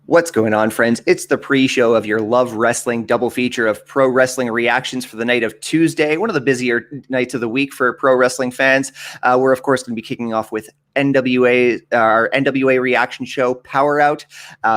What's going on, friends? It's the pre-show of your Love Wrestling double feature of pro wrestling reactions for the night of Tuesday, one of the busier nights of the week for pro wrestling fans. We're, of course, going to be kicking off with our NWA reaction show, PowerrrOut,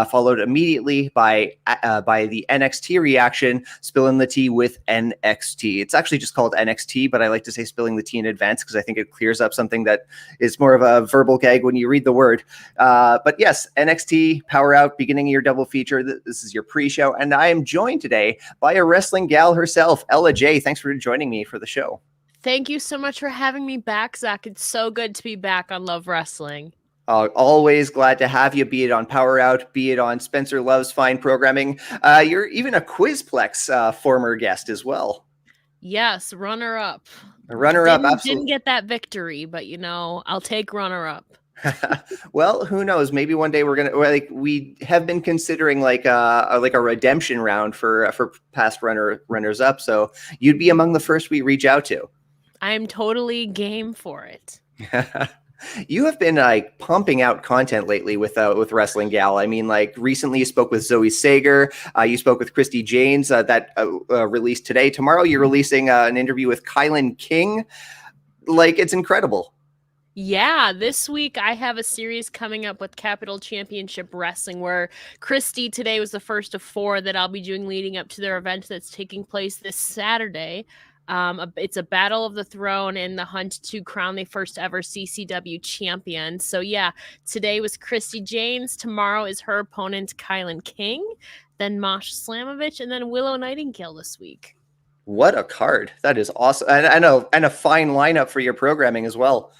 followed immediately by the NXT reaction, Spilling the Tea with NXTea. It's actually just called NXT, but I like to say Spilling the Tea in advance because I think it clears up something that is more of a verbal gag when you read the word. But yes, NXT, PowerrrOut, beginning of your double feature. This is your pre-show, and I am joined today by a wrestling gal herself, Ella J. Thanks for joining me for the show. Thank you so much for having me back, Zach. It's so good to be back on Love Wrestling. Always glad to have you, be it on PowerrrOut, be it on Spencer Love's Fine Programming. You're even a Quizplex former guest as well. Yes, runner-up. Runner-up, absolutely. Didn't get that victory, but, I'll take runner-up. Well, who knows? Maybe one day we have been considering like a redemption round for past runners up. So you'd be among the first we reach out to. I am totally game for it. You have been like pumping out content lately with Wrestling Gal. I mean, like recently you spoke with Zoe Sager. You spoke with Christy Janes that released today. Tomorrow you're releasing an interview with Kylan King. Like, it's incredible. Yeah, this week I have a series coming up with Capital Championship Wrestling where Christy today was the first of 4 that I'll be doing leading up to their event that's taking place this Saturday. It's a battle of the throne in the hunt to crown the first ever CCW champion. So yeah, today was Christy Janes. Tomorrow is her opponent, Kylan King, then Mosh Slamovich, and then Willow Nightingale this week. What a card. That is awesome. And a fine lineup for your programming as well.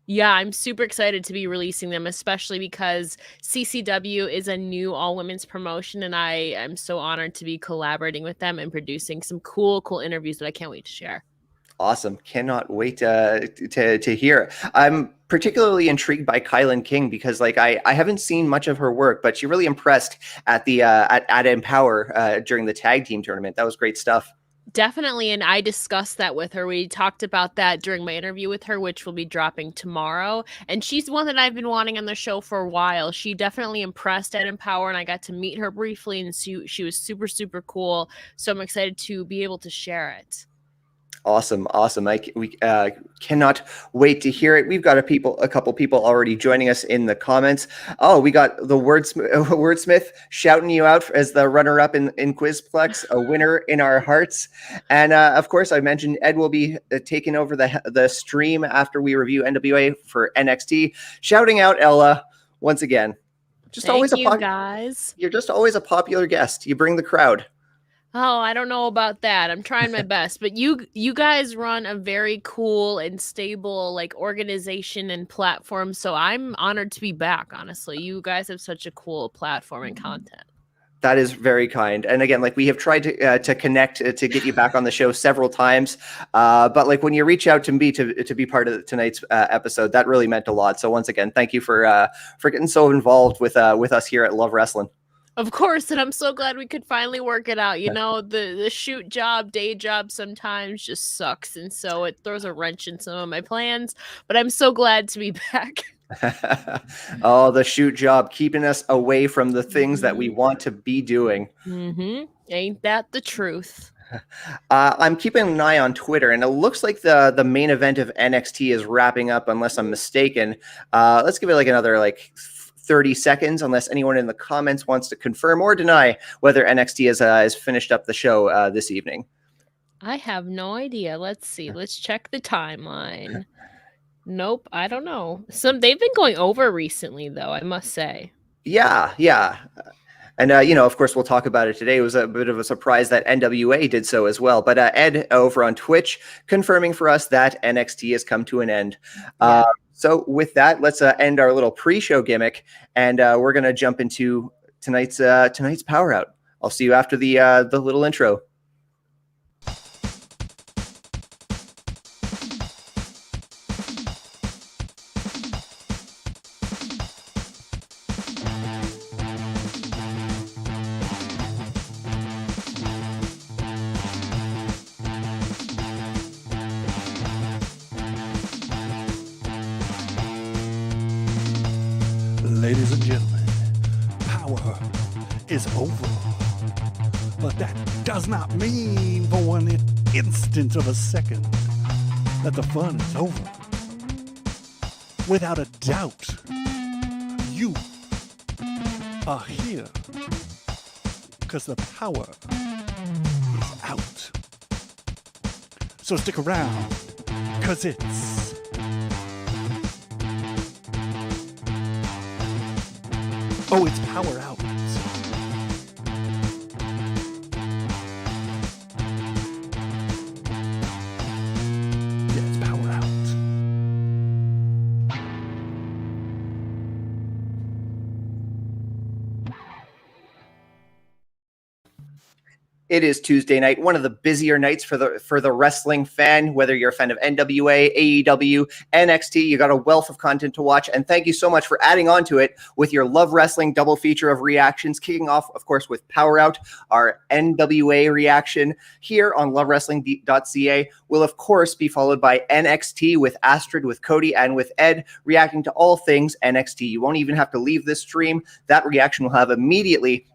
Yeah, I'm super excited to be releasing them, especially because CCW is a new all-women's promotion, and I am so honored to be collaborating with them and producing some cool interviews that I can't wait to share. Awesome. Cannot wait to hear. I'm particularly intrigued by Kylan King because like I haven't seen much of her work, but she really impressed at the at Empower during the tag team tournament. That was great stuff. Definitely, and I discussed that with her. We talked about that during my interview with her, which will be dropping tomorrow. And she's one that I've been wanting on the show for a while. She definitely impressed at Empower, and I got to meet her briefly, and she was super, super cool. So I'm excited to be able to share it. Awesome. We cannot wait to hear it. We've got a couple people already joining us in the comments. Oh, we got the wordsmith shouting you out as the runner-up in Quizplex, a winner in our hearts. And of course, I mentioned Ed will be taking over the stream after we review NWA for NXT. Shouting out Ella once again. Thank you, guys. You're just always a popular guest. You bring the crowd. Oh, I don't know about that. I'm trying my best, but you guys run a very cool and stable like organization and platform, so I'm honored to be back, honestly. You guys have such a cool platform and content. That is very kind. And again, like we have tried to connect to get you back on the show several times, but like when you reach out to me to be part of tonight's episode, that really meant a lot. So once again, thank you for getting so involved with us here at Love Wrestling. Of course, and I'm so glad we could finally work it out. You know, the shoot job, day job sometimes just sucks, and so it throws a wrench in some of my plans, but I'm so glad to be back. Oh, the shoot job, keeping us away from the things that we want to be doing. Ain't that the truth? I'm keeping an eye on Twitter, and it looks like the main event of NXT is wrapping up, unless I'm mistaken. Let's give it like another 30 seconds, unless anyone in the comments wants to confirm or deny whether NXT has finished up the show this evening. I have no idea. Let's see. Let's check the timeline. Nope, I don't know. They've been going over recently, though, I must say. Yeah. And, of course, we'll talk about it today. It was a bit of a surprise that NWA did so as well. But Ed over on Twitch confirming for us that NXT has come to an end. Yeah. So with that, let's end our little pre-show gimmick, and we're going to jump into tonight's PowerrrOut. I'll see you after the little intro. Ladies and gentlemen, is over. But that does not mean for one instant of a second that the fun is over. Without a doubt, you are here because the power is out. So stick around, because it's Power Out. Yeah, it's Power Out. It is Tuesday night, one of the busier nights for the wrestling fan. Whether you're a fan of NWA, AEW, NXT, you got a wealth of content to watch. And thank you so much for adding on to it with your Love Wrestling double feature of reactions, kicking off, of course, with Power Out, our NWA reaction here on lovewrestling.ca. Will, of course, be followed by NXT with Astrid, with Cody, and with Ed, reacting to all things NXT. You won't even have to leave this stream. That reaction will have immediately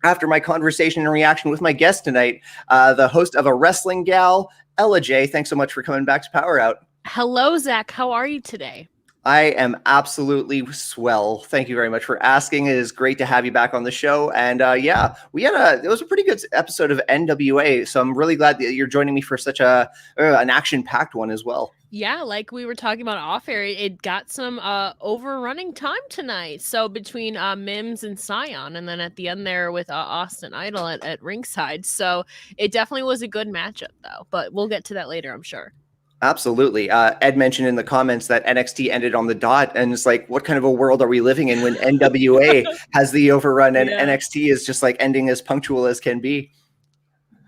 after my conversation and reaction with my guest tonight, the host of A Wrestling Gal, Ella J. Thanks so much for coming back to Power Out. Hello, Zach. How are you today? I am absolutely swell. Thank you very much for asking. It is great to have you back on the show. And yeah, it was a pretty good episode of NWA. So I'm really glad that you're joining me for such an action-packed one as well. Yeah, like we were talking about off air, it got some overrunning time tonight. So between Mims and Scion, and then at the end there with Austin Idol at ringside. So it definitely was a good matchup, though. But we'll get to that later, I'm sure. Absolutely. Ed mentioned in the comments that NXT ended on the dot, and it's like, what kind of a world are we living in when NWA has the overrun and NXT is just like ending as punctual as can be?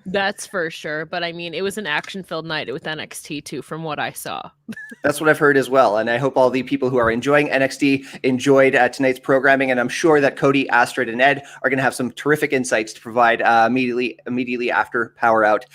That's for sure. But I mean, it was an action-filled night with NXT too, from what I saw. That's what I've heard as well. And I hope all the people who are enjoying NXT enjoyed tonight's programming. And I'm sure that Cody, Astrid, and Ed are going to have some terrific insights to provide immediately after Power Out.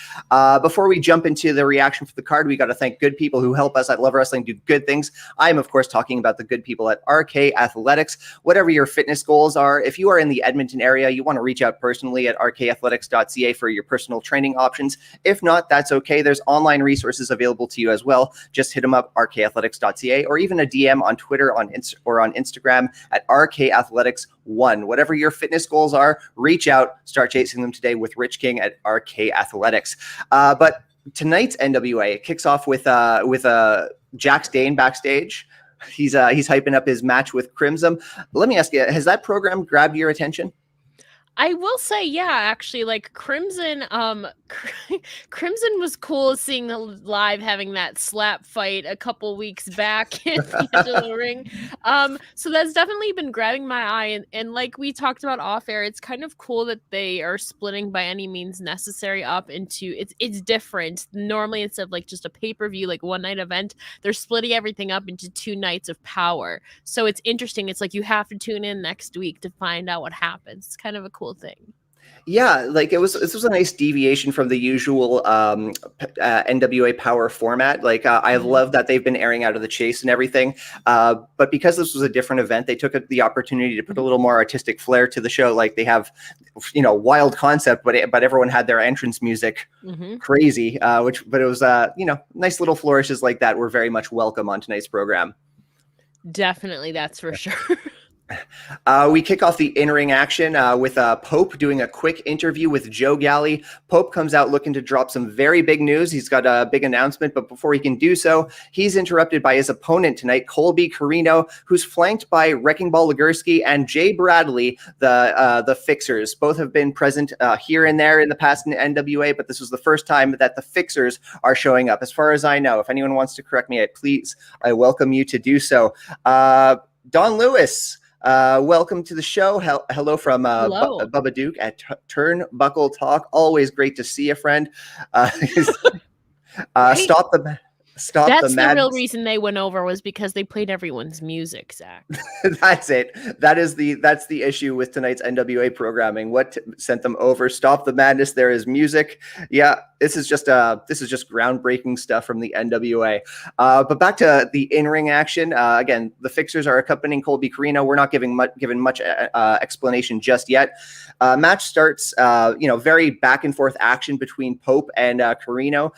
Before we jump into the reaction for the card, we got to thank good people who help us at Love Wrestling do good things. I'm, of course, talking about the good people at RK Athletics. Whatever your fitness goals are, if you are in the Edmonton area, you want to reach out personally at rkathletics.ca for your personal training options. If not, that's okay. There's online resources available to you as well. Just hit them up, rkathletics.ca, or even a DM on Twitter or on Instagram at rkathletics1. Whatever your fitness goals are, reach out, start chasing them today with Rich King at RK Athletics. But tonight's NWA kicks off with Jax Dane backstage. He's hyping up his match with Crimson. Let me ask you, has that program grabbed your attention? I will say, yeah, actually, like Crimson was cool seeing the live having that slap fight a couple weeks back in the edge of the ring. So that's definitely been grabbing my eye. And like we talked about off air, it's kind of cool that they are splitting by any means necessary up into it's different. Normally, instead of like just a pay-per-view, like one night event, they're splitting everything up into 2 nights of Power. So it's interesting. It's like you have to tune in next week to find out what happens. It's kind of a cool thing. Yeah, like this was a nice deviation from the usual NWA Power format. Like I love that they've been airing Out of the Chase and everything. But because this was a different event, they took the opportunity to put a little more artistic flair to the show. Like they have, wild concept, but everyone had their entrance music crazy, but it was nice little flourishes like that were very much welcome on tonight's program. Definitely, that's for sure. We kick off the in-ring action with Pope doing a quick interview with Joe Galli. Pope comes out looking to drop some very big news. He's got a big announcement, but before he can do so, he's interrupted by his opponent tonight, Colby Carino, who's flanked by Wrecking Ball Legursky and Jay Bradley, the Fixers. Both have been present here and there in the past in NWA, but this was the first time that the Fixers are showing up. As far as I know, if anyone wants to correct me, I welcome you to do so. Don Lewis, welcome to the show. Hello from Bubba Duke at Turnbuckle Talk. Always great to see you, friend. Stop the Stop That's the the real madness. reason they went over, was because they played everyone's music, Zach. That's it. That's the issue with tonight's NWA programming. What sent them over? Stop the madness. There is music. Yeah, this is just groundbreaking stuff from the NWA. But back to the in-ring action. Again, the Fixers are accompanying Colby Corino. We're not given much explanation just yet. Match starts, very back and forth action between Pope and Corino.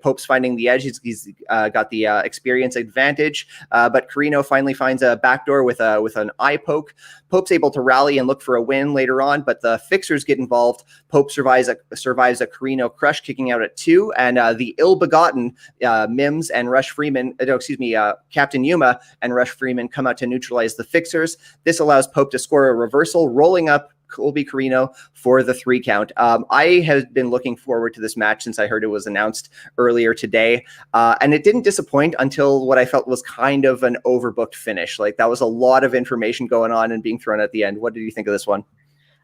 Pope's finding the edge. He's got the experience advantage, but Corino finally finds a backdoor with an eye poke. Pope's able to rally and look for a win later on, but the Fixers get involved. Pope survives a Corino crush, kicking out at 2, and the ill-begotten Mims and Rush Freeman, Captain Yuma and Rush Freeman come out to neutralize the Fixers. This allows Pope to score a reversal, rolling up Colby Corino for the 3 count. I have been looking forward to this match since I heard it was announced earlier today, and it didn't disappoint until what I felt was kind of an overbooked finish. Like, that was a lot of information going on and being thrown at the end. What did you think of this one?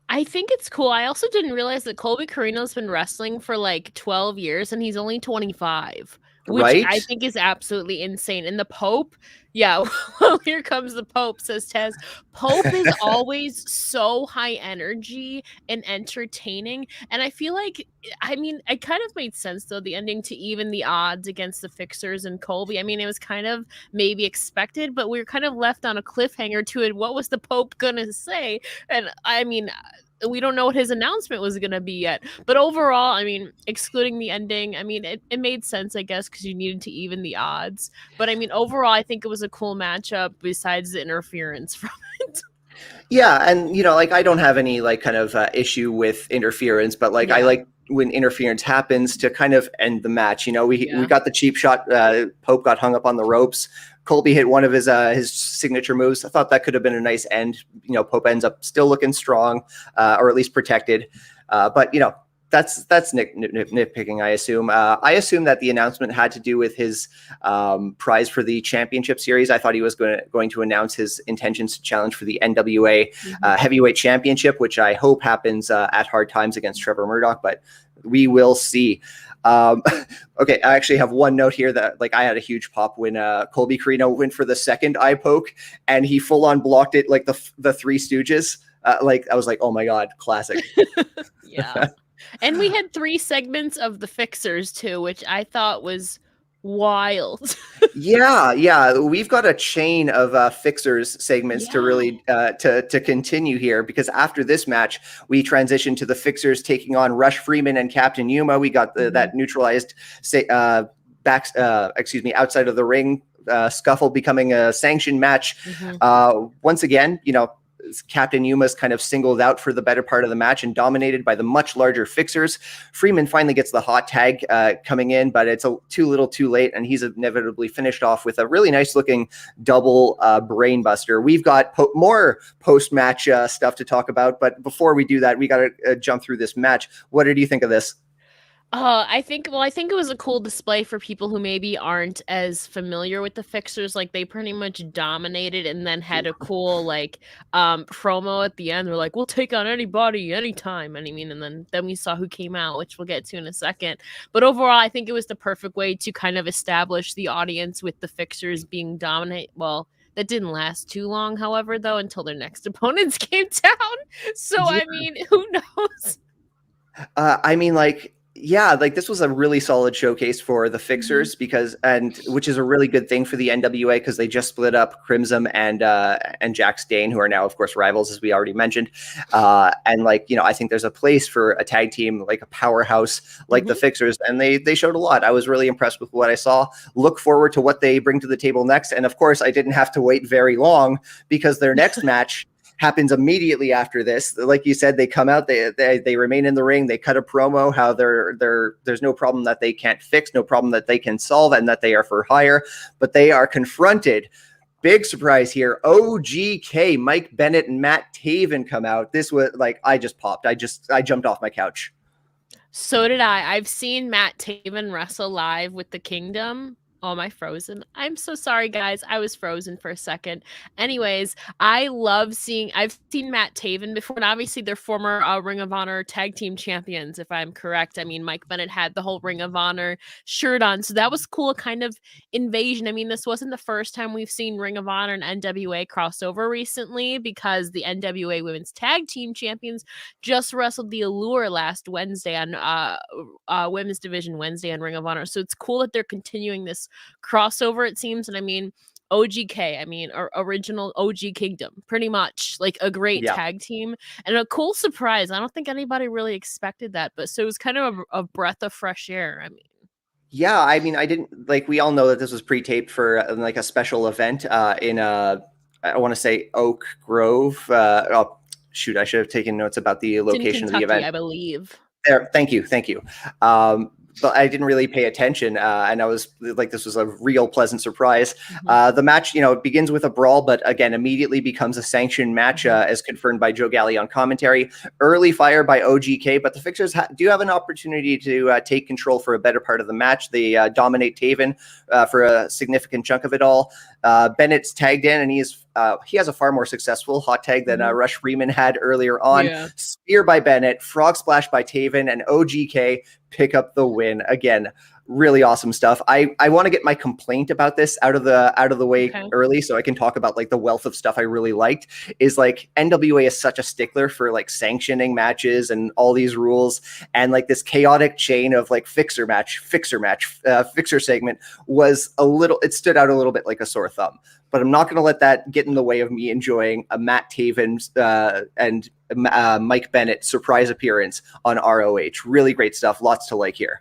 I think it's cool. I also didn't realize that Colby Corino's been wrestling for like 12 years and he's only 25, which Right? I think is absolutely insane. And the Pope, yeah, well, here comes the Pope, says Tez. Pope is always so high energy and entertaining. And I feel like, it kind of made sense, though, the ending to even the odds against the Fixers and Colby. I mean, it was kind of maybe expected, but we were kind of left on a cliffhanger to it. What was the Pope going to say? And we don't know what his announcement was going to be yet. But overall, excluding the ending, it made sense, I guess, because you needed to even the odds. But overall, I think it was a cool matchup besides the interference from it. Yeah, and I don't have any issue with interference, but I like when interference happens to kind of end the match. We got the cheap shot. Pope got hung up on the ropes. Colby hit one of his signature moves. I thought that could have been a nice end. Pope ends up still looking strong, or at least protected. But that's nitpicking, I assume. I assume that the announcement had to do with his prize for the championship series. I thought he was going to announce his intentions to challenge for the NWA heavyweight championship, which I hope happens at Hard Times against Trevor Murdoch, but we will see. Okay, I actually have one note here that I had a huge pop when Colby Corino went for the second eye poke and he full on blocked it like the Three Stooges. I was like, oh my God, classic. Yeah. And we had 3 segments of the Fixers too, which I thought was wild. Yeah. We've got a chain of Fixers segments to really to continue here, because after this match, we transition to the Fixers taking on Rush Freeman and Captain Yuma. We got that neutralized outside of the ring scuffle becoming a sanctioned match. Once again, Captain Yuma's kind of singled out for the better part of the match and dominated by the much larger Fixers. Freeman finally gets the hot tag coming in, but it's too little too late, and he's inevitably finished off with a really nice looking double brain buster. We've got more post-match stuff to talk about, but before we do that, we got to jump through this match. What did you think of this? I think it was a cool display for people who maybe aren't as familiar with the Fixers. Like, they pretty much dominated and then had a cool promo at the end. They're like, we'll take on anybody anytime. And then we saw who came out, which we'll get to in a second. But overall, I think it was the perfect way to kind of establish the audience with the Fixers being dominant. Well, that didn't last too long, however, though, until their next opponents came down. So, who knows? This was a really solid showcase for the Fixers which is a really good thing for the NWA, because they just split up Crimson and Jack Stain, who are now, of course, rivals, as we already mentioned. I think there's a place for a tag team, like a powerhouse like the Fixers, and they showed a lot. I was really impressed with what I saw. Look forward to what they bring to the table next. And of course, I didn't have to wait very long, because their next match happens immediately after this. Like you said, they come out, they remain in the ring, they cut a promo how there's no problem that they can't fix, no problem that they can solve, and that they are for hire. But they are confronted. Big surprise here. OGK, Mike Bennett and Matt Taven come out. This was I just popped. I jumped off my couch. So did I. I've seen Matt Taven wrestle live with the Kingdom. Oh, am I frozen? I'm so sorry, guys. I was frozen for a second. Anyways, I've seen Matt Taven before, and obviously they're former Ring of Honor tag team champions, if I'm correct. I mean, Mike Bennett had the whole Ring of Honor shirt on, so that was cool, kind of invasion. I mean, this wasn't the first time we've seen Ring of Honor and NWA crossover recently, because the NWA Women's Tag Team Champions just wrestled the Allure last Wednesday on Women's Division Wednesday on Ring of Honor. So it's cool that they're continuing this crossover, it seems. And I mean, OGK, or original OG Kingdom, pretty much like a great tag team and a cool surprise. I don't think anybody really expected that, but so it was kind of a breath of fresh air. I mean, yeah, I mean, I didn't we all know that this was pre-taped for like a special event in I want to say Oak Grove. Oh shoot, I should have taken notes about the location Kentucky, of the event. I believe. There, thank you. But I didn't really pay attention, and I was like, this was a real pleasant surprise. Mm-hmm. The match, begins with a brawl, but again, immediately becomes a sanctioned match, as confirmed by Joe Galli on commentary. Early fire by OGK, but the Fixers do have an opportunity to take control for a better part of the match. They dominate Taven for a significant chunk of it all. Bennett's tagged in, and he has a far more successful hot tag than Rush Freeman had earlier on. Yeah. Spear by Bennett, frog splash by Taven, and OGK pick up the win. Again, really awesome stuff. I want to get my complaint about this out of the way early, so I can talk about like the wealth of stuff I really liked. Is like NWA is such a stickler for like sanctioning matches and all these rules, and like this chaotic chain of like fixer segment was it stood out a little bit like a sore thumb. But I'm not going to let that get in the way of me enjoying a Matt Taven and Mike Bennett surprise appearance on ROH. Really great stuff. Lots to like here.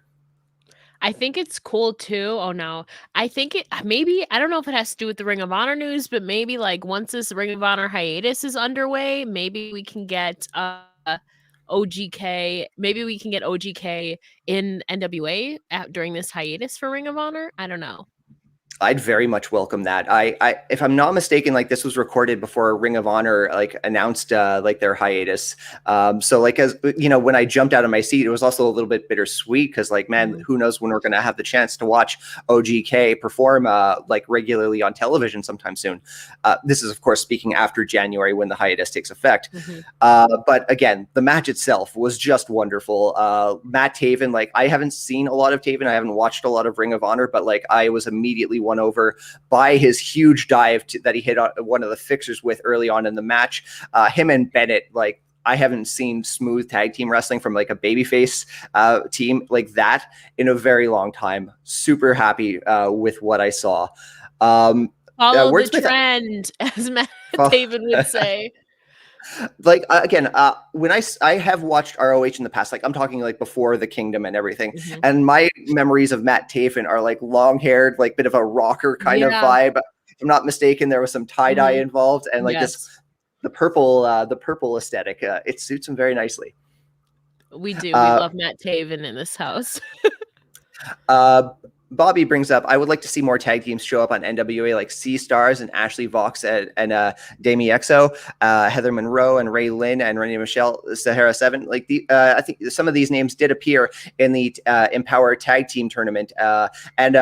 I think it's cool too. Oh no. I think maybe, I don't know if it has to do with the Ring of Honor news, but maybe like once this Ring of Honor hiatus is underway, maybe we can get OGK. Maybe we can get OGK in NWA during this hiatus for Ring of Honor. I don't know. I'd very much welcome that. I if I'm not mistaken, like this was recorded before Ring of Honor like announced like their hiatus. So like, as when I jumped out of my seat, it was also a little bit bittersweet because like, man, who knows when we're going to have the chance to watch OGK perform like regularly on television sometime soon. This is of course speaking after January when the hiatus takes effect. But again, the match itself was just wonderful. Matt Taven, like I haven't seen a lot of Taven. I haven't watched a lot of Ring of Honor, but like I was immediately won over by his huge dive that he hit on one of the Fixers with early on in the match. Him and Bennett, like I haven't seen smooth tag team wrestling from like a babyface team like that in a very long time. Super happy with what I saw. Follow the trend, as Matt Taven would say. Like again, when I have watched ROH in the past, like I'm talking like before the Kingdom and everything, and my memories of Matt Taven are like long-haired, like bit of a rocker kind of vibe. If I'm not mistaken, there was some tie-dye involved, and like the purple aesthetic. It suits him very nicely. We do. We love Matt Taven in this house. Bobby brings up, I would like to see more tag teams show up on NWA like Sea Stars and Ashley Vox and Dami Exo, Heather Monroe and Ray Lynn and Renee Michelle, Sahara 7. Like I think some of these names did appear in the Empower Tag Team Tournament. And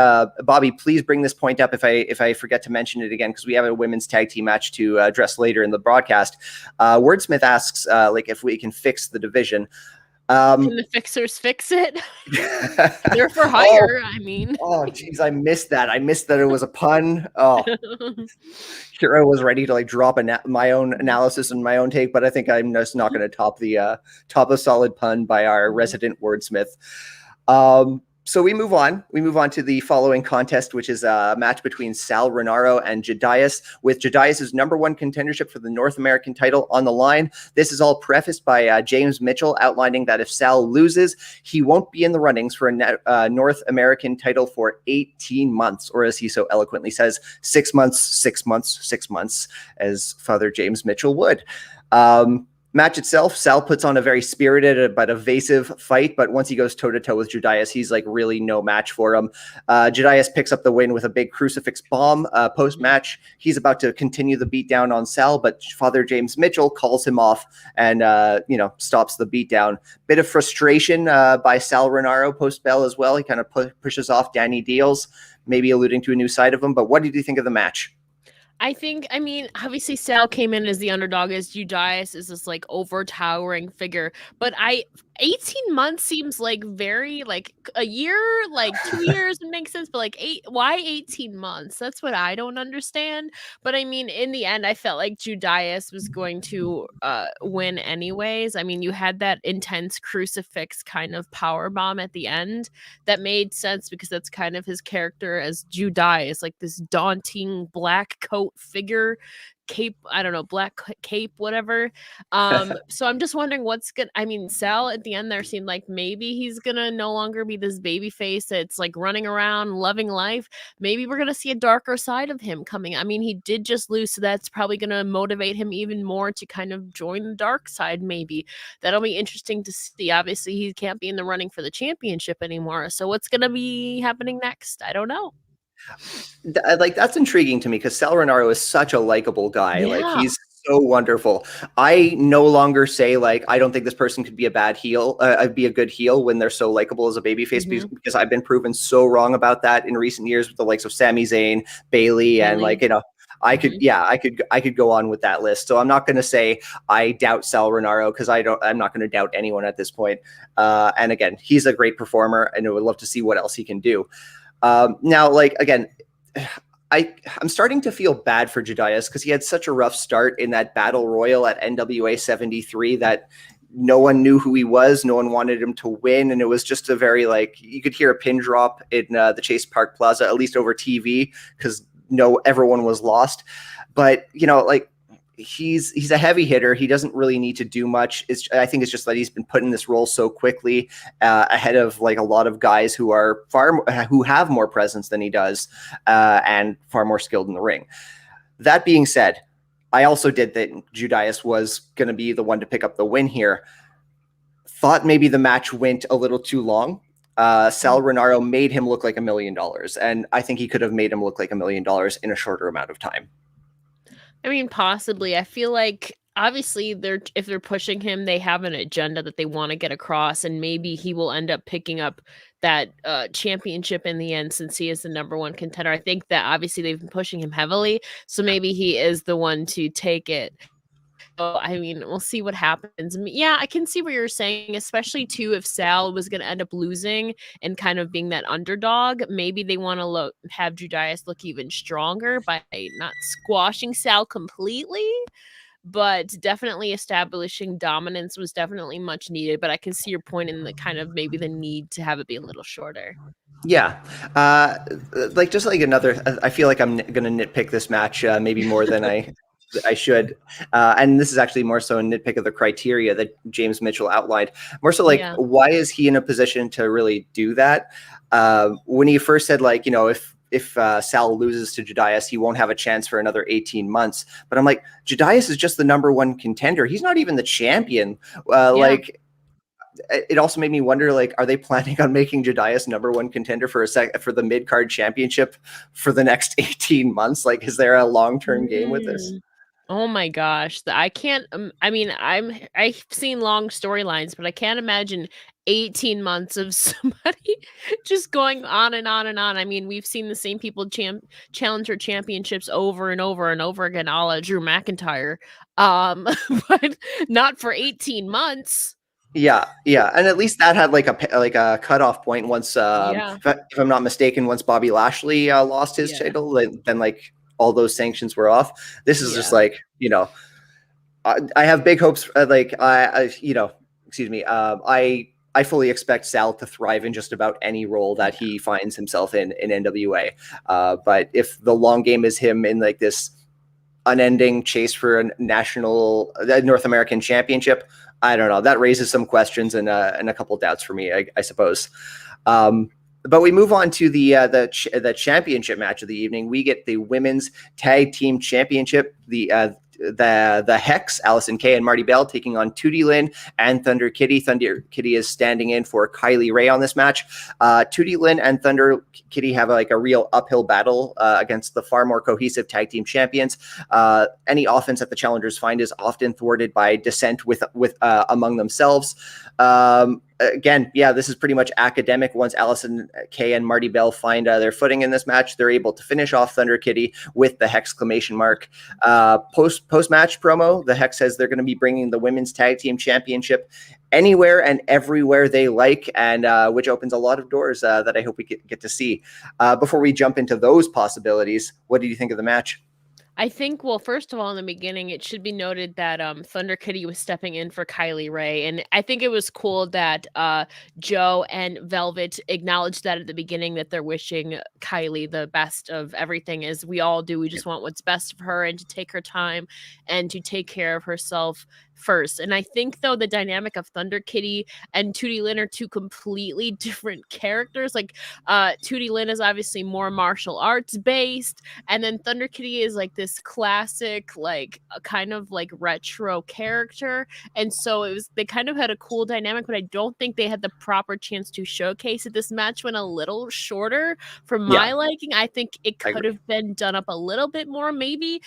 Bobby, please bring this point up if I forget to mention it again, because we have a women's tag team match to address later in the broadcast. Wordsmith asks like if we can fix the division. Can the Fixers fix it? They're for hire. I mean. Oh, geez, I missed that. I missed that it was a pun. Oh, Kira was ready to like drop my own analysis and my own take, but I think I'm just not going to top a solid pun by our resident wordsmith. So we move on. We move on to the following contest, which is a match between Sal Renaro and Jedias, with Jedias' #1 contendership for the North American title on the line. This is all prefaced by James Mitchell outlining that if Sal loses, he won't be in the runnings for a North American title for 18 months, or as he so eloquently says, 6 months, 6 months, 6 months, as Father James Mitchell would. Match itself, Sal puts on a very spirited but evasive fight, but once he goes toe-to-toe with Judais, he's like really no match for him. Judais picks up the win with a big crucifix bomb. Post-match, he's about to continue the beatdown on Sal, but Father James Mitchell calls him off and stops the beatdown. Bit of frustration by Sal Renaro post-bell as well. He kind of pushes off Danny Deals, maybe alluding to a new side of him. But what did you think of the match? I mean, obviously Sal came in as the underdog, as Judais is this like overtowering figure, but 18 months seems like very like a year, like 2 years would make sense, but like why 18 months? That's what I don't understand. But I mean, in the end, I felt like Judais was going to win anyways. I mean, you had that intense crucifix kind of power bomb at the end that made sense because that's kind of his character as Judais, like this daunting black coat figure. Cape, I don't know, black cape, whatever. So I'm just wondering Sal at the end there seemed like maybe he's gonna no longer be this baby face that's like running around loving life. Maybe we're gonna see a darker side of him coming. I mean, he did just lose, so that's probably gonna motivate him even more to kind of join the dark side. Maybe that'll be interesting to see. Obviously, he can't be in the running for the championship anymore. So what's gonna be happening next? I don't know. Like, that's intriguing to me because Sal Renaro is such a likable guy. Like, Yeah. he's so wonderful. I no longer say like I don't think this person could be a bad heel, be a good heel when they're so likable as a babyface because I've been proven so wrong about that in recent years with the likes of Sami Zayn, Bailey, and like I could go on with that list. So I'm not going to say I doubt Sal Renaro because I'm not going to doubt anyone at this point. And again, he's a great performer, and I would love to see what else he can do. Now, like, again, I'm starting to feel bad for Judais because he had such a rough start in that battle royal at NWA 73 that no one knew who he was. No one wanted him to win. And it was just a very, like, you could hear a pin drop in the Chase Park Plaza, at least over TV, because everyone was lost. But, like, he's a heavy hitter. He doesn't really need to do much. I think it's just that he's been put in this role so quickly ahead of like a lot of guys who have more presence than he does and far more skilled in the ring. That being said, I also did think Judais was going to be the one to pick up the win here. Thought maybe the match went a little too long. Sal Renaro made him look like $1 million, and I think he could have made him look like $1 million in a shorter amount of time. I mean, possibly. I feel like obviously if they're pushing him, they have an agenda that they want to get across, and maybe he will end up picking up that championship in the end since he is the number one contender. I think that obviously they've been pushing him heavily, so maybe he is the one to take it. So, I mean, we'll see what happens. Yeah, I can see what you're saying, especially too if Sal was going to end up losing and kind of being that underdog. Maybe they want to have Judais look even stronger by not squashing Sal completely, but definitely establishing dominance was definitely much needed. But I can see your point in the kind of maybe the need to have it be a little shorter. Yeah. I feel like I'm going to nitpick this match maybe more than I should. And this is actually more so a nitpick of the criteria that James Mitchell outlined. More so like, why is he in a position to really do that? When he first said, like, if Sal loses to Judais, he won't have a chance for another 18 months. But I'm like, Judais is just the number one contender. He's not even the champion. Like, it also made me wonder, like, are they planning on making Judais number one contender for the mid-card championship for the next 18 months? Like, is there a long-term game with this? Oh my gosh. I can't, I mean, I've seen long storylines, but I can't imagine 18 months of somebody just going on and on and on. I mean, we've seen the same people challenge for championships over and over and over again, a la Drew McIntyre, but not for 18 months. Yeah, and at least that had like a cutoff point once. If I'm not mistaken, once Bobby Lashley lost his title, then like all those sanctions were off. This is just like, I have big hopes. I fully expect Sal to thrive in just about any role that he finds himself in NWA. But if the long game is him in like this unending chase for a national North American championship, I don't know. That raises some questions and a couple of doubts for me, I suppose. But we move on to the championship match of the evening. We get the women's tag team championship. The the Hex, Allison Kay and Marty Bell, taking on Tootie Lynn and Thunder Kitty. Thunder Kitty is standing in for Kylie Ray on this match. Tootie Lynn and Thunder Kitty have like a real uphill battle against the far more cohesive tag team champions. Any offense that the challengers find is often thwarted by dissent with among themselves. Again, yeah, this is pretty much academic. Once Allison Kay and Marty Bell find their footing in this match, they're able to finish off Thunder Kitty with the Hexclamation mark. Post-match promo, the Hex says they're going to be bringing the Women's Tag Team Championship anywhere and everywhere they like, and which opens a lot of doors that I hope we get to see. Before we jump into those possibilities, what did you think of the match? I think, well, first of all, in the beginning, it should be noted that Thunder Kitty was stepping in for Kylie Ray. And I think it was cool that Joe and Velvet acknowledged that at the beginning, that they're wishing Kylie the best of everything, as we all do. We just want what's best for her and to take her time and to take care of herself first. And I think, though, the dynamic of Thunder Kitty and Tootie Lynn are two completely different characters. Like Tootie Lynn is obviously more martial arts based, and then Thunder Kitty is like this classic, like kind of like retro character. And so they kind of had a cool dynamic, but I don't think they had the proper chance to showcase it. This match went a little shorter for my liking. I think it could have been done up a little bit more. Maybe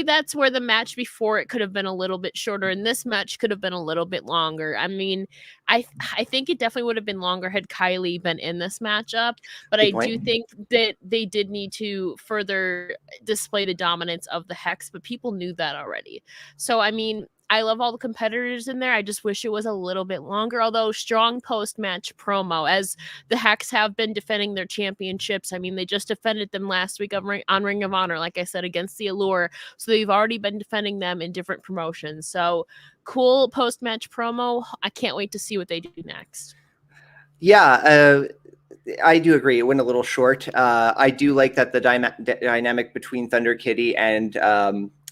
that's where the match before it could have been a little bit shorter, and this match could have been a little bit longer. I mean, I think it definitely would have been longer had Kylie been in this matchup, but I do think that they did need to further display the dominance of the Hex, but people knew that already. So, I mean, I love all the competitors in there. I just wish it was a little bit longer, although strong post-match promo, as the Hex have been defending their championships. I mean, they just defended them last week on Ring of Honor, like I said, against the Allure. So they've already been defending them in different promotions. So cool post-match promo. I can't wait to see what they do next. Yeah, I do agree. It went a little short. I do like that the dynamic between Thunder Kitty and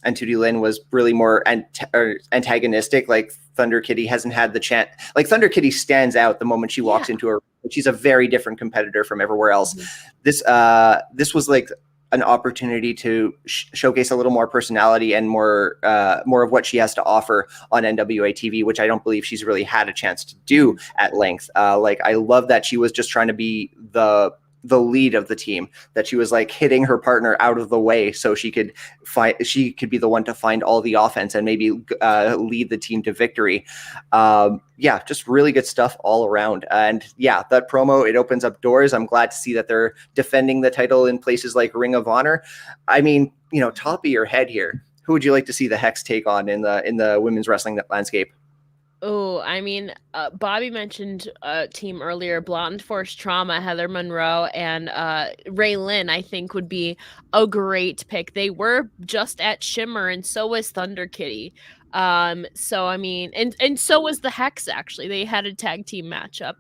Tootie Lynn was really more antagonistic. Like Thunder Kitty hasn't had the chance. Like Thunder Kitty stands out the moment she walks into her. She's a very different competitor from everywhere else. Mm-hmm. This was like an opportunity to showcase a little more personality and more of what she has to offer on NWA TV, which I don't believe she's really had a chance to do at length. Like I love that she was just trying to be the lead of the team, that she was like hitting her partner out of the way so she could be the one to find all the offense and maybe lead the team to victory. Yeah, just really good stuff all around. And yeah, that promo, it opens up doors. I'm glad to see that they're defending the title in places like Ring of Honor. I mean, you know, top of your head here, who would you like to see the Hex take on in the women's wrestling landscape? Oh, I mean, Bobby mentioned a team earlier, Blonde Force Trauma, Heather Monroe, and Ray Lynn, I think would be a great pick. They were just at Shimmer, and so was Thunder Kitty. So I mean, and so was the Hex, actually. They had a tag team matchup.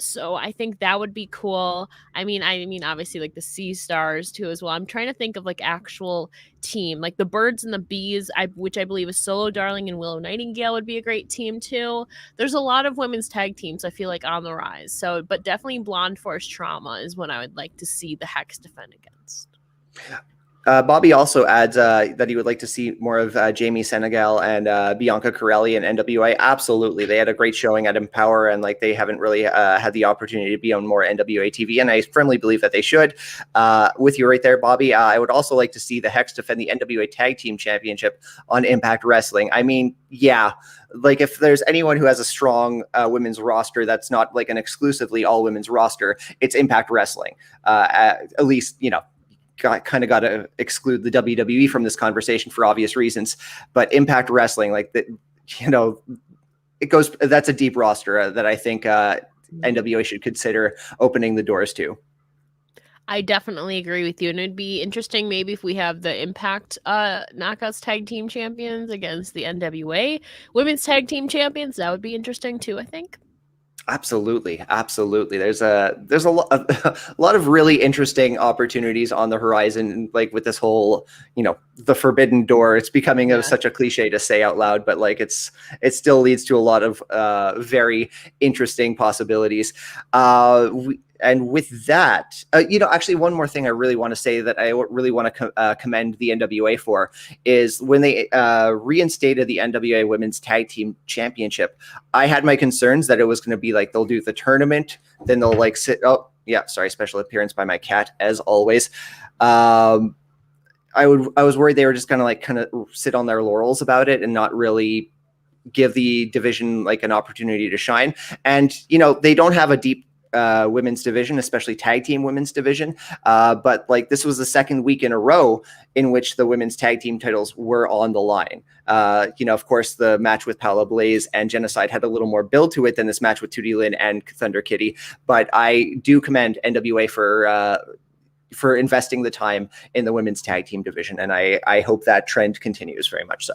So I think that would be cool. I mean, obviously like the Sea Stars too as well. I'm trying to think of like actual team, like the Birds and the Bees, which I believe is Solo Darling and Willow Nightingale would be a great team too. There's a lot of women's tag teams I feel like on the rise. So, but definitely Blonde Force Trauma is what I would like to see the Hex defend against. Bobby also adds that he would like to see more of Jamie Senegal and Bianca Corelli and NWA. Absolutely. They had a great showing at Empower, and like they haven't really had the opportunity to be on more NWA TV, and I firmly believe that they should. With you right there, Bobby, I would also like to see the Hex defend the NWA Tag Team Championship on Impact Wrestling. I mean, yeah, like if there's anyone who has a strong women's roster that's not like an exclusively all women's roster, it's Impact Wrestling. At least, you know, kind of got to exclude the WWE from this conversation for obvious reasons, but Impact Wrestling, like that, you know, that's a deep roster that I think NWA should consider opening the doors to. I definitely agree with you. And it'd be interesting maybe if we have the Impact Knockouts Tag Team Champions against the NWA Women's Tag Team Champions. That would be interesting too, I think. Absolutely. There's a lot of really interesting opportunities on the horizon, like with this whole, you know, the forbidden door. It's becoming such a cliche to say out loud, but like it still leads to a lot of very interesting possibilities. And with that, actually, one more thing I really want to say that I really want to commend the NWA for is when they reinstated the NWA Women's Tag Team Championship. I had my concerns that it was going to be like they'll do the tournament, then they'll like sit. Oh, yeah, sorry, special appearance by my cat as always. I was worried they were just going to kind of sit on their laurels about it and not really give the division like an opportunity to shine. And they don't have a deep women's division, especially tag team women's division. But like this was the second week in a row in which the women's tag team titles were on the line. Of course, the match with Paula Blaze and Genocide had a little more build to it than this match with Tootie Lynn and Thunder Kitty. But I do commend NWA for investing the time in the women's tag team division. And I hope that trend continues very much so.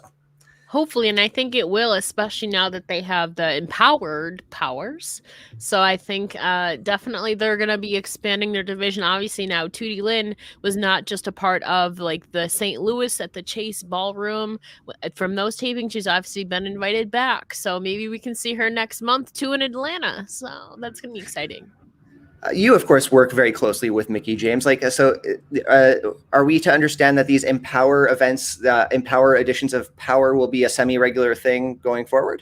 Hopefully, and I think it will, especially now that they have the empowered powers. So I think definitely they're going to be expanding their division. Obviously, now Tootie Lynn was not just a part of like the St. Louis at the Chase Ballroom. From those tapings, she's obviously been invited back. So maybe we can see her next month too in Atlanta. So that's going to be exciting. You, of course, work very closely with Mickie James. Are we to understand that these Empower events, Empower editions of Power will be a semi-regular thing going forward?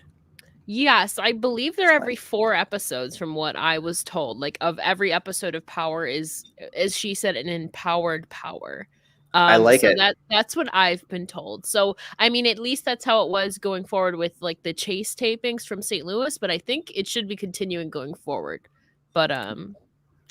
Yes, I believe they're every 4 episodes from what I was told. Like of every episode of Power is, as she said, an empowered power. I like it. That's what I've been told. So, I mean, at least that's how it was going forward with like the Chase tapings from St. Louis, but I think it should be continuing going forward. But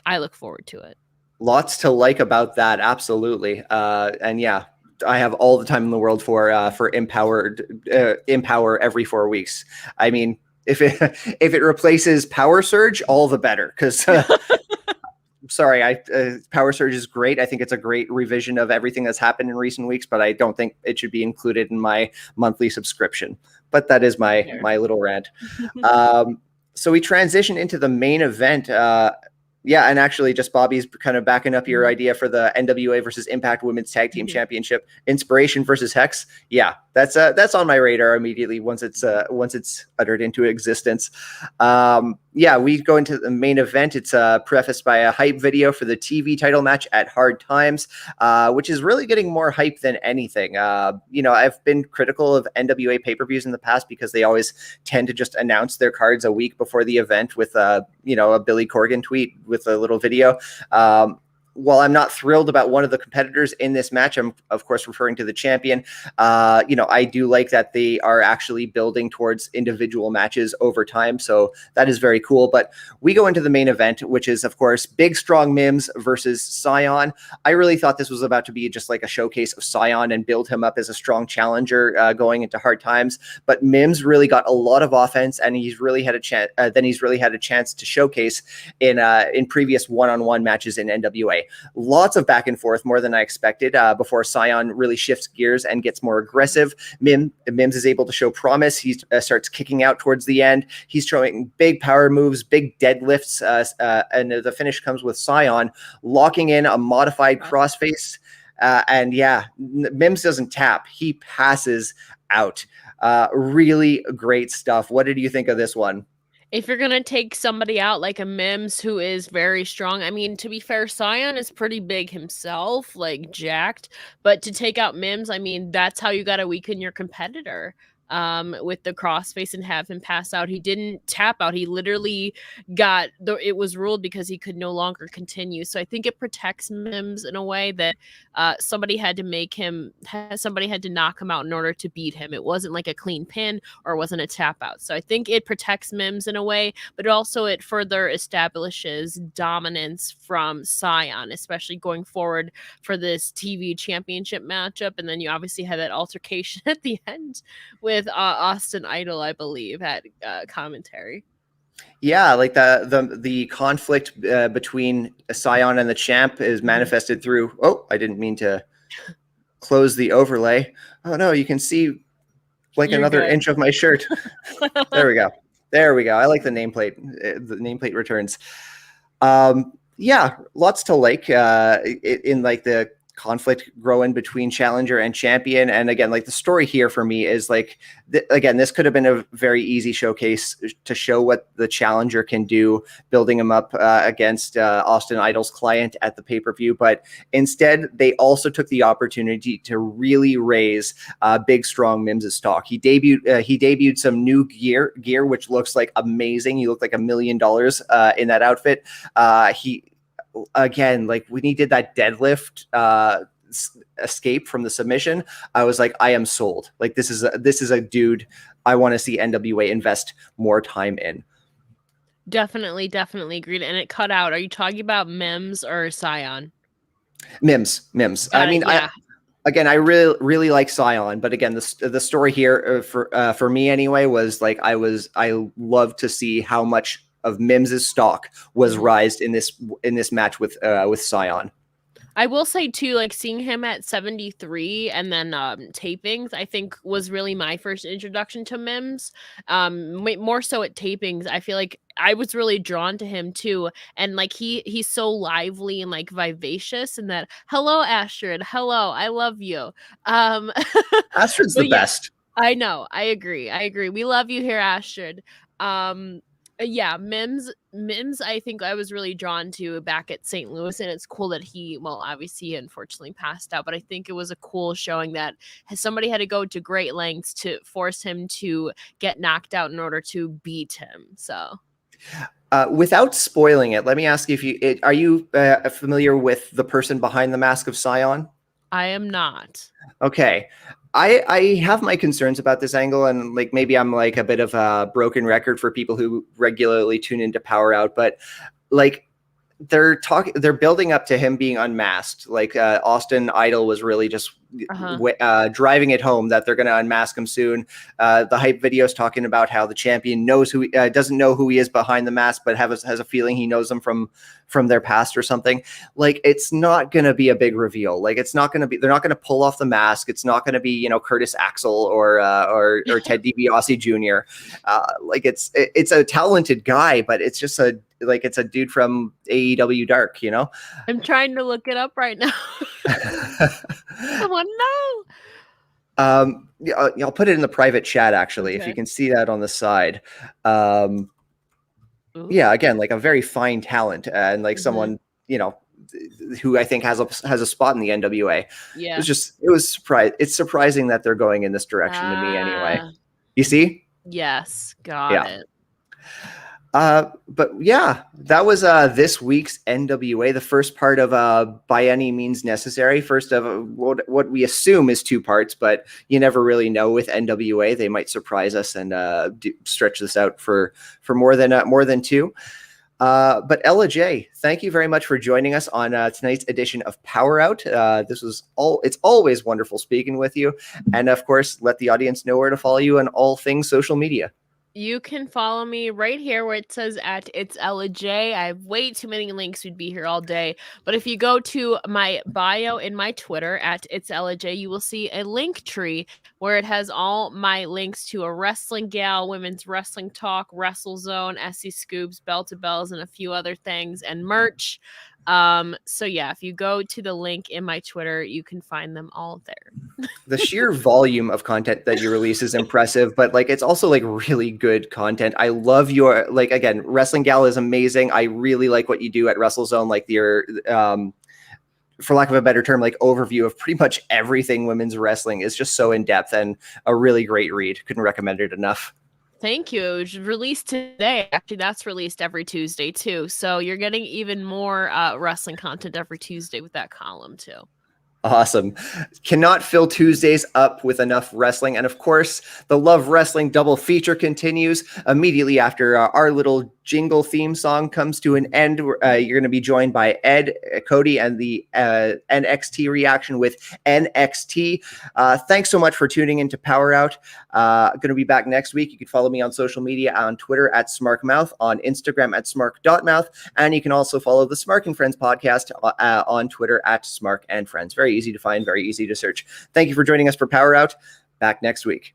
I look forward to it. Lots to like about that. Absolutely. And yeah, I have all the time in the world for Empower every 4 weeks. I mean, if it replaces Power Surge, all the better. Because sorry, Power Surge is great. I think it's a great revision of everything that's happened in recent weeks, but I don't think it should be included in my monthly subscription. But that is my little rant. So we transition into the main event. Yeah, and actually, just Bobby's kind of backing up your idea for the NWA versus Impact Women's Tag Team Championship, Inspiration versus Hex. Yeah, that's on my radar immediately once it's uttered into existence. Yeah, we go into the main event. It's prefaced by a hype video for the TV title match at Hard Times, which is really getting more hype than anything. I've been critical of NWA pay-per-views in the past because they always tend to just announce their cards a week before the event with a Billy Corgan tweet with a little video. While I'm not thrilled about one of the competitors in this match, I'm of course referring to the champion. I do like that they are actually building towards individual matches over time. So that is very cool. But we go into the main event, which is of course Big Strong Mims versus Scion. I really thought this was about to be just like a showcase of Scion and build him up as a strong challenger going into Hard Times. But Mims really got a lot of offense, and he's really had a chance. He's really had a chance to showcase in previous one-on-one matches in NWA. Lots of back and forth, more than I expected, before Scion really shifts gears and gets more aggressive. Mims is able to show promise. He starts kicking out towards the end. He's showing big power moves, big deadlifts, and the finish comes with Scion locking in a modified crossface. And yeah, Mims doesn't tap. He passes out. Really great stuff. What did you think of this one? If you're going to take somebody out like a Mims who is very strong, I mean, to be fair, Scion is pretty big himself, like jacked. But to take out Mims, I mean, that's how you got to weaken your competitor. With the crossface and have him pass out. He didn't tap out. He literally it was ruled because he could no longer continue. So I think it protects Mims in a way that somebody had to knock him out in order to beat him. It wasn't like a clean pin or it wasn't a tap out. So I think it protects Mims in a way, but also it further establishes dominance from Scion, especially going forward for this TV championship matchup. And then you obviously had that altercation at the end with Austin Idol, I believe, at commentary. Yeah, like the conflict between Scion and the champ is manifested through. Oh, I didn't mean to close the overlay. Oh no, you can see like You're another good. inch of my shirt. There we go. There we go. I like the nameplate. The nameplate returns. Yeah, lots to like in like the conflict growing between challenger and champion. And again, like the story here for me is like, again, this could have been a very easy showcase to show what the challenger can do, building him up against Austin Idol's client at the pay-per-view. But instead, they also took the opportunity to really raise big, strong Mims' stock. He debuted some new gear, which looks like amazing. He looked like $1 million in that outfit. Again, like when he did that deadlift escape from the submission, I was like, I am sold. Like this is a dude I want to see NWA invest more time in. Definitely agreed. And it cut out. Are you talking about Mims or Scion? Mims. I mean, yeah. I really like Scion, but again, the story here for me anyway was like I love to see how much of Mims' stock was raised in this match with Scion. I will say too, like seeing him at 73 and then tapings, I think was really my first introduction to Mims. More so at tapings, I feel like I was really drawn to him too, and like he's so lively and like vivacious, and that hello Astrid, hello, I love you. Astrid's the best. I know, I agree. We love you here, Astrid. Yeah, Mims, I think I was really drawn to back at St. Louis, and it's cool that obviously he unfortunately passed out, but I think it was a cool showing that somebody had to go to great lengths to force him to get knocked out in order to beat him. So, without spoiling it, let me ask you are you familiar with the person behind the mask of Scion? I am not. Okay. I have my concerns about this angle, and like maybe I'm like a bit of a broken record for people who regularly tune into PowerrrOut, but like they're building up to him being unmasked. Like Austin Idol was really just driving it home that they're going to unmask him soon. The hype videos talking about how the champion knows doesn't know who he is behind the mask, but has a feeling he knows them from their past or something. Like it's not going to be a big reveal. Like they're not going to pull off the mask. It's not going to be, Curtis Axel or Ted DiBiase Jr. Like it's a talented guy, but it's just it's a dude from AEW Dark, I'm trying to look it up right now. Oh no. I'll put it in the private chat actually, if you can see that on the side. Yeah, again, like a very fine talent and like someone, who I think has a spot in the NWA. Yeah. It's surprising that they're going in this direction to me anyway. You see? Yes, got it. But yeah, that was this week's NWA, the first part of By Any Means Necessary. First of what we assume is 2 parts, but you never really know with NWA. They might surprise us and stretch this out for more than 2. But Ella J, thank you very much for joining us on tonight's edition of PowerrrOut. It's always wonderful speaking with you, and of course, let the audience know where to follow you on all things social media. You can follow me right here where it says at It's Ella J. I have way too many links. We'd be here all day. But if you go to my bio in my Twitter at It's Ella J, you will see a link tree where it has all my links to a wrestling gal, women's wrestling talk, WrestleZone, SC Scoops, Bell to Bells, and a few other things, and merch. So yeah, if you go to the link in my Twitter, you can find them all there. The sheer volume of content that you release is impressive, but like it's also like really good content. I love your again, Wrestling Gal is amazing. I really like what you do at WrestleZone, like your for lack of a better term, like overview of pretty much everything women's wrestling is just so in depth and a really great read. Couldn't recommend it enough. Thank you. It was released today. Actually, that's released every Tuesday too. So you're getting even more wrestling content every Tuesday with that column too. Awesome. Cannot fill Tuesdays up with enough wrestling. And of course, the Love Wrestling double feature continues immediately after our little jingle theme song comes to an end. You're going to be joined by Ed, Cody, and the NXTea reaction with NXTea. Thanks so much for tuning into PowerrrOut. Going to be back next week. You can follow me on social media on Twitter at SmarkMouth, on Instagram at Smark.mouth, and you can also follow the Smark and Friends podcast on Twitter at Smark and Friends. Very easy to find, very easy to search. Thank you for joining us for PowerrrOut. Back next week.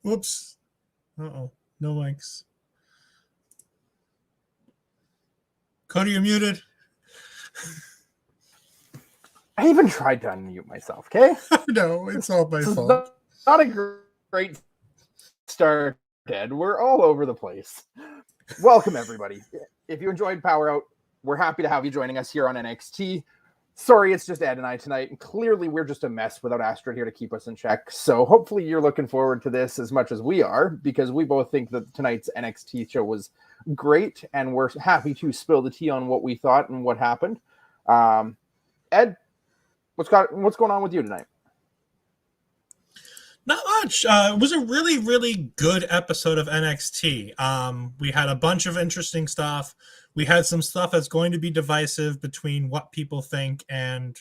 Whoops. Uh-oh. No mics. Cody, you're muted. I even tried to unmute myself, okay? No, it's all my This is fault. not a great start, Ed. We're all over the place. Welcome, everybody. If you enjoyed PowerrrOut, we're happy to have you joining us here on NXT. Sorry, it's just Ed and I tonight. And clearly, we're just a mess without Astrid here to keep us in check. So hopefully you're looking forward to this as much as we are, because we both think that tonight's NXT show was great, and we're happy to spill the tea on what we thought and what happened. Ed, what's going on with you tonight? Not much. It was a really, really good episode of NXT. We had a bunch of interesting stuff. We had some stuff that's going to be divisive between what people think and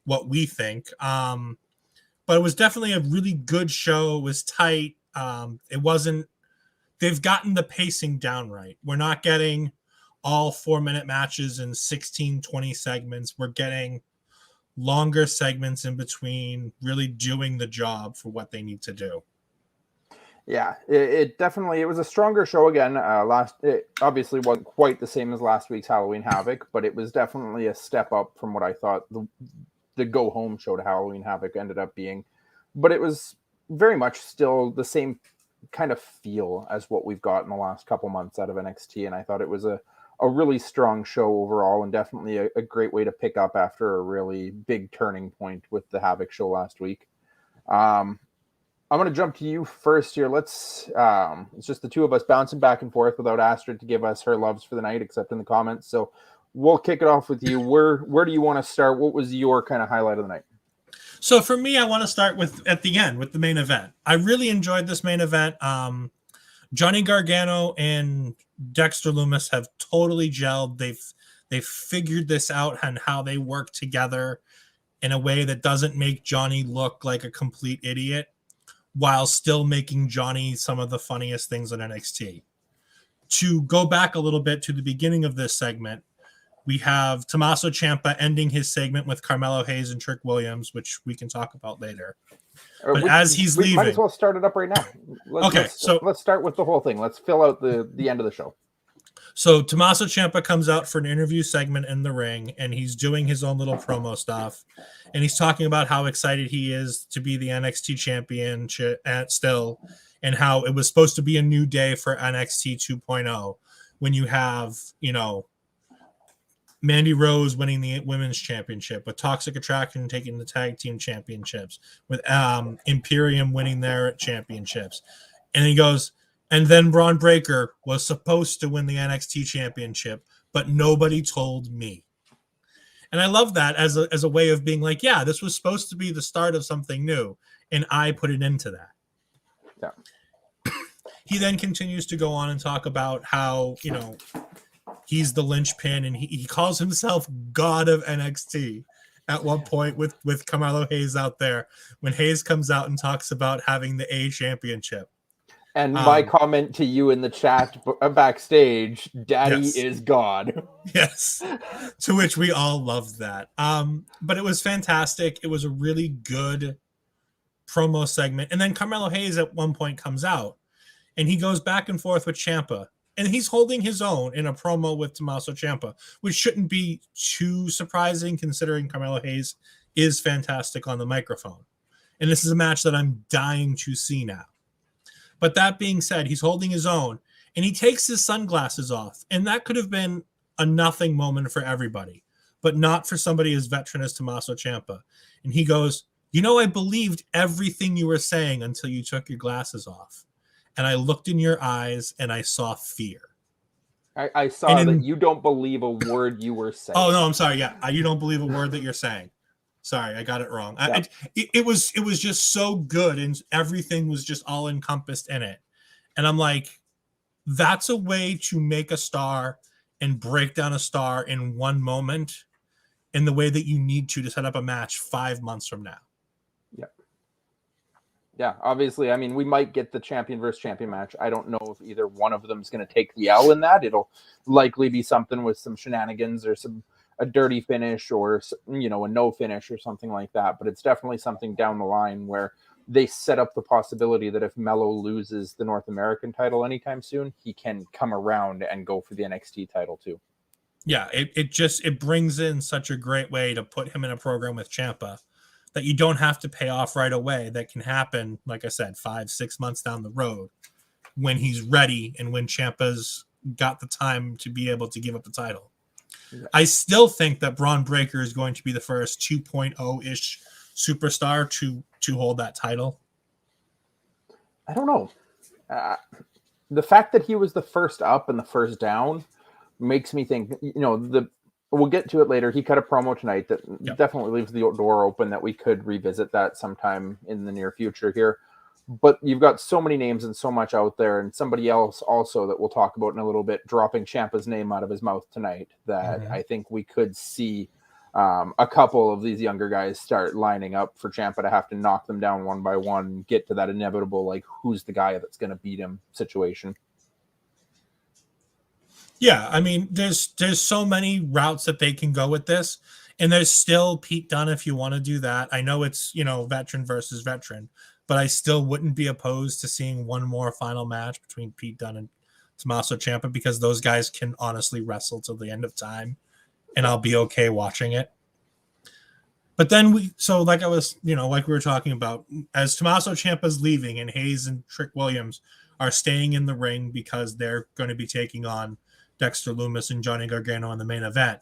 what we think. But it was definitely a really good show. It was tight. They've gotten the pacing down right. We're not getting all 4-minute matches in 16, 20 segments. We're getting longer segments in between, really doing the job for what they need to do. Yeah, it definitely, it was a stronger show again. It obviously wasn't quite the same as last week's Halloween Havoc, but it was definitely a step up from what I thought the go home show to Halloween Havoc ended up being. But it was very much still the same kind of feel as what we've got in the last couple months out of NXT, and I thought it was a really strong show overall, and definitely a great way to pick up after a really big turning point with the Havoc show last week. I'm going to jump to you first here. It's just the two of us bouncing back and forth without Astrid to give us her loves for the night, except in the comments. So we'll kick it off with you. Where do you want to start? What was your kind of highlight of the night? So for me, I want to start at the end with the main event. I really enjoyed this main event. Johnny Gargano and Dexter Lumis have totally gelled. They've figured this out and how they work together in a way that doesn't make Johnny look like a complete idiot, while still making Johnny some of the funniest things on NXT. To go back a little bit to the beginning of this segment, we have Tommaso Ciampa ending his segment with Carmelo Hayes and Trick Williams, which we can talk about later. But as he's leaving, might as well start it up right now. Let's start with the whole thing. Let's fill out the end of the show. So Tommaso Ciampa comes out for an interview segment in the ring, and he's doing his own little promo stuff. And he's talking about how excited he is to be the NXT champion still, and how it was supposed to be a new day for NXT 2.0 when you have, Mandy Rose winning the women's championship, with Toxic Attraction taking the tag team championships, with Imperium winning their championships. And he goes, and then Braun Breaker was supposed to win the NXT championship, but nobody told me. And I love that as a way of being like, yeah, this was supposed to be the start of something new, and I put it into that. Yeah. He then continues to go on and talk about how, he's the linchpin, and he calls himself God of NXT at one point with Carmelo Hayes out there, when Hayes comes out and talks about having the A championship. And my comment to you in the chat backstage, Daddy is God. Yes. To which we all loved that. But it was fantastic. It was a really good promo segment. And then Carmelo Hayes at one point comes out, and he goes back and forth with Ciampa. And he's holding his own in a promo with Tommaso Ciampa, which shouldn't be too surprising considering Carmelo Hayes is fantastic on the microphone. And this is a match that I'm dying to see now. But that being said, he's holding his own, and he takes his sunglasses off. And that could have been a nothing moment for everybody, but not for somebody as veteran as Tommaso Ciampa. And he goes, I believed everything you were saying until you took your glasses off. And I looked in your eyes and I saw fear. I saw that you don't believe a word you were saying. Oh, no, I'm sorry. Yeah, you don't believe a word that you're saying. Sorry, I got it wrong. Yeah. It was just so good, and everything was just all encompassed in it. And I'm like, that's a way to make a star and break down a star in one moment in the way that you need to set up a match 5 months from now. Yeah, obviously, I mean, we might get the champion versus champion match. I don't know if either one of them is going to take the L in that. It'll likely be something with some shenanigans or a dirty finish or, a no finish or something like that. But it's definitely something down the line where they set up the possibility that if Melo loses the North American title anytime soon, he can come around and go for the NXT title too. Yeah, it brings in such a great way to put him in a program with Ciampa that you don't have to pay off right away. That can happen, like I said, 5-6 months down the road when he's ready and when Ciampa's got the time to be able to give up the title. Yeah. I still think that Braun Breaker is going to be the first 2.0-ish superstar to hold that title. I don't know. The fact that he was the first up and the first down makes me think, we'll get to it later. He cut a promo tonight that definitely leaves the door open that we could revisit that sometime in the near future here. But you've got so many names and so much out there, and somebody else also that we'll talk about in a little bit dropping Ciampa's name out of his mouth tonight that I think we could see a couple of these younger guys start lining up for Ciampa to have to knock them down one by one, get to that inevitable, like, who's the guy that's going to beat him situation. Yeah, I mean, there's so many routes that they can go with this, and there's still Pete Dunne if you want to do that. I know it's, veteran versus veteran, but I still wouldn't be opposed to seeing one more final match between Pete Dunne and Tommaso Ciampa because those guys can honestly wrestle till the end of time, and I'll be okay watching it. But then like we were talking about, as Tommaso Ciampa's leaving and Hayes and Trick Williams are staying in the ring because they're going to be taking on Dexter Lumis and Johnny Gargano in the main event.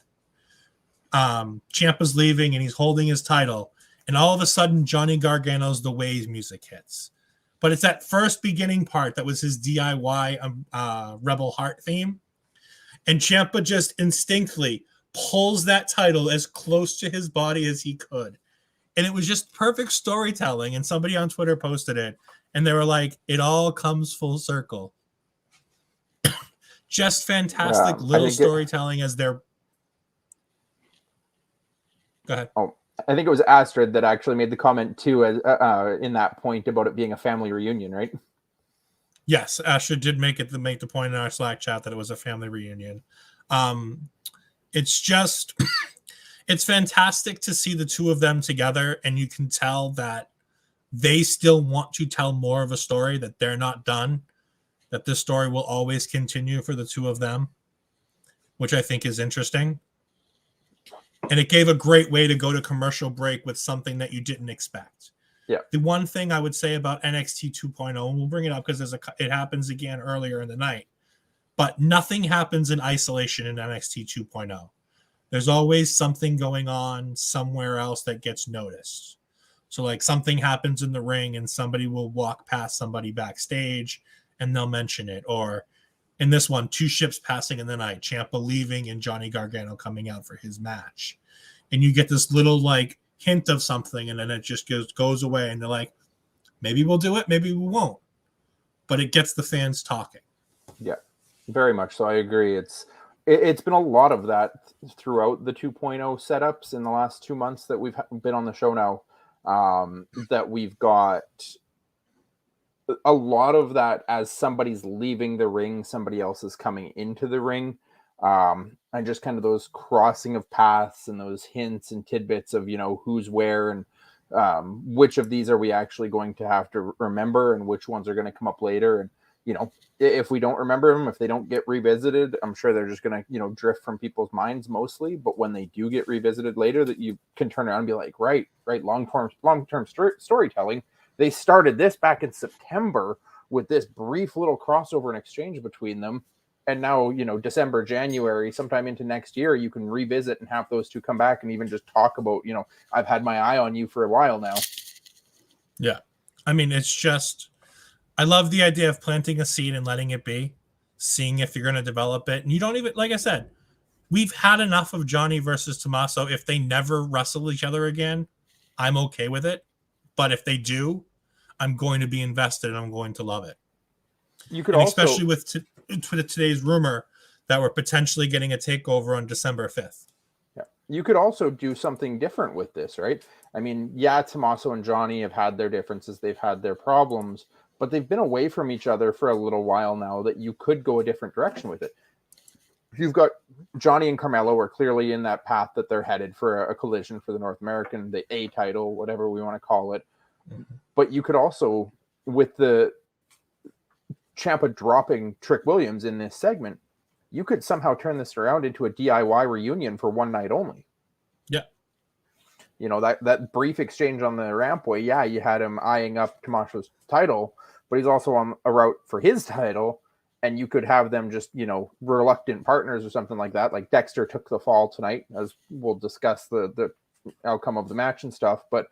Ciampa's leaving and he's holding his title, and all of a sudden Johnny Gargano's The Ways music hits. But it's that first beginning part that was his DIY Rebel Heart theme, and Ciampa just instinctively pulls that title as close to his body as he could. And it was just perfect storytelling, and somebody on Twitter posted it, and they were like, it all comes full circle. Just fantastic little storytelling as they're... Go ahead. Oh, I think it was Astrid that actually made the comment too, as in that point about it being a family reunion, right? Yes, Astrid did make the point in our Slack chat that it was a family reunion. It's just, it's fantastic to see the two of them together, and you can tell that they still want to tell more of a story, that they're not done, that this story will always continue for the two of them, which I think is interesting. And it gave a great way to go to commercial break with something that you didn't expect. Yeah. The one thing I would say about NXT 2.0, and we'll bring it up because it happens again earlier in the night, but nothing happens in isolation in NXT 2.0. There's always something going on somewhere else that gets noticed. So like something happens in the ring and somebody will walk past somebody backstage and they'll mention it. Or in this one, two ships passing in the night, Ciampa leaving and Johnny Gargano coming out for his match. And you get this little like hint of something, and then it just goes away, and they're like, maybe we'll do it, maybe we won't. But it gets the fans talking. Yeah, very much so. I agree. It's been a lot of that throughout the 2.0 setups in the last 2 months that we've been on the show now, that we've got a lot of that as somebody's leaving the ring, somebody else is coming into the ring. And just kind of those crossing of paths and those hints and tidbits of, who's where and which of these are we actually going to have to remember and which ones are going to come up later. And, if we don't remember them, if they don't get revisited, I'm sure they're just going to, drift from people's minds mostly. But when they do get revisited later, that you can turn around and be like, right, long-term storytelling. They started this back in September with this brief little crossover and exchange between them. And now, December, January, sometime into next year, you can revisit and have those two come back and even just talk about, I've had my eye on you for a while now. Yeah. I mean, it's just, I love the idea of planting a seed and letting it be, seeing if you're going to develop it. And you don't even, like I said, we've had enough of Johnny versus Tommaso. If they never wrestle each other again, I'm okay with it. But if they do, I'm going to be invested and I'm going to love it. You could and also, especially with today's rumor that we're potentially getting a takeover on December 5th. Yeah. You could also do something different with this, right? I mean, yeah, Tommaso and Johnny have had their differences. They've had their problems, but they've been away from each other for a little while now that you could go a different direction with it. You've got Johnny and Carmelo are clearly in that path that they're headed for a collision for the North American, the A title, whatever we want to call it. But you could also, with the Ciampa dropping Trick Williams in this segment, you could somehow turn this around into a DIY reunion for one night only. Yeah. You know, that brief exchange on the rampway, yeah, you had him eyeing up Camacho's title, but he's also on a route for his title, and you could have them just, you know, reluctant partners or something like that. Like Dexter took the fall tonight, as we'll discuss the outcome of the match and stuff, but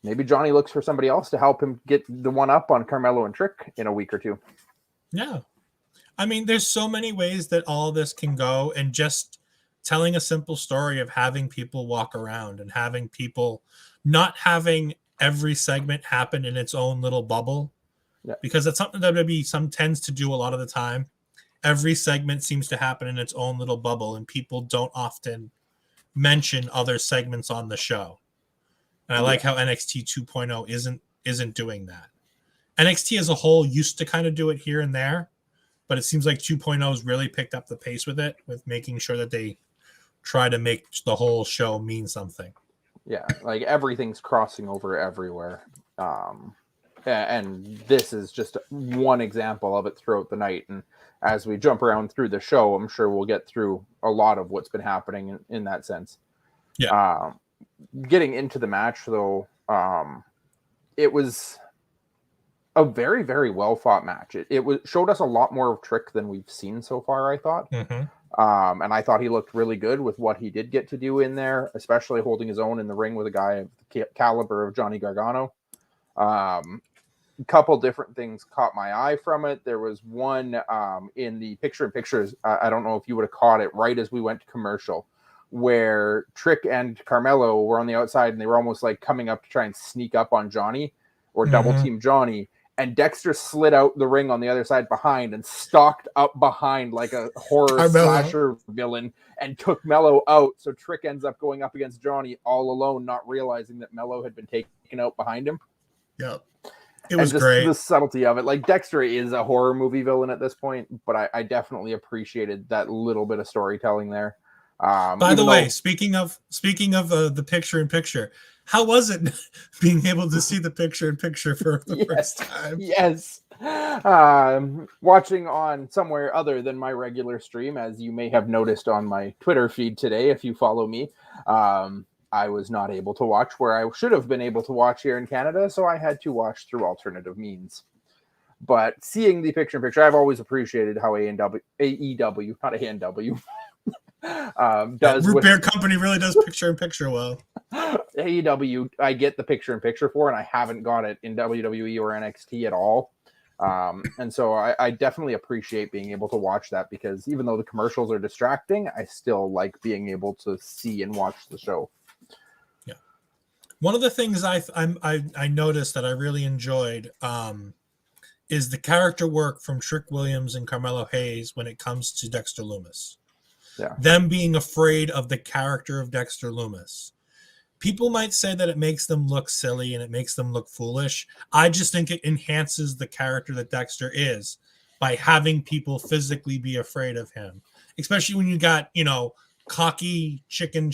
maybe Johnny looks for somebody else to help him get the one up on Carmelo and Trick in a week or two. Yeah. I mean, there's so many ways that all this can go, and just telling a simple story of having people walk around and having people not having every segment happen in its own little bubble, because that's something that WWE tends to do a lot of the time. Every segment seems to happen in its own little bubble, and people don't often mention other segments on the show. And I like how NXT 2.0 isn't doing that. NXT as a whole used to kind of do it here and there, but it seems like 2.0 has really picked up the pace with it, with making sure that they try to make the whole show mean something. Yeah, like everything's crossing over everywhere. And this is just one example of it throughout the night. And as we jump around through the show, I'm sure we'll get through a lot of what's been happening in that sense. Yeah. Getting into the match, though, it was a very, very well fought match. It showed us a lot more of Trick than we've seen so far, I thought. Mm-hmm. And I thought he looked really good with what he did get to do in there, especially holding his own in the ring with a guy of the caliber of Johnny Gargano. A couple different things caught my eye from it. There was one in the picture-in-pictures. I don't know if you would have caught it right as we went to commercial, where Trick and Carmelo were on the outside and they were almost like coming up to try and sneak up on Johnny or double team Johnny. And Dexter slid out the ring on the other side behind and stalked up behind like a horror slasher villain and took Mello out. So Trick ends up going up against Johnny all alone, not realizing that Mello had been taken out behind him. Yep. It was great. The subtlety of it. Like Dexter is a horror movie villain at this point, but I definitely appreciated that little bit of storytelling there. By the way, speaking of the picture-in-picture, how was it being able to see the picture-in-picture for the first time? Yes. Watching on somewhere other than my regular stream, as you may have noticed on my Twitter feed today, if you follow me, I was not able to watch where I should have been able to watch here in Canada, so I had to watch through alternative means. But seeing the picture-in-picture, I've always appreciated how AEW, not ANW, does. Root Beer Company really does picture-in-picture well. AEW, I get the picture-in-picture for, and I haven't got it in WWE or NXT at all. And so I definitely appreciate being able to watch that, because even though the commercials are distracting, I still like being able to see and watch the show. Yeah. One of the things I noticed that I really enjoyed is the character work from Trick Williams and Carmelo Hayes when it comes to Dexter Lumis. Yeah. Them being afraid of the character of Dexter Lumis. People might say that it makes them look silly and it makes them look foolish. I just think it enhances the character that Dexter is by having people physically be afraid of him, especially when you got, cocky chicken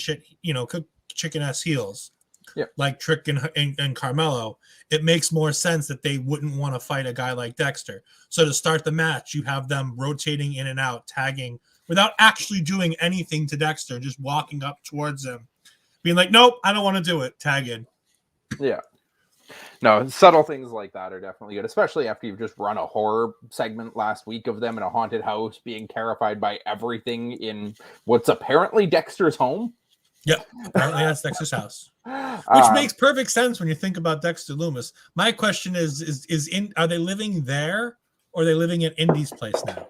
ass heels, like Trick and Carmelo. It makes more sense that they wouldn't want to fight a guy like Dexter. So to start the match, you have them rotating in and out, tagging without actually doing anything to Dexter, just walking up towards him, being like, nope, I don't want to do it. Tag in. Yeah. No, subtle things like that are definitely good, especially after you've just run a horror segment last week of them in a haunted house being terrified by everything in what's apparently Dexter's home. Yep. Apparently that's Dexter's house. Which makes perfect sense when you think about Dexter Lumis. My question is are they living there, or are they living at Indy's place now?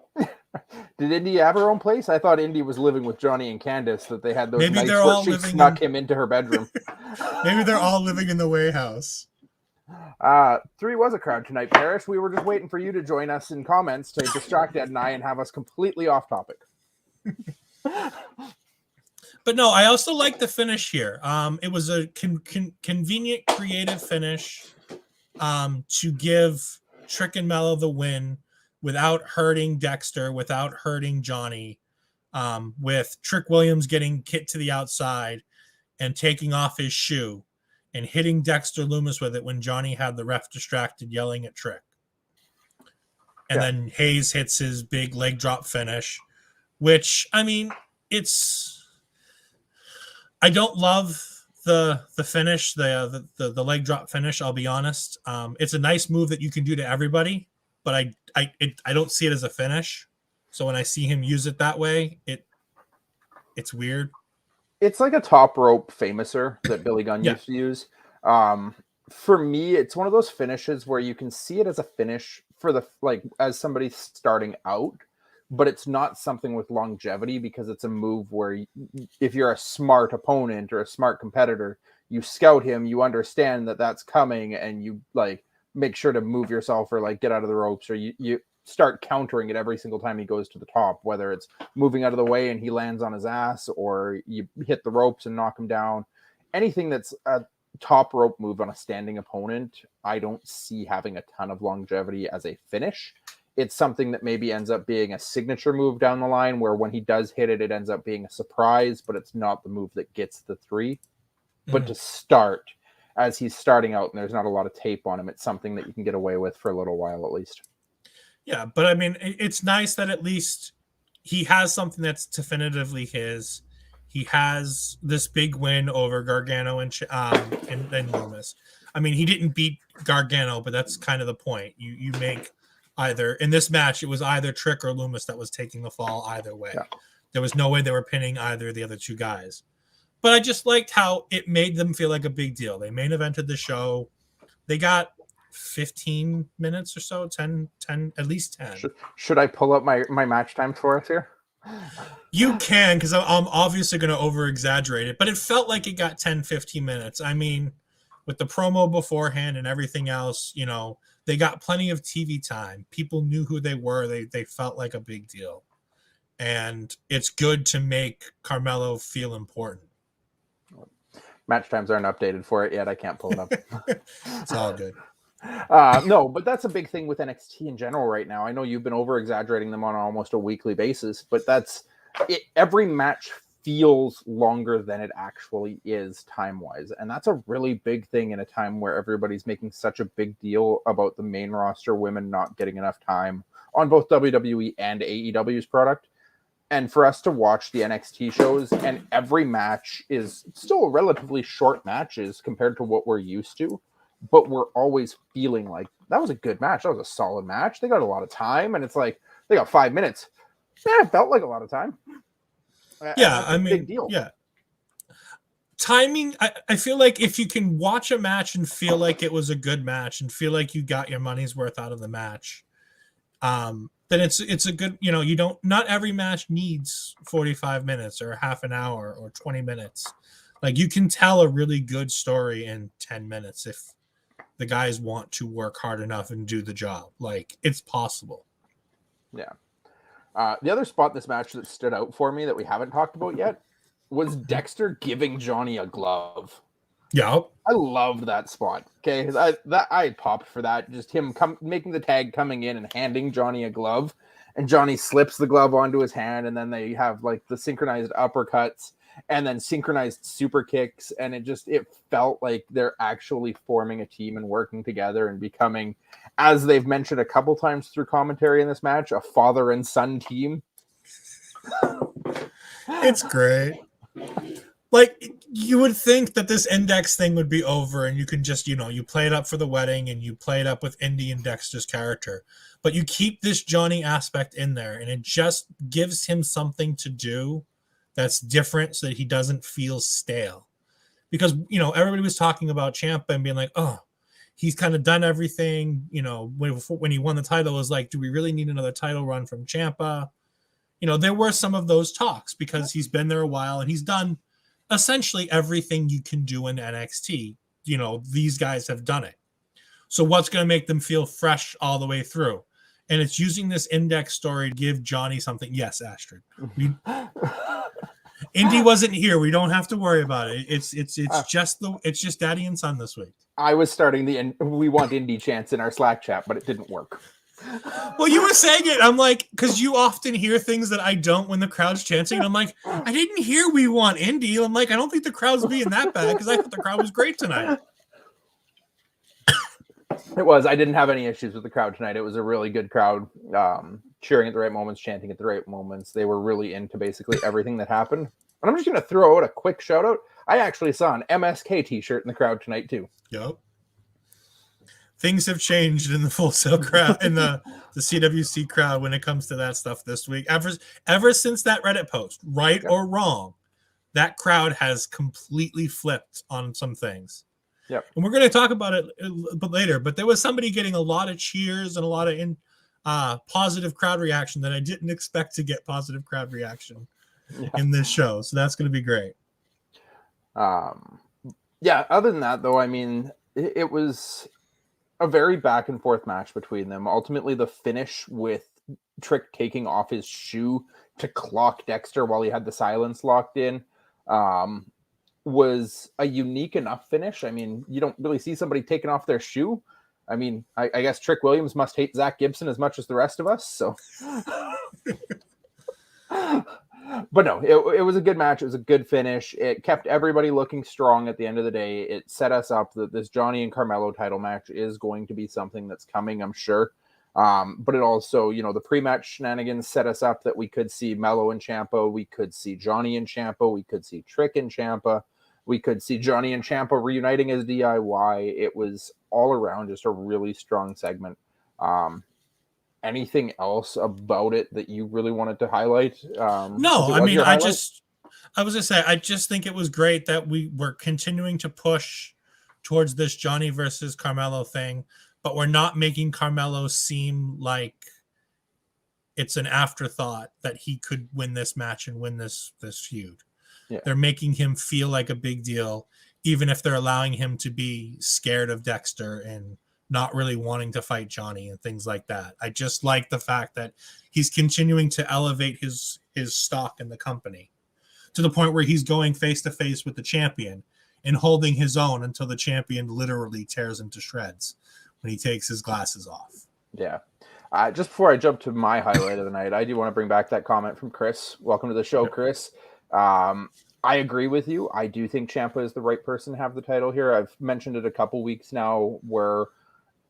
Did Indy have her own place? I thought Indy was living with Johnny and Candace, that they had those Maybe nights they're where all she living snuck him into her bedroom. Maybe they're all living in the Way house. 3 was a crowd tonight, Parrish. We were just waiting for you to join us in comments to distract Ed and I and have us completely off topic. But no, I also like the finish here. It was a convenient, creative finish to give Trick and Mello the win without hurting Dexter, without hurting Johnny, with Trick Williams getting kicked to the outside and taking off his shoe. and hitting Dexter Loomis with it when Johnny had the ref distracted yelling at Trick. And then Hayes hits his big leg drop finish, which, I mean, I don't love the finish, the leg drop finish, I'll be honest. It's a nice move that you can do to everybody, but I don't see it as a finish. So when I see him use it that way, it's weird. It's like a top rope famouser that Billy Gunn used to use. For me, it's one of those finishes where you can see it as a finish for as somebody starting out, but it's not something with longevity because it's a move where if you're a smart opponent or a smart competitor, you scout him, you understand that that's coming, and you like make sure to move yourself or like get out of the ropes, or you start countering it every single time he goes to the top, whether it's moving out of the way and he lands on his ass, or you hit the ropes and knock him down. Anything that's a top rope move on a standing opponent, I don't see having a ton of longevity as a finish. It's something that maybe ends up being a signature move down the line where when he does hit it, it ends up being a surprise, but it's not the move that gets the 3. But to start, as he's starting out and there's not a lot of tape on him, it's something that you can get away with for a little while at least. Yeah, but I mean, it's nice that at least he has something that's definitively his. He has this big win over Gargano and Loomis. I mean, he didn't beat Gargano, but that's kind of the point. You make either in this match, it was either Trick or Loomis that was taking the fall either way. Yeah. There was no way they were pinning either of the other two guys. But I just liked how it made them feel like a big deal. They main evented the show. They got 15 minutes or so, 10, at least 10. Should I pull up my match times for us here? You can, because I'm obviously going to over-exaggerate it, but it felt like it got 10, 15 minutes. I mean, with the promo beforehand and everything else, you know, they got plenty of TV time. People knew who they were. They felt like a big deal. And it's good to make Carmelo feel important. Match times aren't updated for it yet. I can't pull it up. It's all good. No, but that's a big thing with NXT in general right now. I know you've been over-exaggerating them on almost a weekly basis, but that's it. Every match feels longer than it actually is time-wise, and that's a really big thing in a time where everybody's making such a big deal about the main roster women not getting enough time on both WWE and AEW's product. And for us to watch the NXT shows, and every match is still relatively short matches compared to what we're used to, but we're always feeling like that was a good match. That was a solid match. They got a lot of time, and it's like they got 5 minutes. Yeah, it felt like a lot of time. Yeah, I mean, big deal. Yeah. Timing, I feel like if you can watch a match and feel like it was a good match and feel like you got your money's worth out of the match, then it's a good, you know, not every match needs 45 minutes or half an hour or 20 minutes. Like, you can tell a really good story in 10 minutes if the guys want to work hard enough and do the job. Like, it's possible. Yeah. The other spot in this match that stood out for me that we haven't talked about yet was Dexter giving Johnny a glove. Yeah. I loved that spot. Okay. I popped for that. Just him making the tag, coming in and handing Johnny a glove, and Johnny slips the glove onto his hand, and then they have like the synchronized uppercuts and then synchronized super kicks, and it felt like they're actually forming a team and working together and becoming, as they've mentioned a couple times through commentary in this match, a father and son team. It's great. Like, you would think that this Index thing would be over and you can just, you play it up for the wedding and you play it up with Indy and Dexter's character, but you keep this Johnny aspect in there, and it just gives him something to do that's different so that he doesn't feel stale. Because, everybody was talking about Ciampa and being like, oh, he's kind of done everything. When he won the title, it was like, do we really need another title run from Ciampa? There were some of those talks because he's been there a while and he's done essentially everything you can do in NXT. These guys have done it. So what's going to make them feel fresh all the way through? And it's using this Index story to give Johnny something. Yes, Astrid. Indy wasn't here. We don't have to worry about it. It's just Daddy and Son this week. I was starting we want Indy chants in our Slack chat, but it didn't work. Well, you were saying it. I'm like, because you often hear things that I don't when the crowd's chanting. And I'm like, I didn't hear "We Want Indy." I'm like, I don't think the crowd's being that bad because I thought the crowd was great tonight. It was. I didn't have any issues with the crowd tonight. It was a really good crowd, cheering at the right moments, chanting at the right moments. They were really into basically everything that happened. And I'm just going to throw out a quick shout out. I actually saw an MSK t-shirt in the crowd tonight too. Yep. Things have changed in the Full Sail crowd, in the CWC crowd when it comes to that stuff this week. Ever since that Reddit post, right or wrong, that crowd has completely flipped on some things. Yep. And we're going to talk about it later, but there was somebody getting a lot of cheers and a lot of positive crowd reaction that I didn't expect to get positive crowd reaction in this show. So that's going to be great. Yeah, other than that, though, I mean, it was a very back and forth match between them. Ultimately, the finish with Trick taking off his shoe to clock Dexter while he had the silence locked in was a unique enough finish. I mean, you don't really see somebody taking off their shoe. I mean, I guess Trick Williams must hate Zach Gibson as much as the rest of us. So, but no, it was a good match. It was a good finish. It kept everybody looking strong at the end of the day. It set us up that this Johnny and Carmelo title match is going to be something that's coming, I'm sure. But it also, you know, the pre-match shenanigans set us up that we could see Mello and Ciampa, we could see Johnny and Ciampa, we could see Trick and Ciampa, we could see Johnny and Ciampa reuniting as DIY. It was all around just a really strong segment. Anything else about it that you really wanted to highlight? No, I mean, I was gonna say, I just think it was great that we were continuing to push towards this Johnny versus Carmelo thing, but we're not making Carmelo seem like it's an afterthought that he could win this match and win this feud. Yeah. They're making him feel like a big deal, even if they're allowing him to be scared of Dexter and not really wanting to fight Johnny and things like that. I just like the fact that he's continuing to elevate his stock in the company to the point where he's going face to face with the champion and holding his own until the champion literally tears him to shreds when he takes his glasses off. Yeah. Just before I jump to my highlight of the night, I do want to bring back that comment from Chris. Welcome to the show, Chris. I agree with you. I do think Ciampa is the right person to have the title here. I've mentioned it a couple weeks now where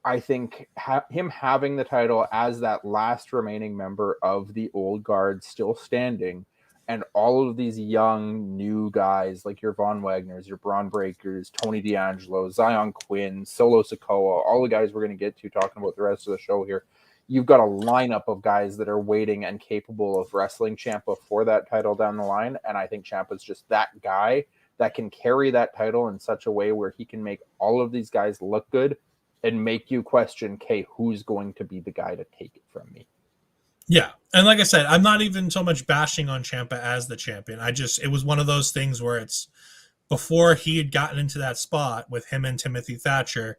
I think him having the title as that last remaining member of the old guard still standing, and all of these young new guys like your Von Wagners, your Braun Breakers, Tony D'Angelo, Zion Quinn, Solo Sikoa, all the guys we're going to get to talking about the rest of the show here. You've got a lineup of guys that are waiting and capable of wrestling Ciampa for that title down the line. And I think Ciampa's just that guy that can carry that title in such a way where he can make all of these guys look good and make you question, okay, who's going to be the guy to take it from me? Yeah. And like I said, I'm not even so much bashing on Ciampa as the champion. It was one of those things where it's before he had gotten into that spot with him and Timothy Thatcher,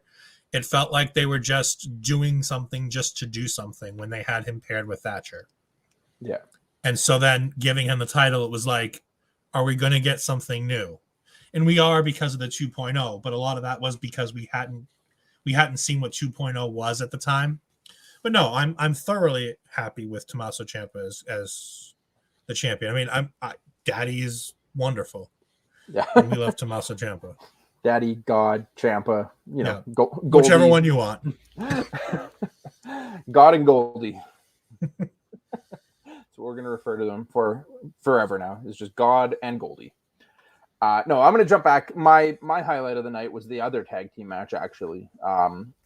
it felt like they were just doing something just to do something when they had him paired with Thatcher. Yeah. And so then giving him the title, it was like, are we going to get something new? And we are because of the 2.0, but a lot of that was because we hadn't seen what 2.0 was at the time. But no, I'm thoroughly happy with Tommaso Ciampa as the champion. I mean, Daddy is wonderful. Yeah. And we love Tommaso Ciampa. Daddy, God, Ciampa, you know, yeah. Whichever one you want. God and Goldie. That's what we're going to refer to them for forever now. It's just God and Goldie. No, I'm going to jump back. My highlight of the night was the other tag team match, actually.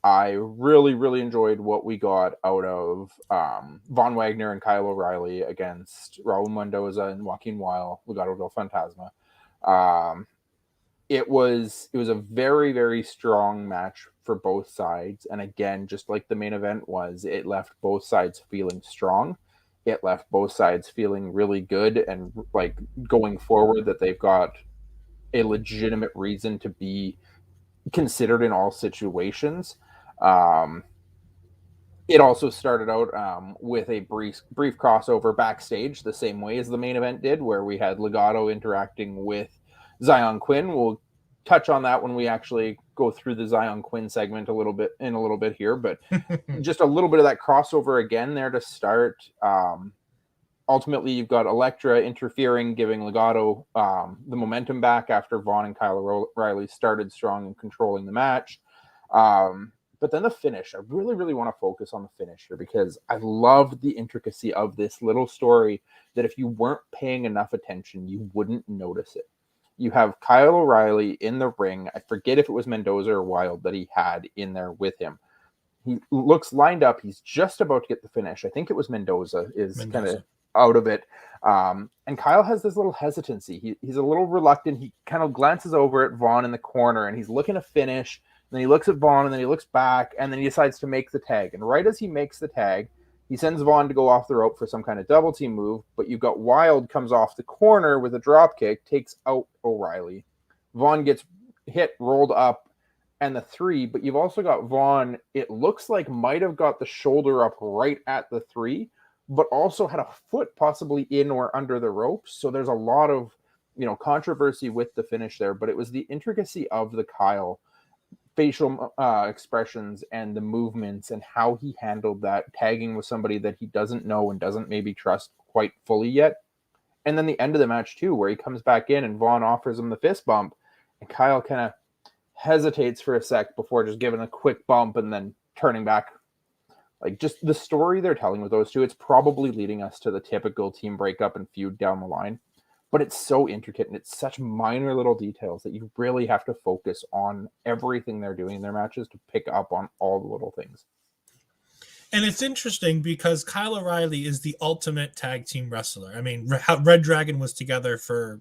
I really, really enjoyed what we got out of Von Wagner and Kyle O'Reilly against Raul Mendoza and Joaquin Weil, Legado del Fantasma. It was a very, very strong match for both sides. And again, just like the main event was, it left both sides feeling strong. It left both sides feeling really good and like going forward that they've got a legitimate reason to be considered in all situations. It also started out with a brief crossover backstage, the same way as the main event did, where we had Legado interacting with Zion Quinn. We'll touch on that when we actually go through the Zion Quinn segment a little bit here, but just a little bit of that crossover again there to start. Ultimately, you've got Elektra interfering, giving Legado the momentum back after Vaughn and Kyle O'Reilly started strong and controlling the match. But then the finish, I really, really want to focus on the finish here because I love the intricacy of this little story that if you weren't paying enough attention, you wouldn't notice it. You have Kyle O'Reilly in the ring. I forget if it was Mendoza or Wilde that he had in there with him. He looks lined up. He's just about to get the finish. I think it was Mendoza kind of out of it. And Kyle has this little hesitancy. He's a little reluctant. He kind of glances over at Vaughn in the corner and he's looking to finish. Then he looks at Vaughn and then he looks back and then he decides to make the tag. And right as he makes the tag, he sends Vaughn to go off the rope for some kind of double team move. But you've got Wilde comes off the corner with a drop kick, takes out O'Reilly. Vaughn gets hit, rolled up, and the 3. But you've also got Vaughn, it looks like might have got the shoulder up right at the 3, but also had a foot possibly in or under the ropes. So there's a lot of, controversy with the finish there. But it was the intricacy of the Kyle facial expressions and the movements and how he handled that, tagging with somebody that he doesn't know and doesn't maybe trust quite fully yet. And then the end of the match too, where he comes back in and Vaughn offers him the fist bump and Kyle kind of hesitates for a sec before just giving a quick bump and then turning back. Like just the story they're telling with those two, it's probably leading us to the typical team breakup and feud down the line. But it's so intricate and it's such minor little details that you really have to focus on everything they're doing in their matches to pick up on all the little things. And it's interesting because Kyle O'Reilly is the ultimate tag team wrestler. I mean, Red Dragon was together for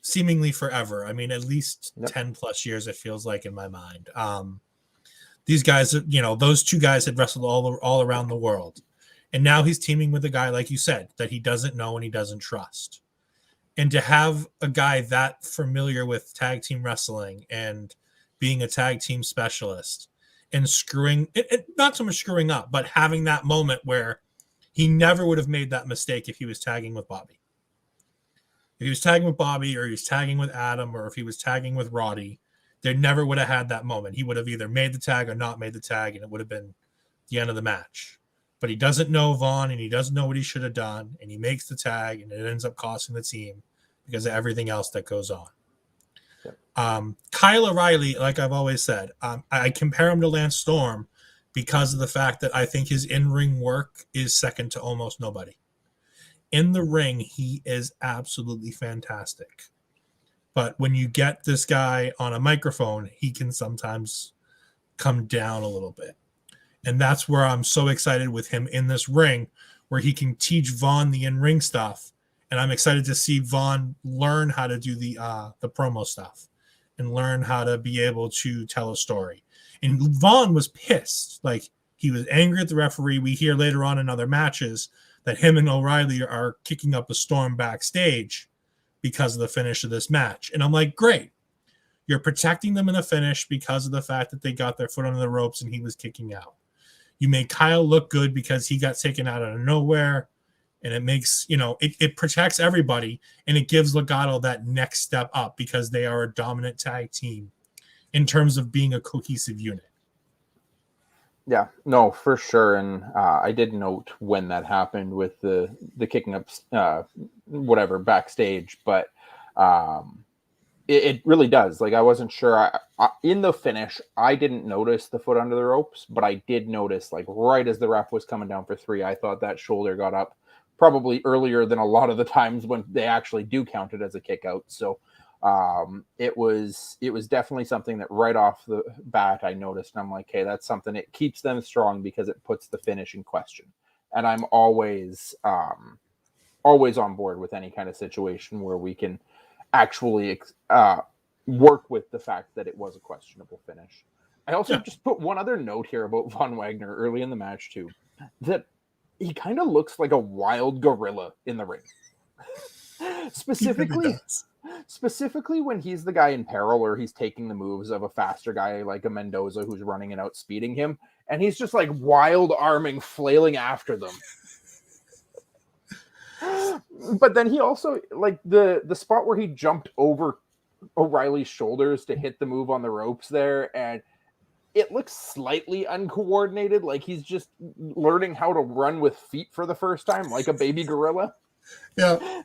seemingly forever. I mean, at least 10 plus years, it feels like in my mind. These guys, those two guys had wrestled all around the world. And now he's teaming with a guy, like you said, that he doesn't know and he doesn't trust. And to have a guy that familiar with tag team wrestling and being a tag team specialist and not so much screwing up, but having that moment where he never would have made that mistake if he was tagging with Bobby. If he was tagging with Bobby or he was tagging with Adam or if he was tagging with Roddy, they never would have had that moment. He would have either made the tag or not made the tag, and it would have been the end of the match. But he doesn't know Vaughn, and he doesn't know what he should have done, and he makes the tag, and it ends up costing the team because of everything else that goes on. Yep. Kyle O'Reilly, like I've always said, I compare him to Lance Storm because of the fact that I think his in-ring work is second to almost nobody. In the ring, he is absolutely fantastic. But when you get this guy on a microphone, he can sometimes come down a little bit. And that's where I'm so excited with him in this ring, where he can teach Vaughn the in-ring stuff. And I'm excited to see Vaughn learn how to do the promo stuff and learn how to be able to tell a story. And Vaughn was pissed. Like, he was angry at the referee. We hear later on in other matches that him and O'Reilly are kicking up a storm backstage because of the finish of this match. And I'm like, great. You're protecting them in the finish because of the fact that they got their foot under the ropes and he was kicking out. You made Kyle look good because he got taken out of nowhere, and it makes, it protects everybody, and it gives Legado that next step up because they are a dominant tag team in terms of being a cohesive unit. Yeah, no, for sure. And I did note when that happened with the kicking up whatever backstage, but it really does. Like, I wasn't sure. In the finish, I didn't notice the foot under the ropes, but I did notice, like, right as the ref was coming down for 3, I thought that shoulder got up probably earlier than a lot of the times when they actually do count it as a kick out. So it was definitely something that right off the bat I noticed, and I'm like, hey, that's something. It keeps them strong because it puts the finish in question. And I'm always on board with any kind of situation where we can actually work with the fact that it was a questionable finish. I also just put one other note here about Von Wagner early in the match too, that he kind of looks like a wild gorilla in the ring. Specifically when he's the guy in peril or he's taking the moves of a faster guy like a Mendoza who's running and outspeeding him, and he's just like wild arming, flailing after them. But then he also, like, the spot where he jumped over O'Reilly's shoulders to hit the move on the ropes there, and it looks slightly uncoordinated, like he's just learning how to run with feet for the first time, like a baby gorilla. Yeah.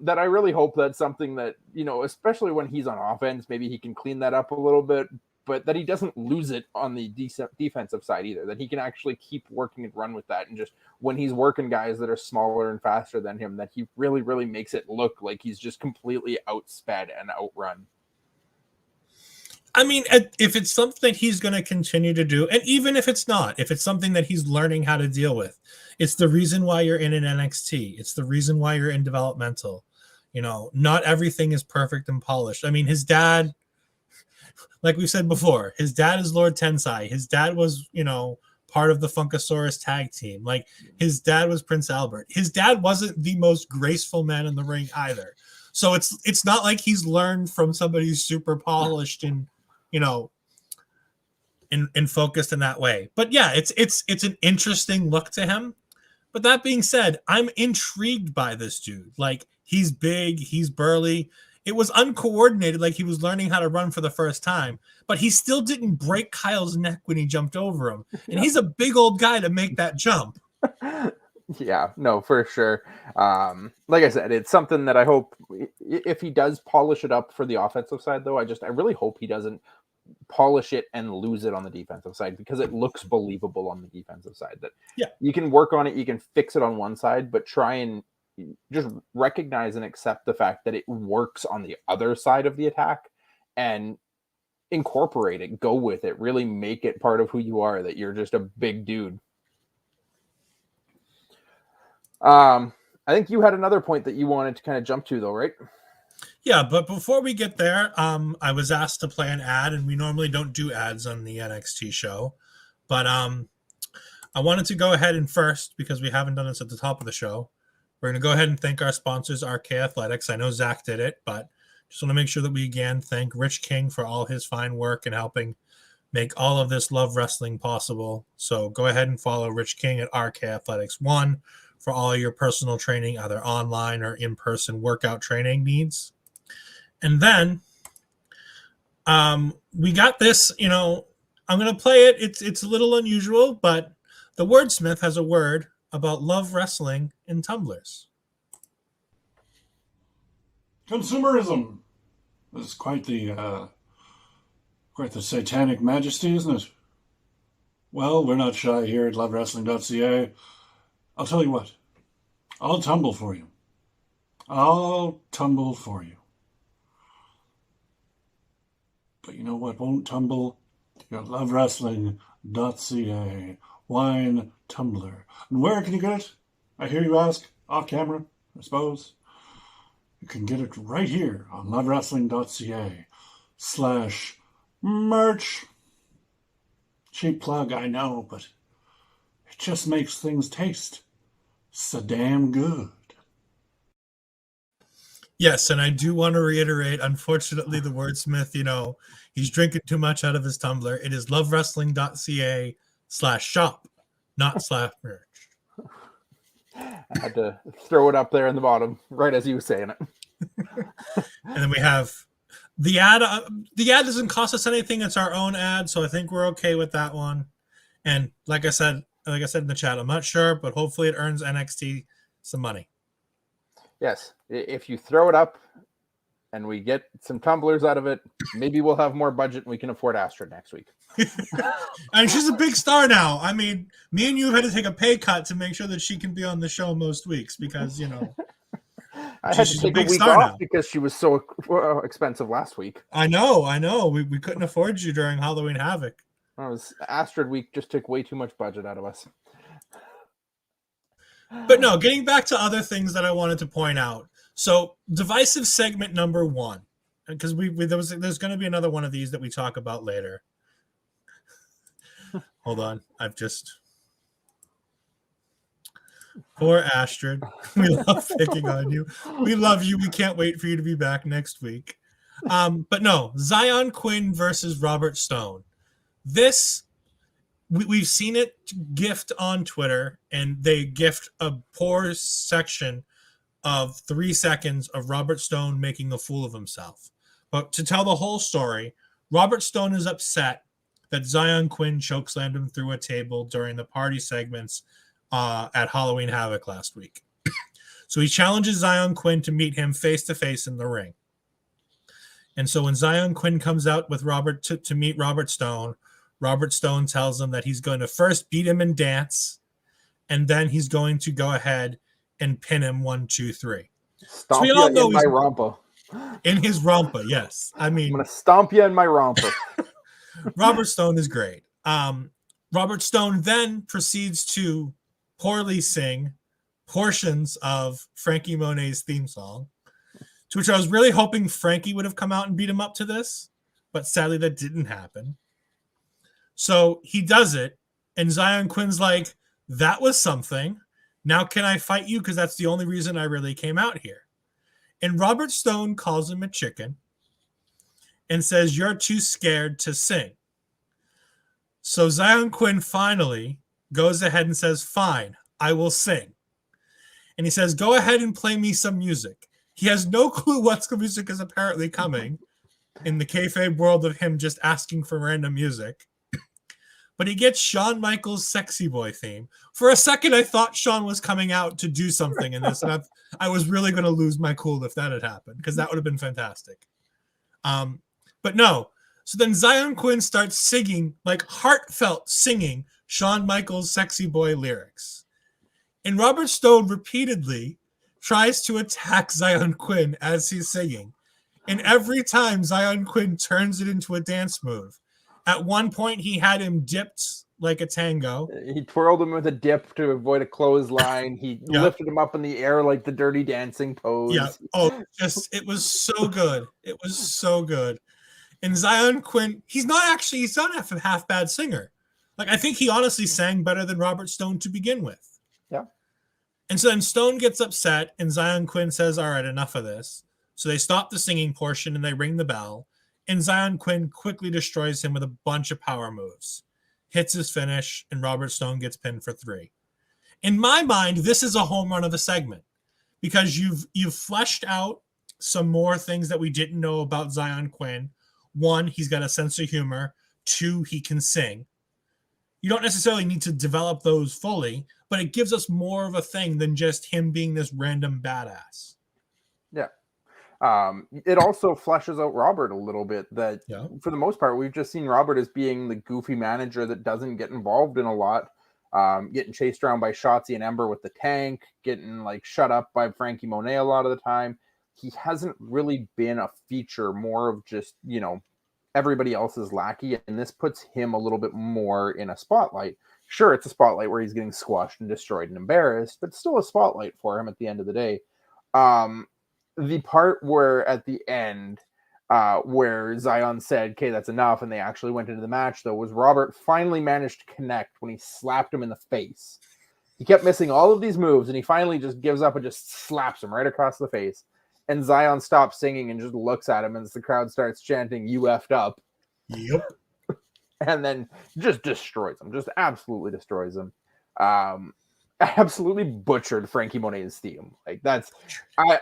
That I really hope that's something that, especially when he's on offense, maybe he can clean that up a little bit, but that he doesn't lose it on the defensive side either, that he can actually keep working and run with that. And just when he's working guys that are smaller and faster than him, that he really, really makes it look like he's just completely outsped and outrun. I mean, if it's something he's going to continue to do, and even if it's not, if it's something that he's learning how to deal with, it's the reason why you're in an NXT. It's the reason why you're in developmental. Not everything is perfect and polished. I mean, his dad, like we said before, his dad is Lord Tensai. His dad was, part of the Funkasaurus tag team. Like, his dad was Prince Albert. His dad wasn't the most graceful man in the ring either. So it's not like he's learned from somebody who's super polished and and focused in that way. But yeah, it's an interesting look to him. But that being said, I'm intrigued by this dude. Like, he's big, he's burly. It was uncoordinated, like he was learning how to run for the first time, but he still didn't break Kyle's neck when he jumped over him. And he's a big old guy to make that jump. Yeah, no, for sure. Like I said, it's something that I hope, if he does polish it up for the offensive side, though, I really hope he doesn't polish it and lose it on the defensive side, because it looks believable on the defensive side. That you can work on it, you can fix it on one side, but try and just recognize and accept the fact that it works on the other side of the attack and incorporate it, go with it, really make it part of who you are, that you're just a big dude. I think you had another point that you wanted to kind of jump to, though, right? Yeah, but before we get there, I was asked to play an ad, and we normally don't do ads on the NXT show, but I wanted to go ahead and first, because we haven't done this at the top of the show, we're going to go ahead and thank our sponsors, RK Athletics. I know Zach did it, but just want to make sure that we again thank Rich King for all his fine work and helping make all of this Love Wrestling possible. So go ahead and follow Rich King at RK Athletics 1 for all your personal training, either online or in-person workout training needs. And then we got this, I'm going to play it. It's a little unusual, but the Wordsmith has a word about love wrestling and tumblers. Consumerism is quite the satanic majesty, isn't it? Well, we're not shy here at lovewrestling.ca. I'll tell you what. I'll tumble for you. I'll tumble for you. But you know what won't tumble? Your lovewrestling.ca wine tumbler. And where can you get it? I hear you ask. Off camera, I suppose. You can get it right here on lovewrestling.ca/merch. Cheap plug, I know, but it just makes things taste so damn good. Yes, and I do want to reiterate, unfortunately, the Wordsmith, he's drinking too much out of his tumbler. It is lovewrestling.ca/shop, not /merch. I had to throw it up there in the bottom, right as you were saying it. And then we have the ad. The ad doesn't cost us anything. It's our own ad, so I think we're okay with that one. And like I said in the chat, I'm not sure, but hopefully it earns NXT some money. Yes, if you throw it up and we get some tumblers out of it, maybe we'll have more budget and we can afford Astrid next week. And she's a big star now. I mean, me and you had to take a pay cut to make sure that she can be on the show most weeks because, I had to take a week off now because she was so expensive last week. I know. We couldn't afford you during Halloween Havoc. Astrid week just took way too much budget out of us. But no, getting back to other things that I wanted to point out. So, divisive segment number 1, because there's going to be another one of these that we talk about later. Hold on, poor Astrid. We love picking on you. We love you. We can't wait for you to be back next week. But no, Zion Quinn versus Robert Stone. This. We've seen it gift on Twitter, and they gift a poor section of 3 seconds of Robert Stone making a fool of himself. But to tell the whole story, Robert Stone is upset that Zion Quinn chokeslammed him through a table during the party segments at Halloween Havoc last week. So he challenges Zion Quinn to meet him face-to-face in the ring. And so when Zion Quinn comes out with Robert to meet Robert Stone tells him that he's going to first beat him in dance, and then he's going to go ahead and pin him 1, 2, 3. Stomp So we you all know in my rompa. in his rompa, yes. I I'm mean, gonna stomp you in my rompa. Robert Stone is great. Robert Stone then proceeds to poorly sing portions of Frankie Monet's theme song, to which I was really hoping Frankie would have come out and beat him up to this, but sadly that didn't happen. So he does it, and Zion Quinn's like, that was something. Now can I fight you? Because that's the only reason I really came out here. And Robert Stone calls him a chicken and says, you're too scared to sing. So Zion Quinn finally goes ahead and says, fine, I will sing. And he says, go ahead and play me some music. He has no clue what music is apparently coming in the kayfabe world of him just asking for random music. But he gets Shawn Michaels' Sexy Boy theme. For a second, I thought Shawn was coming out to do something in this. And I was really going to lose my cool if that had happened, because that would have been fantastic. But no. So then Zion Quinn starts singing, like heartfelt singing, Shawn Michaels' Sexy Boy lyrics. And Robert Stone repeatedly tries to attack Zion Quinn as he's singing. And every time Zion Quinn turns it into a dance move. At one point, he had him dipped like a tango. He twirled him with a dip to avoid a clothesline. He lifted him up in the air like the Dirty Dancing pose. Yeah. Oh, it was so good. It was so good. And Zion Quinn, he's not a half bad singer. Like, I think he honestly sang better than Robert Stone to begin with. Yeah. And so then Stone gets upset, and Zion Quinn says, all right, enough of this. So they stop the singing portion, and they ring the bell. And Zion Quinn quickly destroys him with a bunch of power moves. Hits his finish, and Robert Stone gets pinned for 3. In my mind, this is a home run of the segment, because you've fleshed out some more things that we didn't know about Zion Quinn. 1, he's got a sense of humor. 2, he can sing. You don't necessarily need to develop those fully, but it gives us more of a thing than just him being this random badass. Yeah. It also fleshes out Robert a little bit, that for the most part, we've just seen Robert as being the goofy manager that doesn't get involved in a lot, getting chased around by Shotzi and Ember with the tank, getting like shut up by Frankie Monet a lot of the time. He hasn't really been a feature, more of just, everybody else's lackey. And this puts him a little bit more in a spotlight. Sure, it's a spotlight where he's getting squashed and destroyed and embarrassed, but still a spotlight for him at the end of the day. The part where at the end, where Zion said, okay, that's enough, and they actually went into the match, though, was Robert finally managed to connect when he slapped him in the face. He kept missing all of these moves, and he finally just gives up and just slaps him right across the face. And Zion stops singing and just looks at him as the crowd starts chanting, you effed up. Yep. And then just destroys him, just absolutely destroys him. Absolutely butchered Frankie Monet's theme. Like,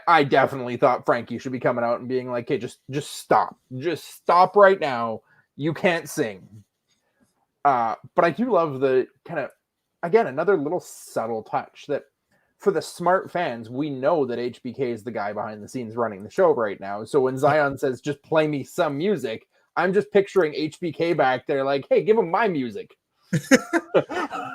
I definitely thought Frankie should be coming out and being like, hey, just stop right now. You can't sing. But I do love the kind of, again, another little subtle touch that for the smart fans, we know that HBK is the guy behind the scenes running the show right now. So when Zion says, just play me some music, I'm just picturing HBK back there like, hey, give him my music.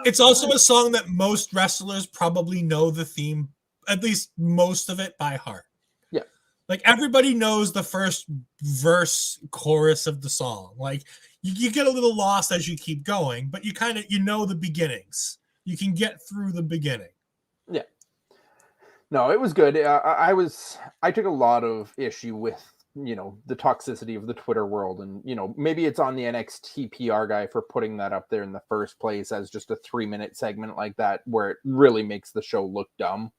It's also a song that most wrestlers probably know the theme, at least most of it, by heart. Yeah. Like, everybody knows the first verse chorus of the song. Like, you get a little lost as you keep going, but you know the beginnings. You can get through the beginning. Yeah. No, it was good. I took a lot of issue with, the toxicity of the Twitter world. And, maybe it's on the NXT PR guy for putting that up there in the first place as just a 3-minute segment like that, where it really makes the show look dumb.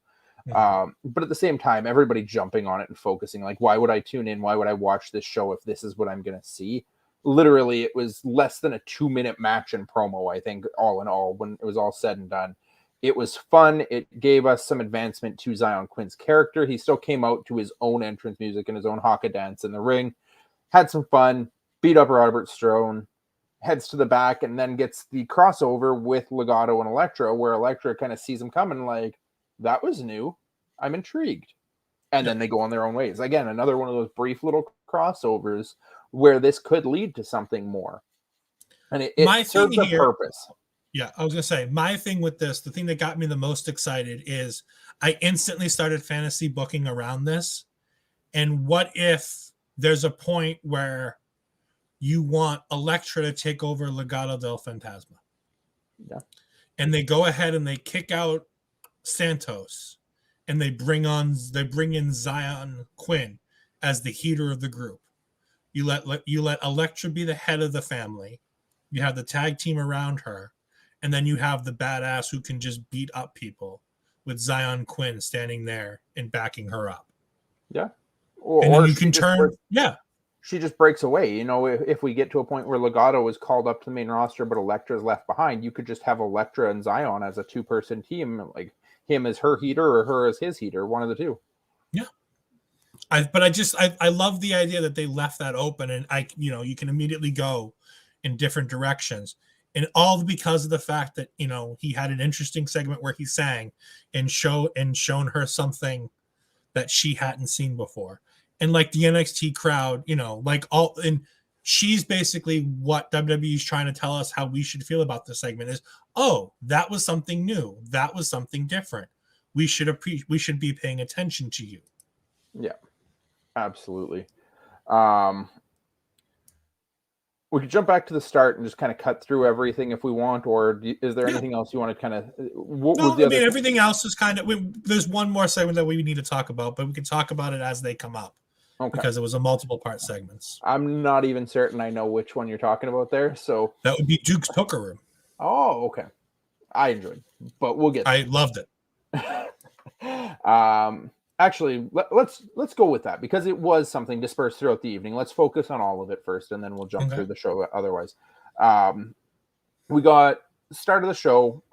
Mm-hmm. But at the same time, everybody jumping on it and focusing, like, why would I tune in? Why would I watch this show if this is what I'm going to see? Literally, it was less than a 2-minute match and promo, I think, all in all, when it was all said and done. It was fun. It gave us some advancement to Zion Quinn's character. He still came out to his own entrance music and his own haka dance in the ring. had some fun, beat up Robert Strone, heads to the back, and then gets the crossover with Legato and Elektra, where Elektra kind of sees him coming like, that was new. I'm intrigued. And then they go on their own ways. Again, another one of those brief little crossovers where this could lead to something more. And it serves a purpose. Yeah, I was going to say, my thing with this, the thing that got me the most excited is I instantly started fantasy booking around this. And what if there's a point where you want Elektra to take over Legado del Fantasma? Yeah. And they go ahead and they kick out Santos and they bring in Zion Quinn as the heater of the group. You let Elektra be the head of the family. You have the tag team around her, and then you have the badass who can just beat up people with Zion Quinn standing there and backing her up. Yeah. And then you can turn. She just breaks away. You know, if we get to a point where Legato is called up to the main roster, but Elektra is left behind, you could just have Elektra and Zion as a 2-person team, like him as her heater or her as his heater, one of the two. Yeah. I love the idea that they left that open, and you can immediately go in different directions, and all because of the fact that he had an interesting segment where he sang and shown her something that she hadn't seen before. And like the NXT crowd, and she's basically what WWE is trying to tell us how we should feel about this segment is, oh, that was something new. That was something different. We should be paying attention to you. Yeah, absolutely. We could jump back to the start and just kind of cut through everything if we want, or is there anything else you want to kind of? Everything else is kind of. There's one more segment that we need to talk about, but we can talk about it as they come up. Okay. Because it was a multiple part segments. I'm not even certain I know which one you're talking about there. So that would be Duke's Poker Room. Oh, okay. I enjoyed, but we'll get there. I loved it. Actually, let's go with that because it was something dispersed throughout the evening. Let's focus on all of it first, and then we'll jump through the show. Otherwise, we got start of the show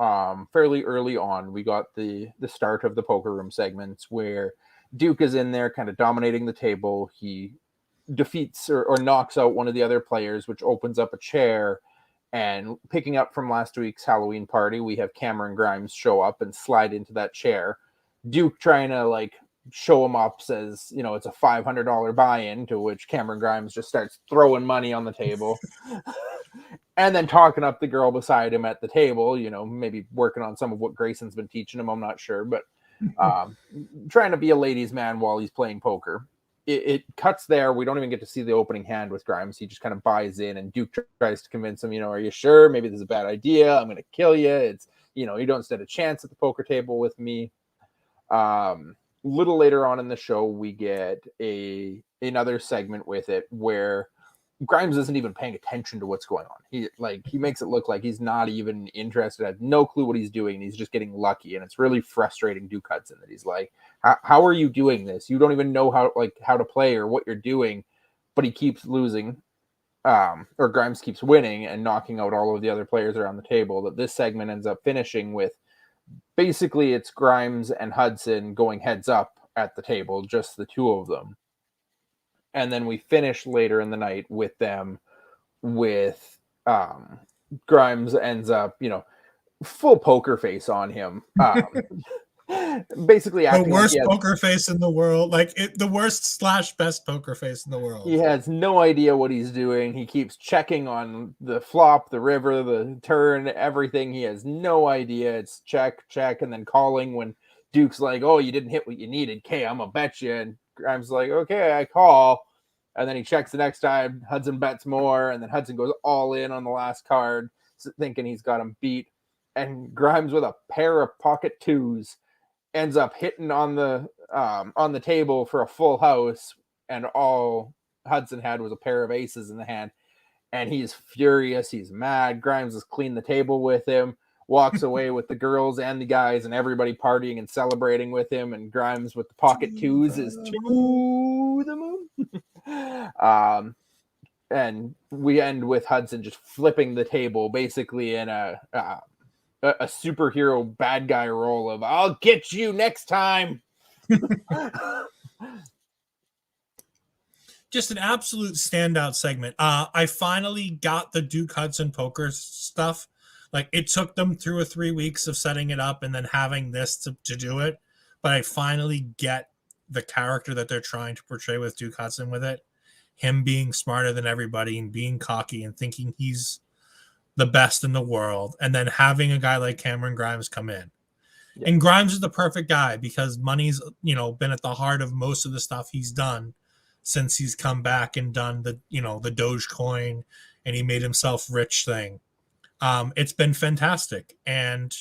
fairly early on. We got the start of the poker room segments where Duke is in there kind of dominating the table. He defeats or knocks out one of the other players, which opens up a chair. And picking up from last week's Halloween party, we have Cameron Grimes show up and slide into that chair. Duke trying to show him up, says, it's a $500 buy-in, to which Cameron Grimes just starts throwing money on the table. And then talking up the girl beside him at the table, maybe working on some of what Grayson's been teaching him, I'm not sure, but trying to be a ladies' man while he's playing poker. It cuts there. We don't even get to see the opening hand with Grimes. He just kind of buys in, and Duke tries to convince him, are you sure? Maybe this is a bad idea. I'm going to kill you. It's, you don't stand a chance at the poker table with me. Little later on in the show, we get another segment with it where Grimes isn't even paying attention to what's going on. He makes it look like he's not even interested, has no clue what he's doing. He's just getting lucky, and it's really frustrating Duke Hudson that he's like, how are you doing this? You don't even know how to play or what you're doing, but he keeps losing, or Grimes keeps winning and knocking out all of the other players around the table. That this segment ends up finishing with basically it's Grimes and Hudson going heads up at the table, just the two of them. And then we finish later in the night with them with Grimes ends up, full poker face on him. Basically the worst poker face in the world, the worst / best poker face in the world. He has no idea what he's doing. He keeps checking on the flop, the river, the turn, everything. He has no idea. It's check, and then calling when Duke's like, oh, you didn't hit what you needed. Okay, I'm gonna bet you. And Grimes like, okay, I call. And then he checks the next time. Hudson bets more, and then Hudson goes all in on the last card, thinking he's got him beat. And Grimes with a pair of pocket twos ends up hitting on the table for a full house, and all Hudson had was a pair of aces in the hand. And he's furious. He's mad. Grimes has cleaned the table with him, walks away with the girls and the guys and everybody partying and celebrating with him. And Grimes with the pocket twos is to the moon. And we end with Hudson just flipping the table, basically in a superhero bad guy role of I'll get you next time. just an absolute standout segment. I finally got the Duke Hudson poker stuff. Like, it took them through 3 weeks of setting it up and then having this to do it. But I finally get the character that they're trying to portray with Duke Hudson with it. Him being smarter than everybody and being cocky and thinking he's the best in the world. And then having a guy like Cameron Grimes come in. Yeah. And Grimes is the perfect guy because money's, been at the heart of most of the stuff he's done since he's come back and done the Dogecoin and he made himself rich thing. It's been fantastic. And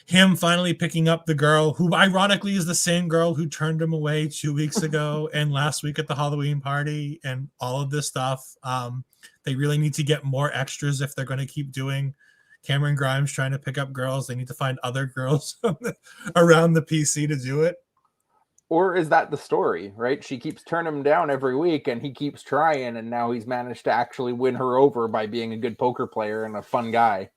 him finally picking up the girl who ironically is the same girl who turned him away 2 weeks ago and last week at the Halloween party and all of this stuff. They really need to get more extras if they're going to keep doing Cameron Grimes trying to pick up girls. They need to find other girls around the PC to do it. Or is that the story, right? She keeps turning him down every week and he keeps trying, and now he's managed to actually win her over by being a good poker player and a fun guy.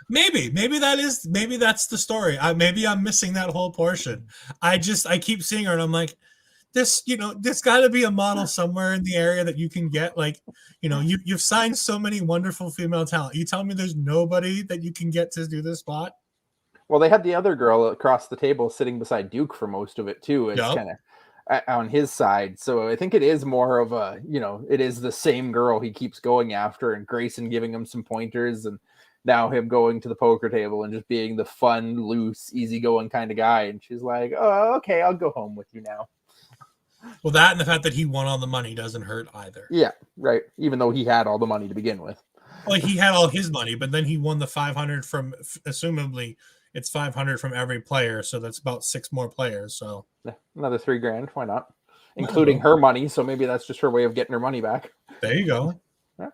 Maybe that's the story. Maybe I'm missing that whole portion. I keep seeing her and I'm like, there's got to be a model somewhere in the area that you can get. Like, you've signed so many wonderful female talent. You tell me there's nobody that you can get to do this spot? Well, they had the other girl across the table sitting beside Duke for most of it too. It's kind of on his side. So I think it is more of a, it is the same girl he keeps going after, and Grayson giving him some pointers, and now him going to the poker table and just being the fun, loose, easygoing kind of guy. And she's like, oh, okay, I'll go home with you now. Well, that and the fact that he won all the money doesn't hurt either. Yeah, right. Even though he had all the money to begin with. Well, he had all his money, but then he won the 500 from, assumably, it's 500 from every player, so that's about 6 more players. So another $3,000, why not? Including her money, so maybe that's just her way of getting her money back. There you go. Yeah.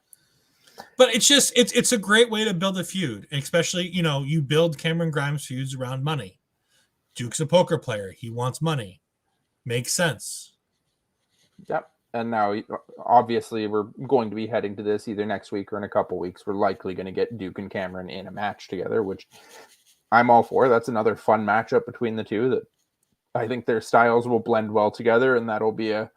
But it's a great way to build a feud, especially you build Cameron Grimes feuds around money. Duke's a poker player; he wants money. Makes sense. Yep. And now, obviously, we're going to be heading to this either next week or in a couple weeks. We're likely going to get Duke and Cameron in a match together, which I'm all for. That's another fun matchup between the two that I think their styles will blend well together, and that'll be a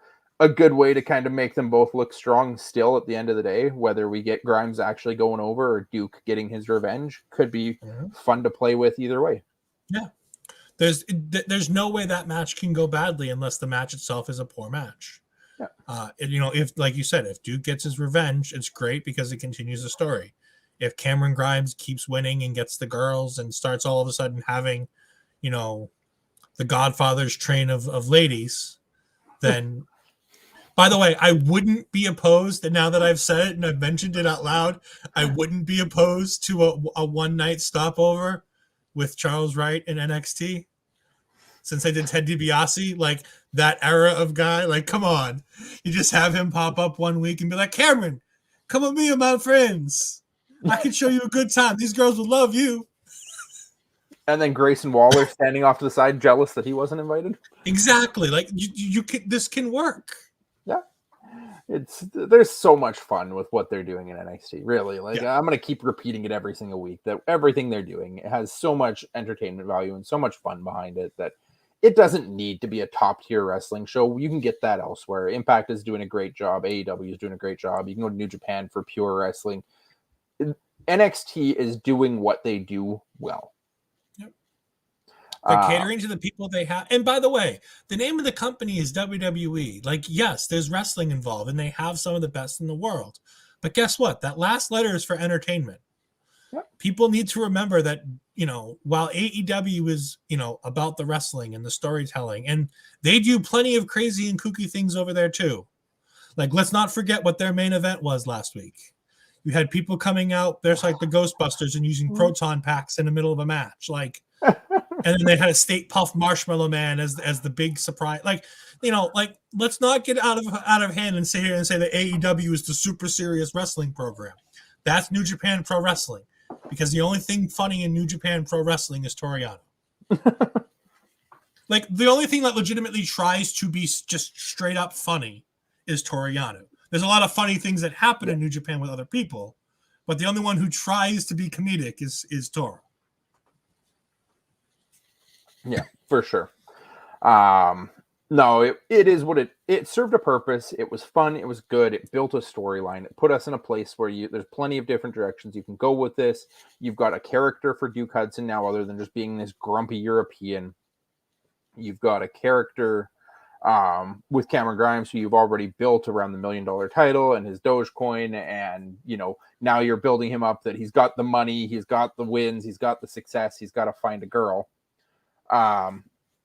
good way to kind of make them both look strong still at the end of the day. Whether we get Grimes actually going over or Duke getting his revenge could be fun to play with either way. Yeah. There's no way that match can go badly unless the match itself is a poor match. Yeah. If, like you said, if Duke gets his revenge, it's great because it continues the story. If Cameron Grimes keeps winning and gets the girls and starts all of a sudden having, the Godfather's train of ladies, then, by the way, I wouldn't be opposed, and now that I've said it and I've mentioned it out loud, I wouldn't be opposed to a one-night stopover with Charles Wright in NXT. Since I did Ted DiBiase, like that era of guy, like, come on. You just have him pop up one week and be like, Cameron, come with me and my friends. I can show you a good time. These girls will love you. And then Grayson Waller standing off to the side, jealous that he wasn't invited. Exactly. Like you can, this can work. Yeah. There's so much fun with what they're doing in NXT. Really. Like, I'm going to keep repeating it every single week that everything they're doing, it has so much entertainment value and so much fun behind it that it doesn't need to be a top tier wrestling show. You can get that elsewhere. Impact is doing a great job. AEW is doing a great job. You can go to New Japan for pure wrestling. NXT is doing what they do well. Yep. They're catering to the people they have. And by the way, the name of the company is WWE. Like, yes, there's wrestling involved and they have some of the best in the world. But guess what? That last letter is for entertainment. Yep. People need to remember that, while AEW is, about the wrestling and the storytelling, and they do plenty of crazy and kooky things over there too. Like, let's not forget what their main event was last week. You had people coming out, there's like the Ghostbusters and using proton packs in the middle of a match. Like, and then they had a State Puft Marshmallow Man as the big surprise. Like, let's not get out of hand and sit here and say that AEW is the super serious wrestling program. That's New Japan Pro Wrestling, because the only thing funny in New Japan Pro Wrestling is Toriano. Like, the only thing that legitimately tries to be just straight up funny is Toriano. There's a lot of funny things that happen in New Japan with other people, but the only one who tries to be comedic is Toro. Yeah, for sure. No, it is what it served a purpose. It was fun. It was good. It built a storyline. It put us in a place where there's plenty of different directions you can go with this. You've got a character for Duke Hudson now, other than just being this grumpy European. You've got a character with Cameron Grimes, who you've already built around the $1 million title and his Dogecoin, and now you're building him up that he's got the money, he's got the wins, he's got the success, he's got to find a girl.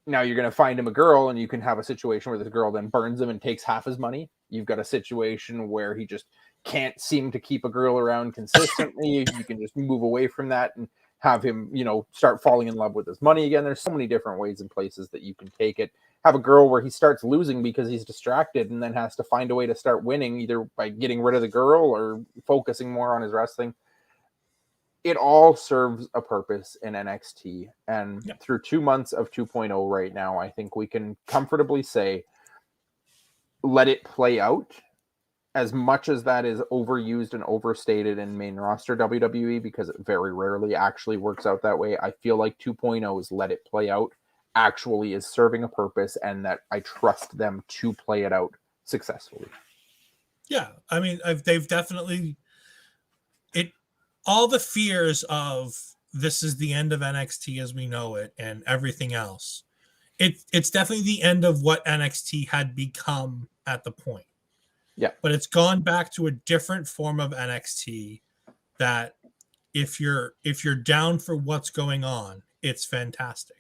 Now you're going to find him a girl, and you can have a situation where this girl then burns him and takes half his money. You've got a situation where he just can't seem to keep a girl around consistently. You can just move away from that and have him, start falling in love with his money again. There's so many different ways and places that you can take it. Have a girl where he starts losing because he's distracted and then has to find a way to start winning, either by getting rid of the girl or focusing more on his wrestling. It all serves a purpose in NXT. And through 2 months of 2.0 right now, I think we can comfortably say, let it play out. As much as that is overused and overstated in main roster WWE, because it very rarely actually works out that way, I feel like 2.0's let it play out actually is serving a purpose, and that I trust them to play it out successfully. Yeah, I mean, they've definitely all the fears of this is the end of NXT as we know it and everything else. It's definitely the end of what NXT had become at the point. Yeah. But it's gone back to a different form of NXT that if you're down for what's going on, it's fantastic.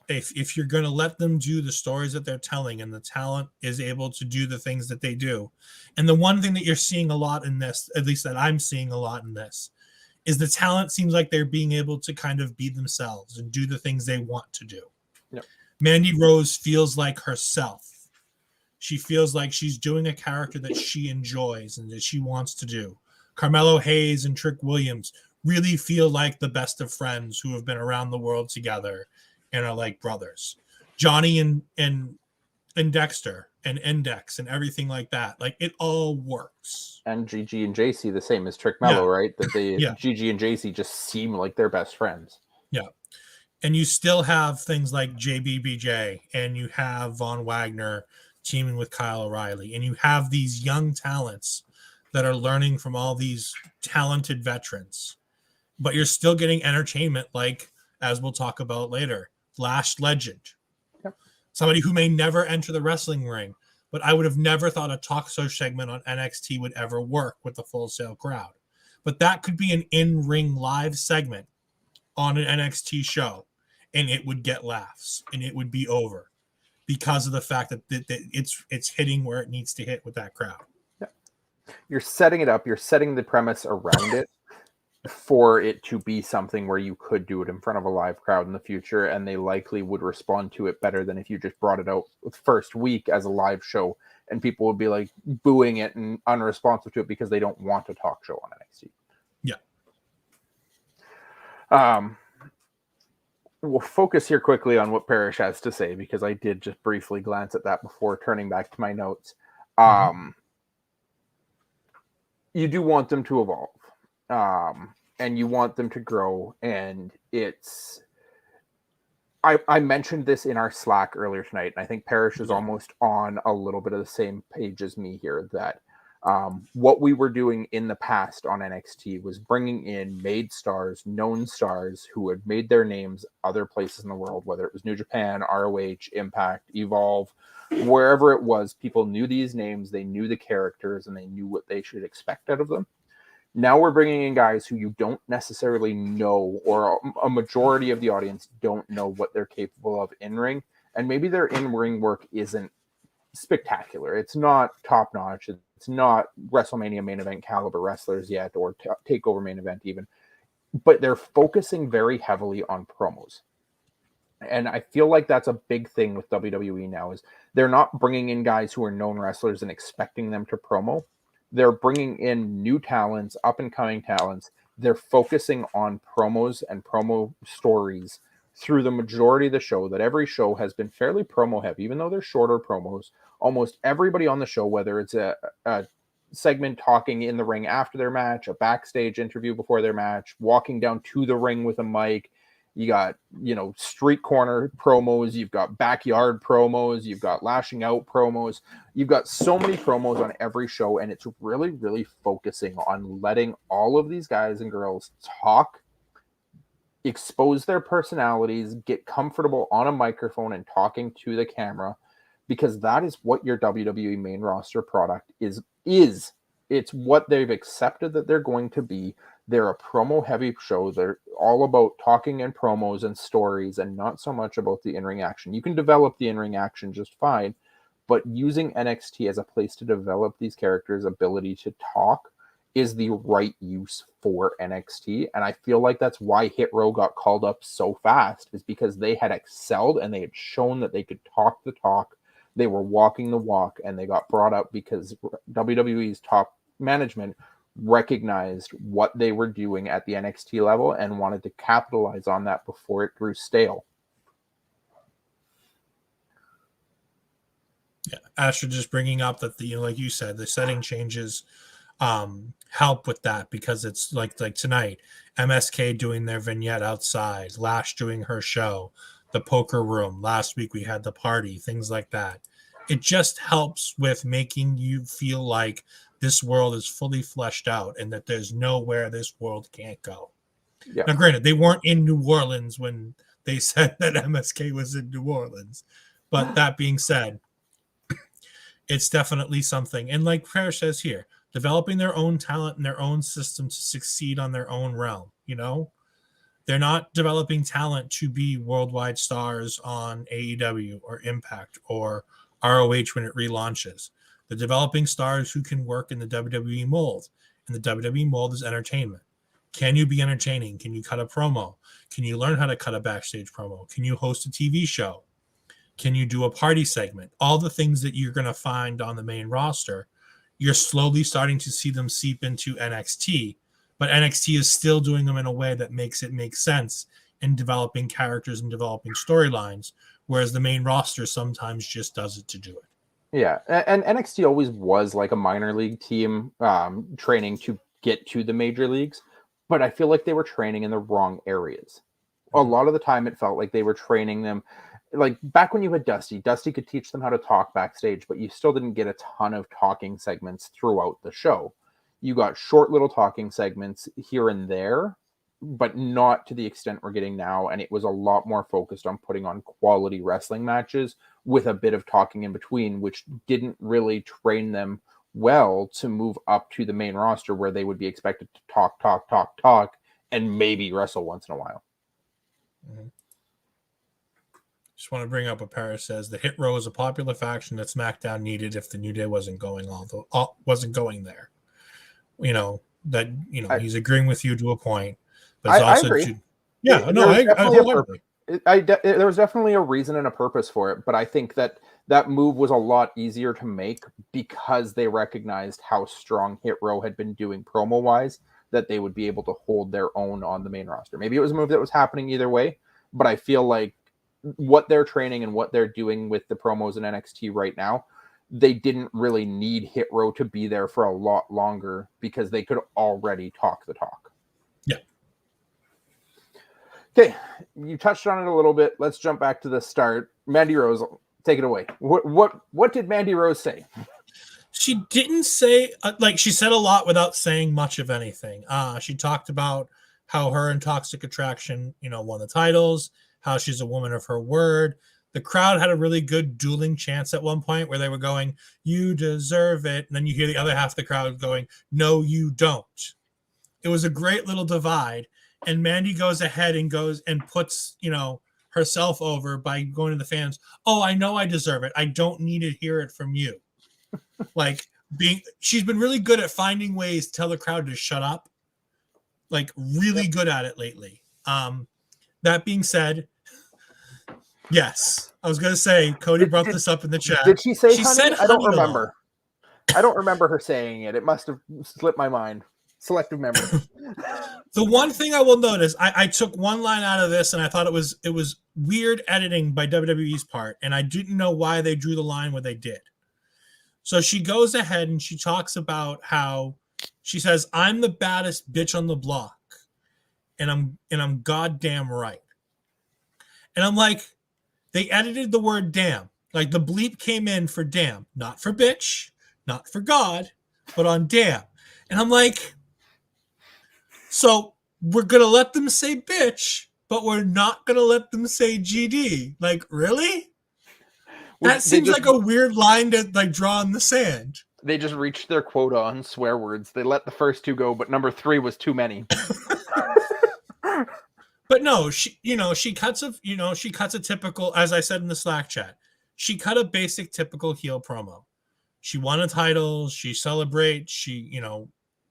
If you're going to let them do the stories that they're telling and the talent is able to do the things that they do. And the one thing that you're seeing a lot in this, at least that I'm seeing a lot in this, is the talent seems like they're being able to kind of be themselves and do the things they want to do. Yep. Mandy Rose feels like herself. She feels like she's doing a character that she enjoys and that she wants to do. Carmelo Hayes and Trick Williams really feel like the best of friends who have been around the world together and are like brothers. Johnny and Dexter and Index and everything like that. Like, it all works. And Gigi and JC the same as Trick Mello, right? That Gigi and JC just seem like they're best friends. Yeah. And you still have things like JBBJ, and you have Von Wagner teaming with Kyle O'Reilly, and you have these young talents that are learning from all these talented veterans. But you're still getting entertainment, like, as we'll talk about later, Lash Legend. Yep. Somebody who may never enter the wrestling ring, but I would have never thought a talk show segment on NXT would ever work with the Full Sail crowd. But that could be an in-ring live segment on an NXT show, and it would get laughs, and it would be over because of the fact that it's hitting where it needs to hit with that crowd. Yeah. You're setting it up. You're setting the premise around it for it to be something where you could do it in front of a live crowd in the future, and they likely would respond to it better than if you just brought it out first week as a live show, and people would be like booing it and unresponsive to it because they don't want a talk show on NXT. Yeah. We'll focus here quickly on what Parrish has to say, because I did just briefly glance at that before turning back to my notes. You do want them to evolve. And you want them to grow, and I mentioned this in our Slack earlier tonight, and I think Parrish is almost on a little bit of the same page as me here, that what we were doing in the past on NXT was bringing in made stars, known stars who had made their names other places in the world, whether it was New Japan, ROH, Impact, Evolve, wherever it was. People knew these names, they knew the characters, and they knew what they should expect out of them. Now we're bringing in guys who you don't necessarily know, or a majority of the audience don't know what they're capable of in-ring. And maybe their in-ring work isn't spectacular. It's not top-notch. It's not WrestleMania main event caliber wrestlers yet, or TakeOver main event even. But they're focusing very heavily on promos. And I feel like that's a big thing with WWE now, is they're not bringing in guys who are known wrestlers and expecting them to promo. They're bringing in new talents, up-and-coming talents. They're focusing on promos and promo stories through the majority of the show, that every show has been fairly promo-heavy, even though they're shorter promos. Almost everybody on the show, whether it's a segment talking in the ring after their match, a backstage interview before their match, walking down to the ring with a mic, You got, street corner promos, you've got backyard promos, you've got lashing out promos. You've got so many promos on every show, and it's really, really focusing on letting all of these guys and girls talk, expose their personalities, get comfortable on a microphone and talking to the camera, because that is what your WWE main roster product is. It's what they've accepted that they're going to be. They're a promo heavy show. They're all about talking and promos and stories, and not so much about the in-ring action. You can develop the in-ring action just fine, but using NXT as a place to develop these characters' ability to talk is the right use for NXT. And I feel like that's why Hit Row got called up so fast, is because they had excelled and they had shown that they could talk the talk. They were walking the walk, and they got brought up because WWE's top management recognized what they were doing at the NXT level and wanted to capitalize on that before it grew stale. Yeah, Astrid just bringing up that like you said, the setting changes help with that, because it's like tonight, MSK doing their vignette outside, Lash doing her show, the poker room. Last week we had the party, things like that. It just helps with making you feel like this world is fully fleshed out and that there's nowhere this world can't go. Yeah. Now, granted, they weren't in New Orleans when they said that MSK was in New Orleans. But that being said, it's definitely something. And like Prayer says here, developing their own talent and their own system to succeed on their own realm, They're not developing talent to be worldwide stars on AEW or Impact or ROH when it relaunches. They're developing stars who can work in the WWE mold. And the WWE mold is entertainment. Can you be entertaining? Can you cut a promo? Can you learn how to cut a backstage promo? Can you host a TV show? Can you do a party segment? All the things that you're going to find on the main roster, you're slowly starting to see them seep into NXT. But NXT is still doing them in a way that makes it make sense in developing characters and developing storylines, whereas the main roster sometimes just does it to do it. Yeah, and NXT always was like a minor league team training to get to the major leagues, but I feel like they were training in the wrong areas. A lot of the time it felt like they were training them, like back when you had Dusty could teach them how to talk backstage, but you still didn't get a ton of talking segments throughout the show. You got short little talking segments here and there, but not to the extent we're getting now. And it was a lot more focused on putting on quality wrestling matches with a bit of talking in between, which didn't really train them well to move up to the main roster where they would be expected to talk, and maybe wrestle once in a while. Mm-hmm. Just want to bring up what Paris says. The Hit Row is a popular faction that SmackDown needed if the New Day wasn't going there. He's agreeing with you to a point, but it's also I agree. There was definitely a reason and a purpose for it, but I think that move was a lot easier to make because they recognized how strong Hit Row had been doing promo wise, that they would be able to hold their own on the main roster. Maybe it was a move that was happening either way, but I feel like what they're training and what they're doing with the promos in NXT right now, they didn't really need Hit Row to be there for a lot longer because they could already talk the talk. Yeah. Okay, you touched on it a little bit. Let's jump back to the start. Mandy Rose, take it away. What did Mandy Rose say? She didn't say, she said a lot without saying much of anything. She talked about how her and Toxic Attraction, won the titles, how she's a woman of her word. The crowd had a really good dueling chants at one point where they were going, "You deserve it." And then you hear the other half of the crowd going, "No, you don't." It was a great little divide. And Mandy goes ahead and goes and puts, herself over by going to the fans. "Oh, I know I deserve it. I don't need to hear it from you." She's been really good at finding ways to tell the crowd to shut up. Really good at it lately. That being said, yes, I was going to say, Cody brought this up in the chat. Did she say she honey? said I don't honey remember. I don't remember her saying it. It must have slipped my mind. Selective memory. The one thing I will notice, I took one line out of this and I thought it was weird editing by WWE's part, and I didn't know why they drew the line where they did. So she goes ahead and she talks about how she says, "I'm the baddest bitch on the block, and I'm goddamn right." And I'm like, they edited the word damn. Like the bleep came in for damn, not for bitch, not for God, but on damn. And I'm like, so we're going to let them say bitch, but we're not going to let them say GD. Like, really? That seems like a weird line to like draw in the sand. They just reached their quota on swear words. They let the first 2 go, but number 3 was too many. But no, she cuts a typical, as I said in the Slack chat, she cut a basic typical heel promo. She won a title. She celebrates. She,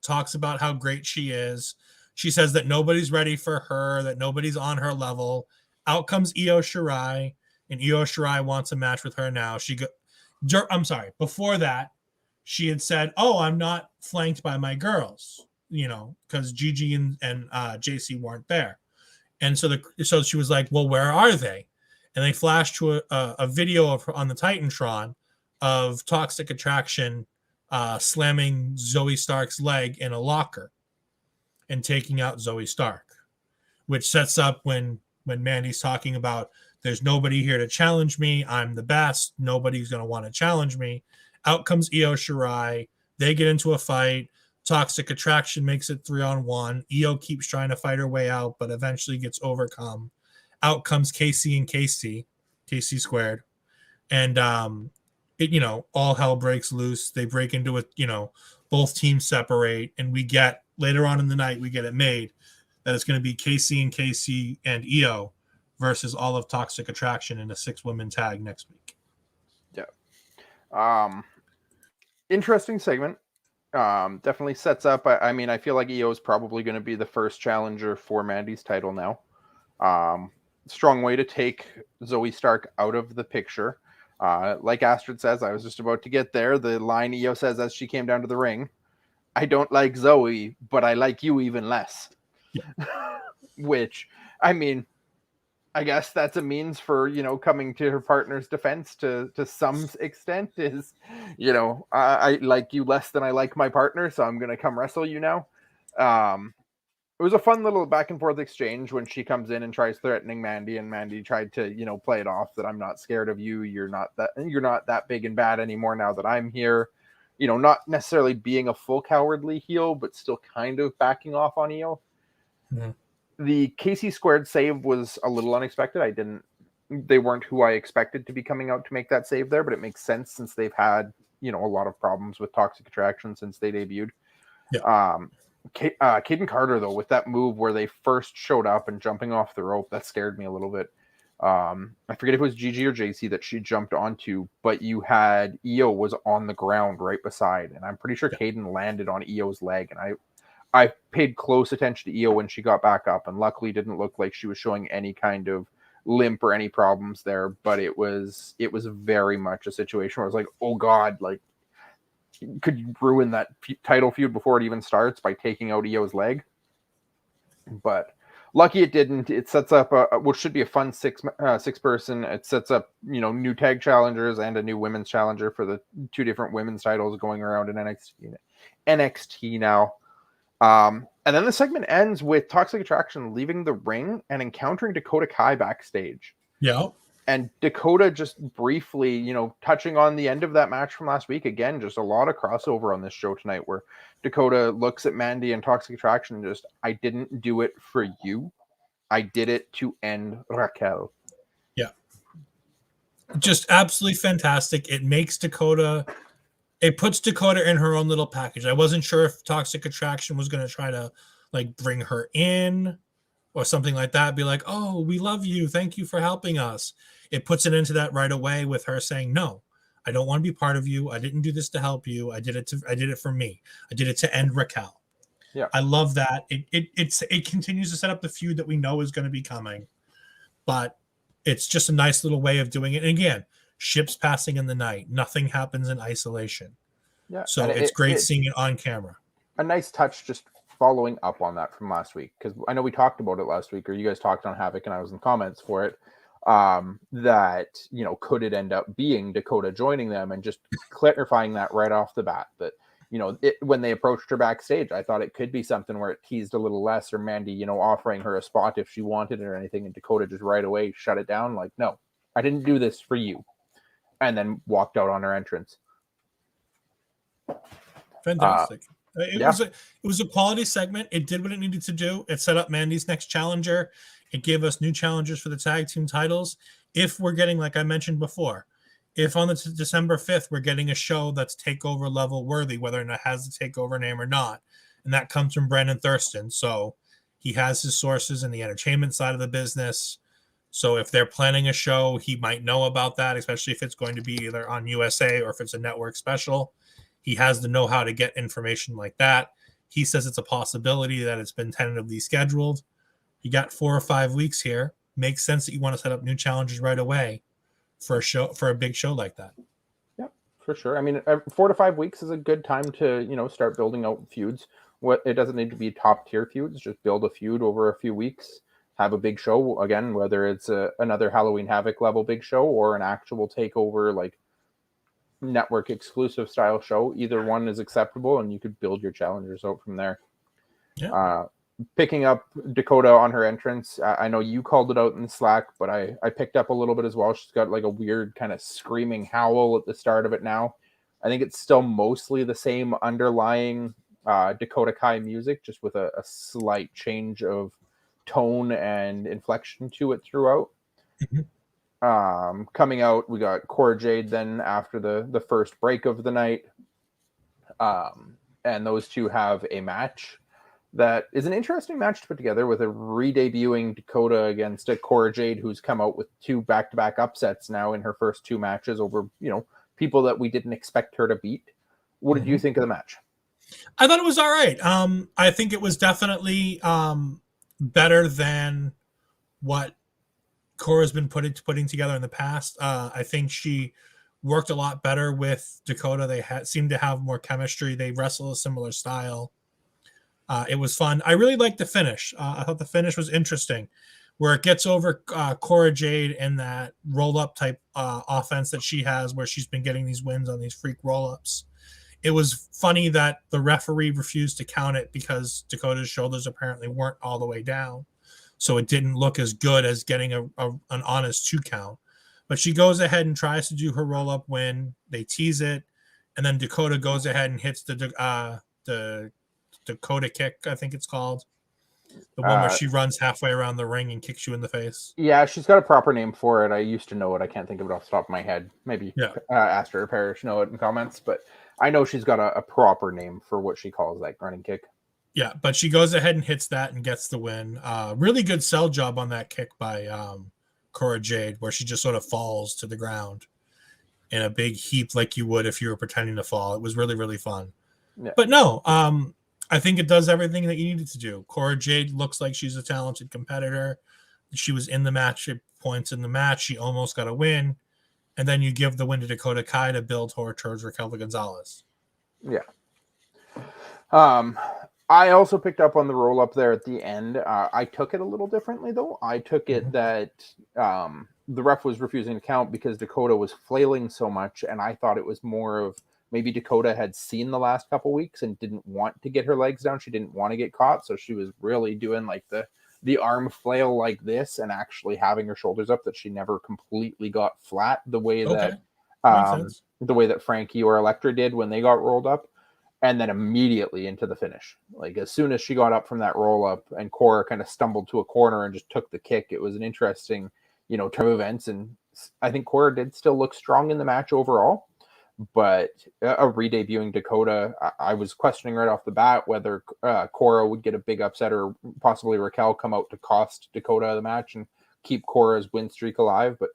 talks about how great she is. She says that nobody's ready for her, that nobody's on her level. Out comes Io Shirai, and Io Shirai wants a match with her now. I'm sorry. Before that, she had said, "Oh, I'm not flanked by my girls," because Gigi and JC weren't there. And so she was like, "Well, where are they?" And they flashed to a video of her on the Titantron of Toxic Attraction slamming Zoe Stark's leg in a locker and taking out Zoe Stark, which sets up when Mandy's talking about, there's nobody here to challenge me. I'm the best. Nobody's going to want to challenge me. Out comes Io Shirai. They get into a fight. Toxic Attraction makes it 3-on-1. Io keeps trying to fight her way out, but eventually gets overcome. Out comes Casey and Casey squared. And, all hell breaks loose. They break into it, both teams separate. And we get, later on in the night, we get it made that it's going to be Casey and Io versus all of Toxic Attraction in a 6-woman tag next week. Yeah. Interesting segment. Definitely sets up. I feel like Io is probably going to be the first challenger for Mandy's title now. Strong way to take Zoe Stark out of the picture. Like Astrid says, I was just about to get there. The line Io says as she came down to the ring, "I don't like Zoe, but I like you even less." Yeah. Which, I guess that's a means for, coming to her partner's defense to some extent is, I like you less than I like my partner, so I'm going to come wrestle you now. It was a fun little back and forth exchange when she comes in and tries threatening Mandy, and Mandy tried to, play it off that I'm not scared of you. You're not that big and bad anymore now that I'm here. Not necessarily being a full cowardly heel, but still kind of backing off on Io. Mm-hmm. The Casey squared save was a little unexpected. They weren't who I expected to be coming out to make that save there, but it makes sense since they've had, a lot of problems with Toxic Attraction since they debuted. Yeah. Caden Carter, though, with that move where they first showed up and jumping off the rope, that scared me a little bit. I forget if it was Gigi or JC that she jumped onto, but you had Io was on the ground right beside, and I'm pretty sure Caden landed on Io's leg, and I paid close attention to Io when she got back up, and luckily didn't look like she was showing any kind of limp or any problems there, but it was very much a situation where I was like, oh God, like, could you ruin that title feud before it even starts by taking out Io's leg? But lucky it didn't. It sets up what should be a fun six person. It sets up, new tag challengers and a new women's challenger for the 2 different women's titles going around in NXT now. And then the segment ends with Toxic Attraction leaving the ring and encountering Dakota Kai backstage. Yeah. And Dakota just briefly, touching on the end of that match from last week. Again, just a lot of crossover on this show tonight where Dakota looks at Mandy and Toxic Attraction and just, I didn't do it for you. I did it to end Raquel. Yeah. Just absolutely fantastic. It makes Dakota... It puts Dakota in her own little package. I wasn't sure if Toxic Attraction was going to try to like bring her in or something like that. Be like, oh, we love you. Thank you for helping us. It puts it into that right away with her saying, no, I don't want to be part of you. I didn't do this to help you. I did it for me. I did it to end Raquel. Yeah. I love that. It continues to set up the feud that we know is going to be coming, but it's just a nice little way of doing it. And again, ships passing in the night. Nothing happens in isolation. Yeah. So it's great seeing it on camera. A nice touch just following up on that from last week, because I know we talked about it last week, or you guys talked on Havoc and I was in comments for it, that, could it end up being Dakota joining them, and just clarifying that right off the bat that, when they approached her backstage, I thought it could be something where it teased a little less, or Mandy, offering her a spot if she wanted it or anything, and Dakota just right away shut it down. Like, no, I didn't do this for you. And then walked out on her entrance. Fantastic. It was a quality segment. It did what it needed to do. It set up Mandy's next challenger. It gave us new challengers for the tag team titles. If we're getting, like I mentioned before, if on the December 5th we're getting a show that's takeover level worthy, whether or not it has the takeover name or not, and that comes from Brandon Thurston. So he has his sources in the entertainment side of the business. So if they're planning a show, he might know about that, especially if it's going to be either on USA or if it's a network special. He has the know-how to get information like that. He says it's a possibility that it's been tentatively scheduled. You got 4 or 5 weeks here. Makes sense that you want to set up new challenges right away for a big show like that. Yeah, for sure. I mean, 4 to 5 weeks is a good time to, start building out feuds. It doesn't need to be top tier feuds. Just build a feud over a few weeks. Have a big show again, whether it's another Halloween Havoc level big show or an actual takeover, like network exclusive style show. Either one is acceptable, and you could build your challengers out from there. Yeah. Picking up Dakota on her entrance, I know you called it out in the Slack, but I picked up a little bit as well. She's got like a weird kind of screaming howl at the start of it now. I think it's still mostly the same underlying Dakota Kai music, just with a slight change of tone and inflection to it throughout. Coming out, we got Cora Jade then after the first break of the night. And those two have a match that is an interesting match to put together, with a re-debuting Dakota against a Cora Jade who's come out with 2 back-to-back upsets now in her first 2 matches over, people that we didn't expect her to beat. What did you think of the match? I thought it was all right. I think it was definitely better than what Cora's been putting together in the past. I think she worked a lot better with Dakota. They seemed to have more chemistry. They wrestle a similar style. It was fun. I really liked the finish. I thought the finish was interesting, where it gets over Cora Jade in that roll-up type offense that she has, where she's been getting these wins on these freak roll-ups. It was funny that the referee refused to count it because Dakota's shoulders apparently weren't all the way down. So it didn't look as good as getting an honest 2 count. But she goes ahead and tries to do her roll-up win. They tease it. And then Dakota goes ahead and hits the Dakota kick, I think it's called. The one where she runs halfway around the ring and kicks you in the face. Yeah, she's got a proper name for it. I used to know it. I can't think of it off the top of my head. Maybe Astrid or Parrish know it in comments. But I know she's got a proper name for what she calls that running kick. Yeah, but she goes ahead and hits that and gets the win. Really good sell job on that kick by Cora Jade, where she just sort of falls to the ground in a big heap like you would if you were pretending to fall. It was really, really fun. Yeah. But no, I think it does everything that you needed to do. Cora Jade looks like she's a talented competitor. She was in the match at points in the match. She almost got a win. And then you give the win to Dakota Kai to build her towards Raquel Gonzalez. Yeah. I also picked up on the roll up there at the end. I took it a little differently, though. I took it that the ref was refusing to count because Dakota was flailing so much, and I thought it was more of maybe Dakota had seen the last couple weeks and didn't want to get her legs down. She didn't want to get caught, so she was really doing like the arm flail like this and actually having her shoulders up, that she never completely got flat the way that Frankie or Elektra did when they got rolled up. And then immediately into the finish. Like as soon as she got up from that roll up and Cora kind of stumbled to a corner and just took the kick, it was an interesting, turn of events. And I think Cora did still look strong in the match overall, but a re-debuting Dakota, I was questioning right off the bat whether Cora would get a big upset or possibly Raquel come out to cost Dakota the match and keep Cora's win streak alive. But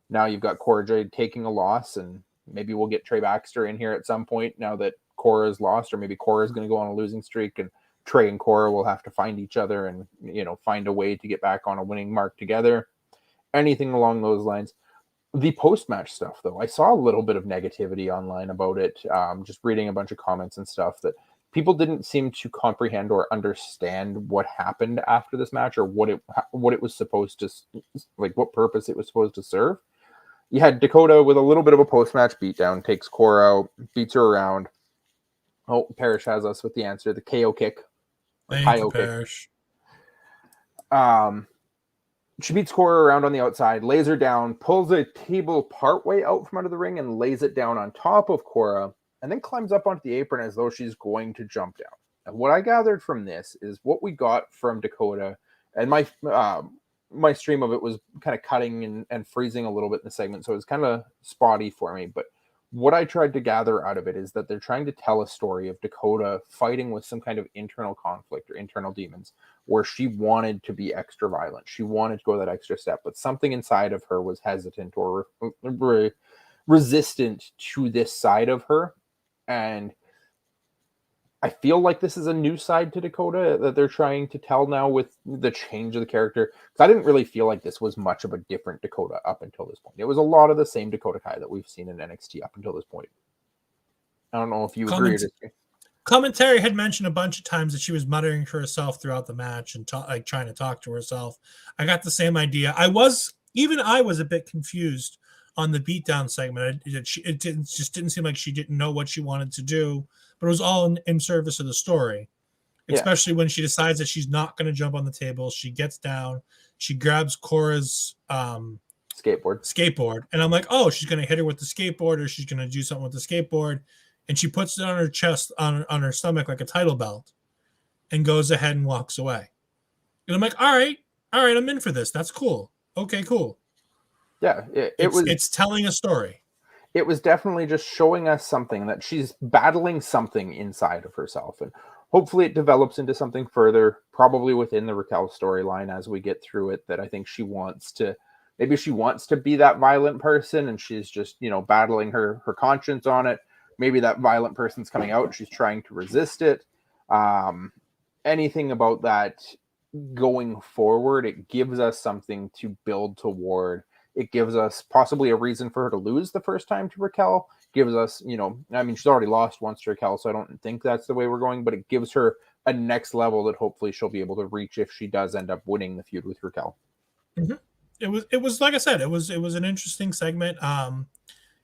now you've got Cora Jade taking a loss, and maybe we'll get Trey Baxter in here at some point now that Cora's lost, or maybe Cora's going to go on a losing streak and Trey and Cora will have to find each other and, find a way to get back on a winning mark together. Anything along those lines. The post-match stuff, though, I saw a little bit of negativity online about it. Just reading a bunch of comments and stuff that people didn't seem to comprehend or understand what happened after this match, or what it was supposed to, like what purpose it was supposed to serve. You had Dakota with a little bit of a post-match beatdown, takes Cora out, beats her around. Oh, Parrish has us with the answer. The KO kick. Thank you, Parrish. She beats Cora around on the outside, lays her down, pulls a table partway out from under the ring and lays it down on top of Cora, and then climbs up onto the apron as though she's going to jump down. And what I gathered from this is what we got from Dakota, and my stream of it was kind of cutting and freezing a little bit in the segment, so it was kind of spotty for me. But what I tried to gather out of it is that they're trying to tell a story of Dakota fighting with some kind of internal conflict or internal demons, where she wanted to be extra violent. She wanted to go that extra step, but something inside of her was hesitant or resistant to this side of her. And I feel like this is a new side to Dakota that they're trying to tell now with the change of the character. Because I didn't really feel like this was much of a different Dakota up until this point. It was a lot of the same Dakota Kai that we've seen in NXT up until this point. I don't know if you agree or disagree. Commentary had mentioned a bunch of times that she was muttering to herself throughout the match and like trying to talk to herself. I got the same idea. I was a bit confused on the beatdown segment. It didn't seem like she didn't know what she wanted to do, but it was all in service of the story. Especially when she decides that she's not going to jump on the table. She gets down, she grabs Cora's skateboard, and I'm like, oh, she's going to hit her with the skateboard, or she's going to do something with the skateboard. And she puts it on her chest, on her stomach like a title belt, and goes ahead and walks away. And I'm like, all right, I'm in for this. That's cool. Okay, cool. Yeah, it's telling a story. It was definitely just showing us something, that she's battling something inside of herself. And hopefully it develops into something further, probably within the Raquel storyline as we get through it, that I think maybe she wants to be that violent person, and she's just, battling her conscience on it. Maybe that violent person's coming out. She's trying to resist it. Anything about that going forward, it gives us something to build toward. It gives us possibly a reason for her to lose the first time to Raquel. Gives us, she's already lost once to Raquel, so I don't think that's the way we're going, but it gives her a next level that hopefully she'll be able to reach if she does end up winning the feud with Raquel. Mm-hmm. It was like I said, it was an interesting segment.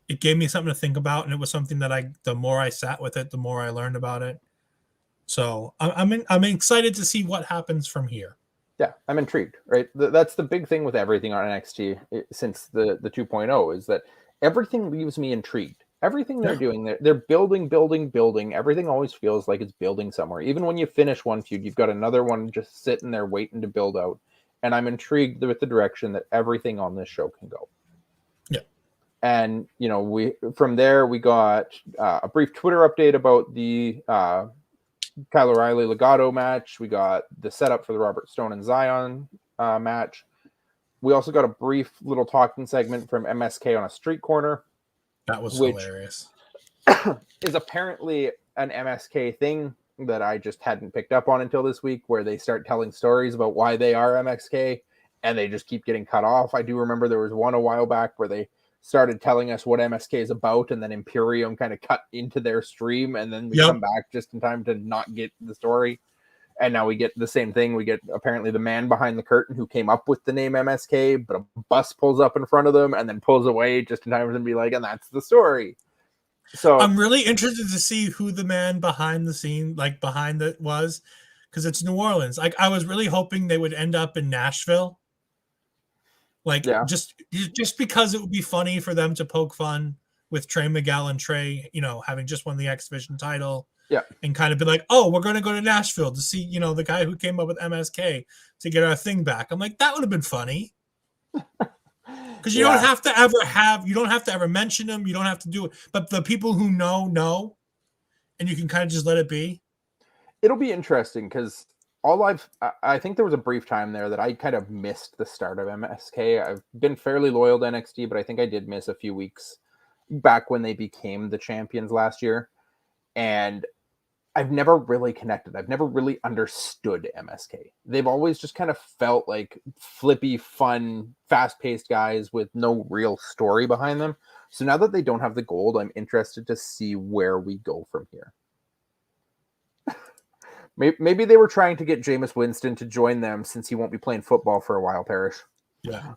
It gave me something to think about, and it was something that the more I sat with it, the more I learned about it. So I'm excited to see what happens from here. Yeah, I'm intrigued, right? That's the big thing with everything on NXT since the 2.0 is that everything leaves me intrigued. Everything they're doing, they're building. Everything always feels like it's building somewhere. Even when you finish one feud, you've got another one just sitting there waiting to build out. And I'm intrigued with the direction that everything on this show can go. And, from there, we got a brief Twitter update about the Kyle O'Reilly Legato match. We got the setup for the Robert Stone and Zion match. We also got a brief little talking segment from MSK on a street corner. That was hilarious. Is apparently an MSK thing that I just hadn't picked up on until this week, where they start telling stories about why they are MSK and they just keep getting cut off. I do remember there was one a while back where they started telling us what MSK is about, and then Imperium kind of cut into their stream, and then we come back just in time to not get the story. And now we get the same thing. We get apparently the man behind the curtain who came up with the name MSK, but a bus pulls up in front of them and then pulls away just in time for them to be like, and that's the story. So I'm really interested to see who the man behind the scene, behind it was, because it's New Orleans. I was really hoping they would end up in Nashville. Just because it would be funny for them to poke fun with Trey Miguel and Trey, having just won the X Division title. Yeah. And kind of be like, oh, we're going to go to Nashville to see, the guy who came up with MSK to get our thing back. I'm like, that would have been funny. Because you don't have to ever mention them. You don't have to do it. But the people who know, and you can kind of just let it be. It'll be interesting because I think there was a brief time there that I kind of missed the start of MSK. I've been fairly loyal to NXT, but I think I did miss a few weeks back when they became the champions last year. And I've never really connected. I've never really understood MSK. They've always just kind of felt like flippy, fun, fast-paced guys with no real story behind them. So now that they don't have the gold, I'm interested to see where we go from here. Maybe they were trying to get Jameis Winston to join them since he won't be playing football for a while, Parrish. Yeah.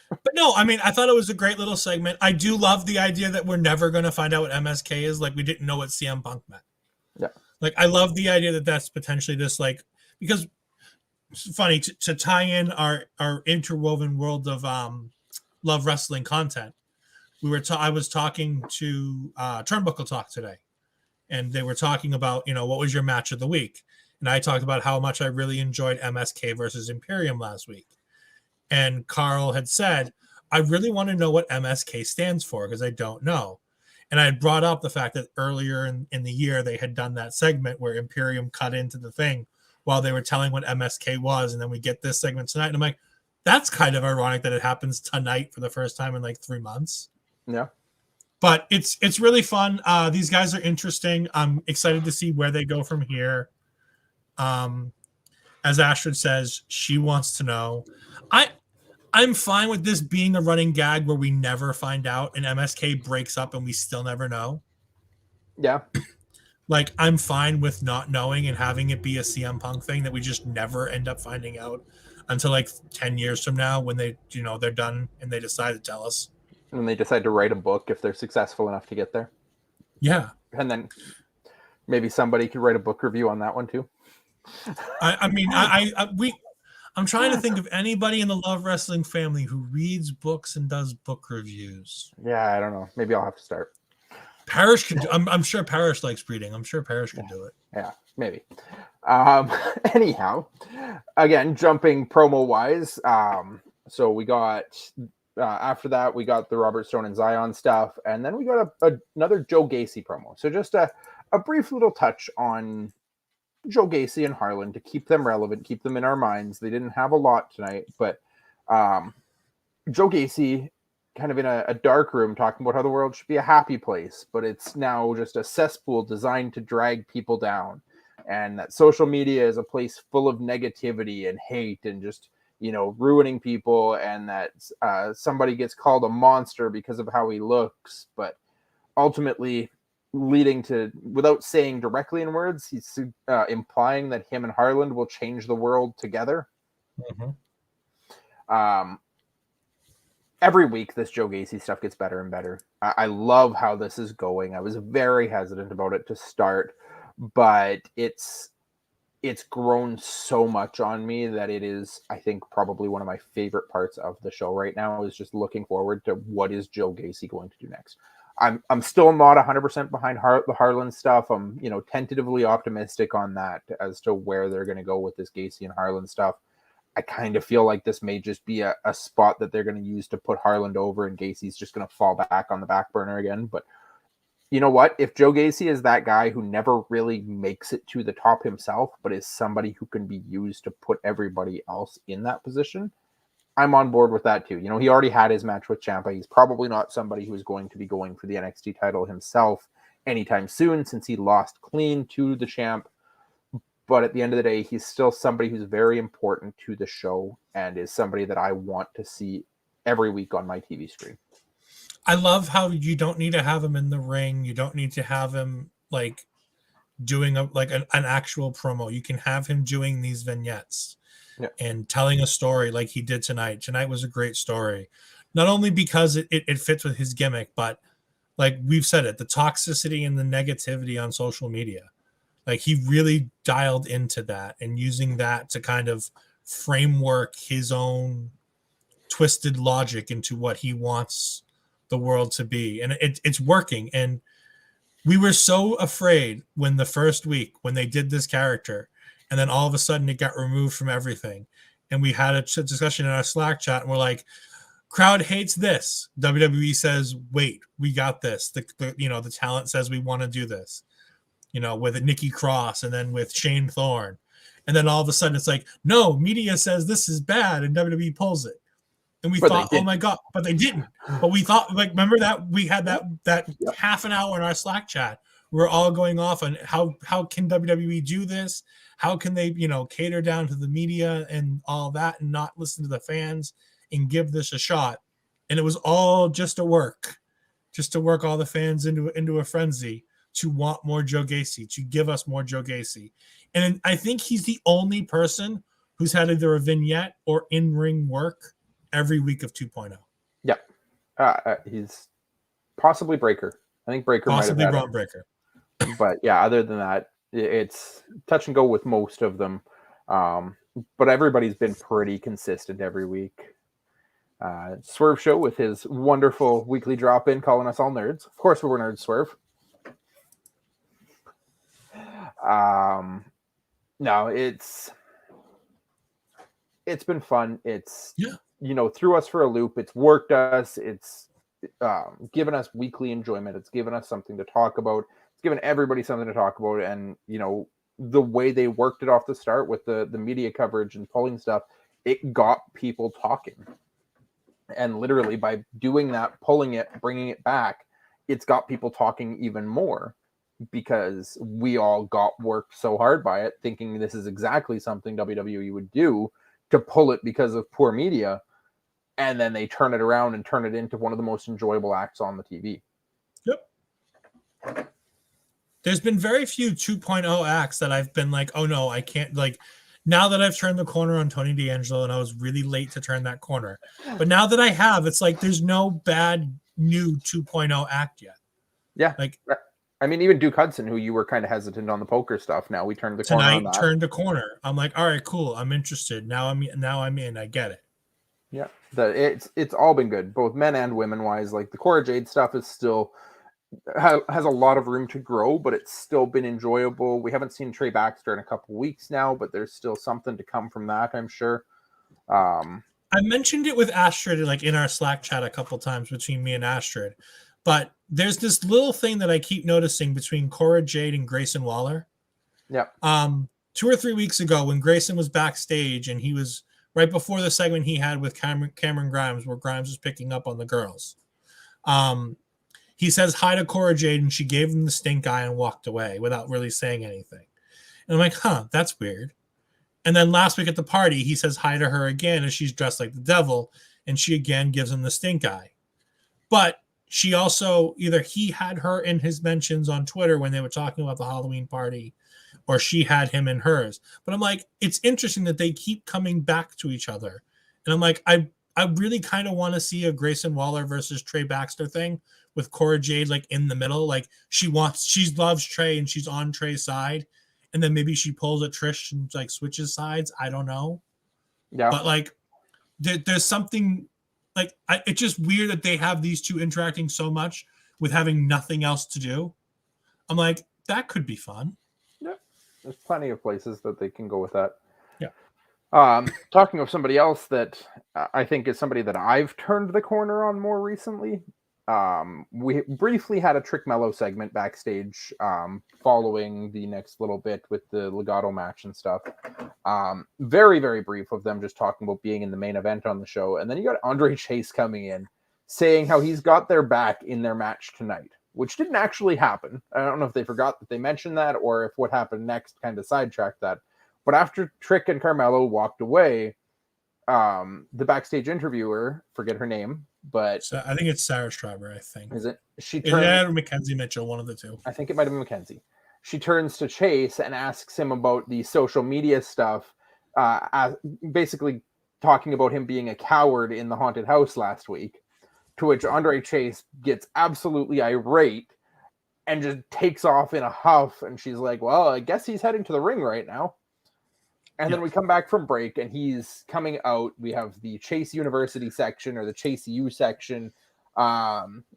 But no, I thought it was a great little segment. I do love the idea that we're never going to find out what MSK is. Like, we didn't know what CM Punk meant. Yeah. Like, I love the idea that that's potentially this, like, because it's funny to tie in our interwoven world of Love Wrestling content. I was talking to Turnbuckle Talk today, and they were talking about, what was your match of the week? And I talked about how much I really enjoyed MSK versus Imperium last week. And Carl had said, I really want to know what MSK stands for because I don't know. And I had brought up the fact that earlier in the year, they had done that segment where Imperium cut into the thing while they were telling what MSK was. And then we get this segment tonight. And I'm like, that's kind of ironic that it happens tonight for the first time in like 3 months. Yeah. But it's really fun. These guys are interesting. I'm excited to see where they go from here. As Astrid says, she wants to know. I'm fine with this being a running gag where we never find out and MSK breaks up and we still never know. Yeah. Like, I'm fine with not knowing and having it be a CM Punk thing that we just never end up finding out until like 10 years from now when they, they're done and they decide to tell us. And they decide to write a book if they're successful enough to get there. Yeah. And then maybe somebody could write a book review on that one too. I'm trying to think of anybody in the Love Wrestling family who reads books and does book reviews. Yeah, I don't know. Maybe I'll have to start. Parrish could. I'm sure Parrish likes reading. I'm sure Parrish could do it. Yeah, maybe. Anyhow, again, jumping promo wise. So we got after that we got the Robert Stone and Zion stuff, and then we got another Joe Gacy promo. So just a brief little touch on Joe Gacy and Harlan to keep them relevant, keep them in our minds. They didn't have a lot tonight, but Joe Gacy kind of in a dark room talking about how the world should be a happy place, but it's now just a cesspool designed to drag people down, and that social media is a place full of negativity and hate and just, ruining people, and that somebody gets called a monster because of how he looks, but ultimately leading to, without saying directly in words, he's implying that him and Harlan will change the world together. Mm-hmm. Every week, this Joe Gacy stuff gets better and better. I love how this is going. I was very hesitant about it to start, but it's grown so much on me that it is, I think, probably one of my favorite parts of the show right now is just looking forward to what is Joe Gacy going to do next. I'm still not 100% behind the Harlan stuff. I'm, tentatively optimistic on that as to where they're going to go with this Gacy and Harlan stuff. I kind of feel like this may just be a spot that they're going to use to put Harlan over, and Gacy's just going to fall back on the back burner again. But you know what? If Joe Gacy is that guy who never really makes it to the top himself, but is somebody who can be used to put everybody else in that position, I'm on board with that too. He already had his match with Ciampa. He's probably not somebody who is going to be going for the NXT title himself anytime soon, since he lost clean to the champ. But at the end of the day, he's still somebody who's very important to the show and is somebody that I want to see every week on my TV screen. I love how you don't need to have him in the ring. You don't need to have him like doing an actual promo. You can have him doing these vignettes. Yeah. And telling a story like he did tonight. Tonight was a great story. Not only because it fits with his gimmick, but like we've said it, the toxicity and the negativity on social media. Like he really dialed into that and using that to kind of framework his own twisted logic into what he wants the world to be. And it's working. And we were so afraid when the first week, when they did this character, and then all of a sudden it got removed from everything. And we had a discussion in our Slack chat and we're like, crowd hates this. WWE says, wait, we got this. The talent says we want to do this, with Nikki Cross and then with Shane Thorne. And then all of a sudden it's like, no, media says this is bad and WWE pulls it. And we thought, oh my God, but they didn't. But we thought, remember that we had that half an hour in our Slack chat. We're all going off on how can WWE do this? How can they, cater down to the media and all that and not listen to the fans and give this a shot? And it was all just to work all the fans into a frenzy to want more Joe Gacy, to give us more Joe Gacy. And I think he's the only person who's had either a vignette or in-ring work every week of 2.0. Yep. He's possibly Breaker. I think Breaker possibly might have Braun Breaker. But yeah, other than that, it's touch and go with most of them. But everybody's been pretty consistent every week. Swerve Show with his wonderful weekly drop-in calling us all nerds. Of course, we were nerds, Swerve. No, it's been fun. It's threw us for a loop. It's worked us. It's given us weekly enjoyment. It's given us something to talk about. It's given everybody something to talk about. And the way they worked it off the start with the media coverage and polling stuff, it got people talking. And literally by doing that, pulling it, bringing it back, it's got people talking even more, because we all got worked so hard by it, thinking this is exactly something WWE would do to pull it because of poor media. And then they turn it around and turn it into one of the most enjoyable acts on the TV. Yep. There's been very few 2.0 acts that I've been like, oh no, I can't, like, now that I've turned the corner on Tony D'Angelo, and I was really late to turn that corner. But now that I have, it's like there's no bad new 2.0 act yet. Yeah. Like, I mean, even Duke Hudson, who you were kind of hesitant on the poker stuff, now we turned the corner on that. Turned the corner. I'm like, all right, cool. I'm interested. Now I'm in. I get it. Yeah. It's all been good, both men and women wise. Like the Cora Jade stuff is still has a lot of room to grow, but it's still been enjoyable. We haven't seen Trey Baxter in a couple weeks now, but there's still something to come from that, I'm sure. I mentioned it with Astrid, like in our Slack chat a couple times between me and Astrid, but there's this little thing that I keep noticing between Cora Jade and Grayson Waller. Yeah. 2 or 3 weeks ago when Grayson was backstage, and he was right before the segment he had with Cameron Grimes, where Grimes was picking up on the girls. He says hi to Cora Jade, and she gave him the stink eye and walked away without really saying anything. And I'm like, that's weird. And then last week at the party, he says hi to her again, and she's dressed like the devil, and she again gives him the stink eye. But she also, either he had her in his mentions on Twitter when they were talking about the Halloween party, or she had him in hers. But I'm like, it's interesting that they keep coming back to each other. And I'm like, I really kind of want to see a Grayson Waller versus Trey Baxter thing with Cora Jade like in the middle. Like she loves Trey and she's on Trey's side. And then maybe she pulls at Trish and like switches sides. I don't know. Yeah. But like there's something like it's just weird that they have these two interacting so much with having nothing else to do. I'm like, that could be fun. Yeah. There's plenty of places that they can go with that. Yeah. Talking of somebody else that I think is somebody that I've turned the corner on more recently. We briefly had a Trick Mello segment backstage following the next little bit with the Legato match and stuff. Very, very brief of them just talking about being in the main event on the show. And then you got Andre Chase coming in saying how he's got their back in their match tonight, which didn't actually happen. I don't know if they forgot that they mentioned that or if what happened next kind of sidetracked that. But after Trick and Carmelo walked away, the backstage interviewer, forget her name, but so I think it's Sarah Strawberry. I think is it? She turned or Mackenzie Mitchell, one of the two. I think it might have been Mackenzie. She turns to Chase and asks him about the social media stuff, basically talking about him being a coward in the haunted house last week. To which Andre Chase gets absolutely irate and just takes off in a huff. And she's like, "Well, I guess he's heading to the ring right now." And then we come back from break and he's coming out. We have the Chase University section or the Chase U section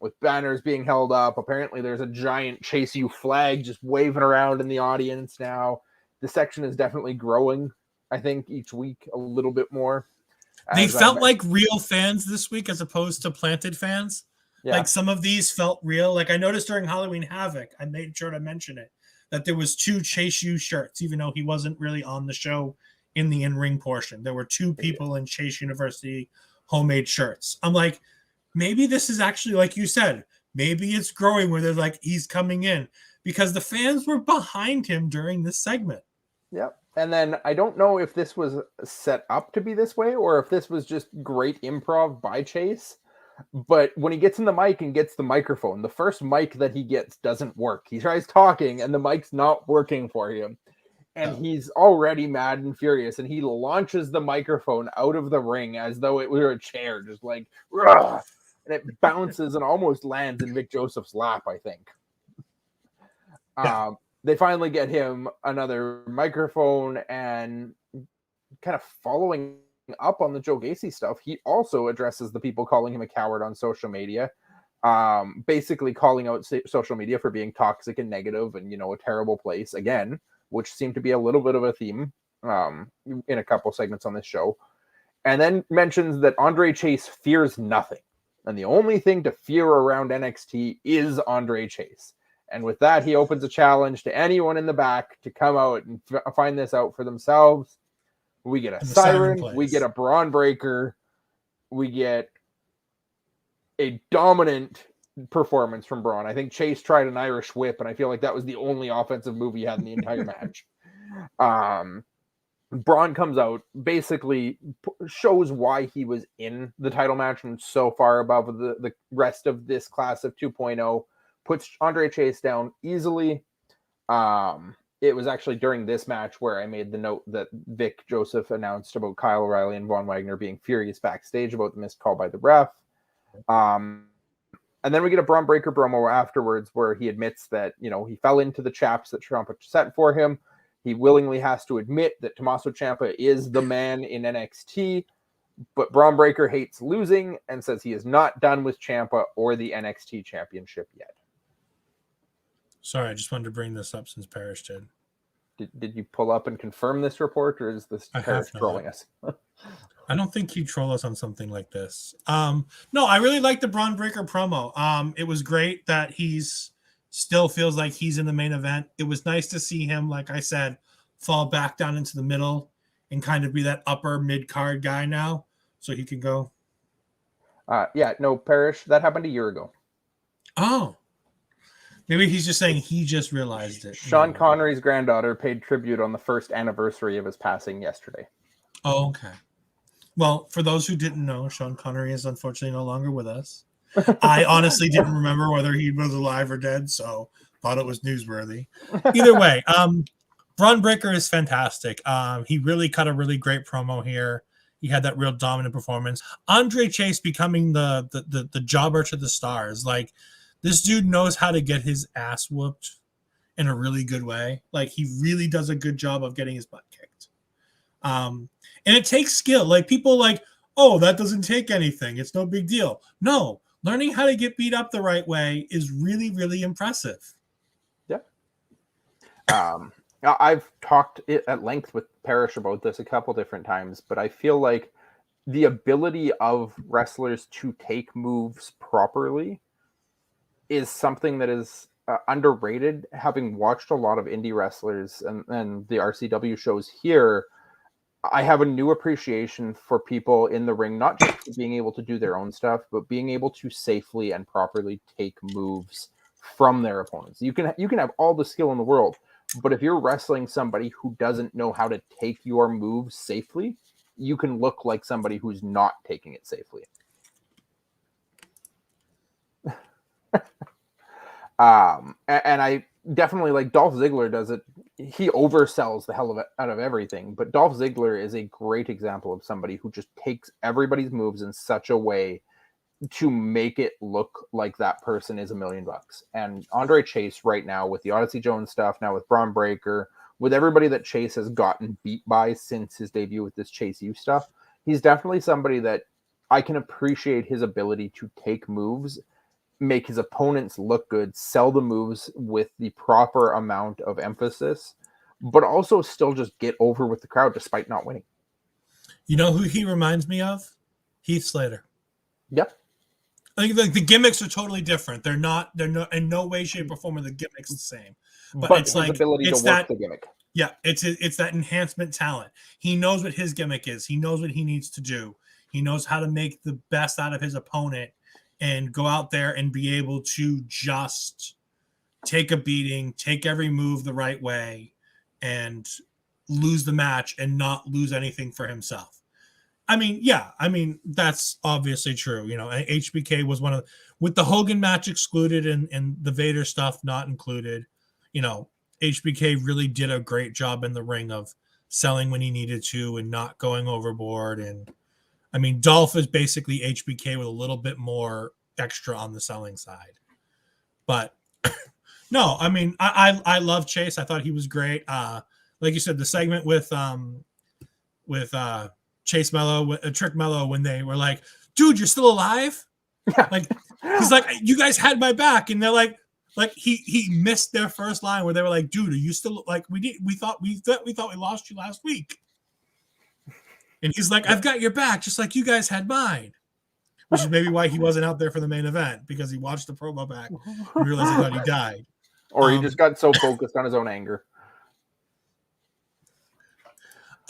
with banners being held up. Apparently there's a giant Chase U flag just waving around in the audience now. The section is definitely growing, I think, each week a little bit more. They felt like real fans this week as opposed to planted fans. Yeah. Like some of these felt real. Like I noticed during Halloween Havoc, I made sure to mention it, that there was 2 Chase U shirts, even though he wasn't really on the show in the in-ring portion. There were 2 people in Chase University homemade shirts. I'm like, maybe this is actually, like you said, maybe it's growing where they're like, he's coming in, because the fans were behind him during this segment. Yep. And then I don't know if this was set up to be this way or if this was just great improv by Chase. But when he gets in the mic and gets the microphone, the first mic that he gets doesn't work. He tries talking and the mic's not working for him. And he's already mad and furious. And he launches the microphone out of the ring as though it were a chair, just like, "Rah!" And it bounces and almost lands in Vic Joseph's lap, I think. Yeah. They finally get him another microphone, and kind of following up on the Joe Gacy stuff, he also addresses the people calling him a coward on social media, basically calling out social media for being toxic and negative and, a terrible place again, which seemed to be a little bit of a theme in a couple segments on this show. And then mentions that Andre Chase fears nothing. And the only thing to fear around NXT is Andre Chase. And with that, he opens a challenge to anyone in the back to come out and find this out for themselves. We get a siren, we get a Braun breaker, we get a dominant performance from Braun. I think Chase tried an Irish whip, and I feel like that was the only offensive move he had in the entire match. Braun comes out, basically shows why he was in the title match and so far above the rest of this class of 2.0, puts Andre Chase down easily. It was actually during this match where I made the note that Vic Joseph announced about Kyle O'Reilly and Von Wagner being furious backstage about the missed call by the ref. And then we get a Braun Breaker promo afterwards where he admits that, he fell into the traps that Ciampa set for him. He willingly has to admit that Tommaso Ciampa is the man in NXT, but Braun Breaker hates losing and says he is not done with Ciampa or the NXT championship yet. Sorry, I just wanted to bring this up since Parrish did. Did you pull up and confirm this report, or is this Parrish trolling us? I don't think he'd troll us on something like this. No, I really like the Braun Breaker promo. It was great that he's still feels like he's in the main event. It was nice to see him, like I said, fall back down into the middle and kind of be that upper mid-card guy now, so he can go. Parrish, that happened a year ago. Oh. Maybe he's just saying he just realized it. Sean Connery's granddaughter paid tribute on the first anniversary of his passing yesterday. Oh, okay. Well, for those who didn't know, Sean Connery is unfortunately no longer with us. I honestly didn't remember whether he was alive or dead, so thought it was newsworthy. Either way, Braun Breaker is fantastic. He really cut a really great promo here. He had that real dominant performance. Andre Chase becoming the jobber to the stars. Like, this dude knows how to get his ass whooped in a really good way. Like, he really does a good job of getting his butt kicked. And it takes skill. Like, people like, oh, that doesn't take anything. It's no big deal. No, learning how to get beat up the right way is really, really impressive. Yeah. I've talked at length with Parrish about this a couple different times, but I feel like the ability of wrestlers to take moves properly is something that is underrated. Having watched a lot of indie wrestlers and the RCW shows here, I have a new appreciation for people in the ring, not just being able to do their own stuff, but being able to safely and properly take moves from their opponents. You can have all the skill in the world, but if you're wrestling somebody who doesn't know how to take your moves safely, you can look like somebody who's not taking it safely. And I definitely like Dolph Ziggler does it. He oversells the hell out of everything, but Dolph Ziggler is a great example of somebody who just takes everybody's moves in such a way to make it look like that person is $1 million. And Andre Chase right now with the Odyssey Jones stuff, now with Braun Breaker, with everybody that Chase has gotten beat by since his debut with this Chase U stuff, he's definitely somebody that I can appreciate his ability to take moves, make his opponents look good, sell the moves with the proper amount of emphasis, but also still just get over with the crowd despite not winning. You know who he reminds me of? Heath Slater. Yep. I think the gimmicks are totally different. They're in no way, shape, or form are the gimmicks the same. But it's like ability to work the gimmick. Yeah, it's that enhancement talent. He knows what his gimmick is. He knows what he needs to do. He knows how to make the best out of his opponent and go out there and be able to just take a beating, take every move the right way, and lose the match and not lose anything for himself. I mean, that's obviously true. You know, HBK was one of, with the Hogan match excluded and the Vader stuff not included, you know, HBK really did a great job in the ring of selling when he needed to and not going overboard. And I mean, Dolph is basically HBK with a little bit more extra on the selling side. But No, I mean, I love Chase. I thought he was great. Like you said, the segment with Chase Mello, Trick Mello, when they were like, "Dude, you're still alive?" Yeah. Like he's like, "You guys had my back," and they're like he missed their first line where they were like, "Dude, are you still like we thought we lost you last week," and he's like, "I've got your back, just like you guys had mine." Which is maybe why he wasn't out there for the main event, because he watched the promo back and realized he thought he died. Or he just got so focused on his own anger.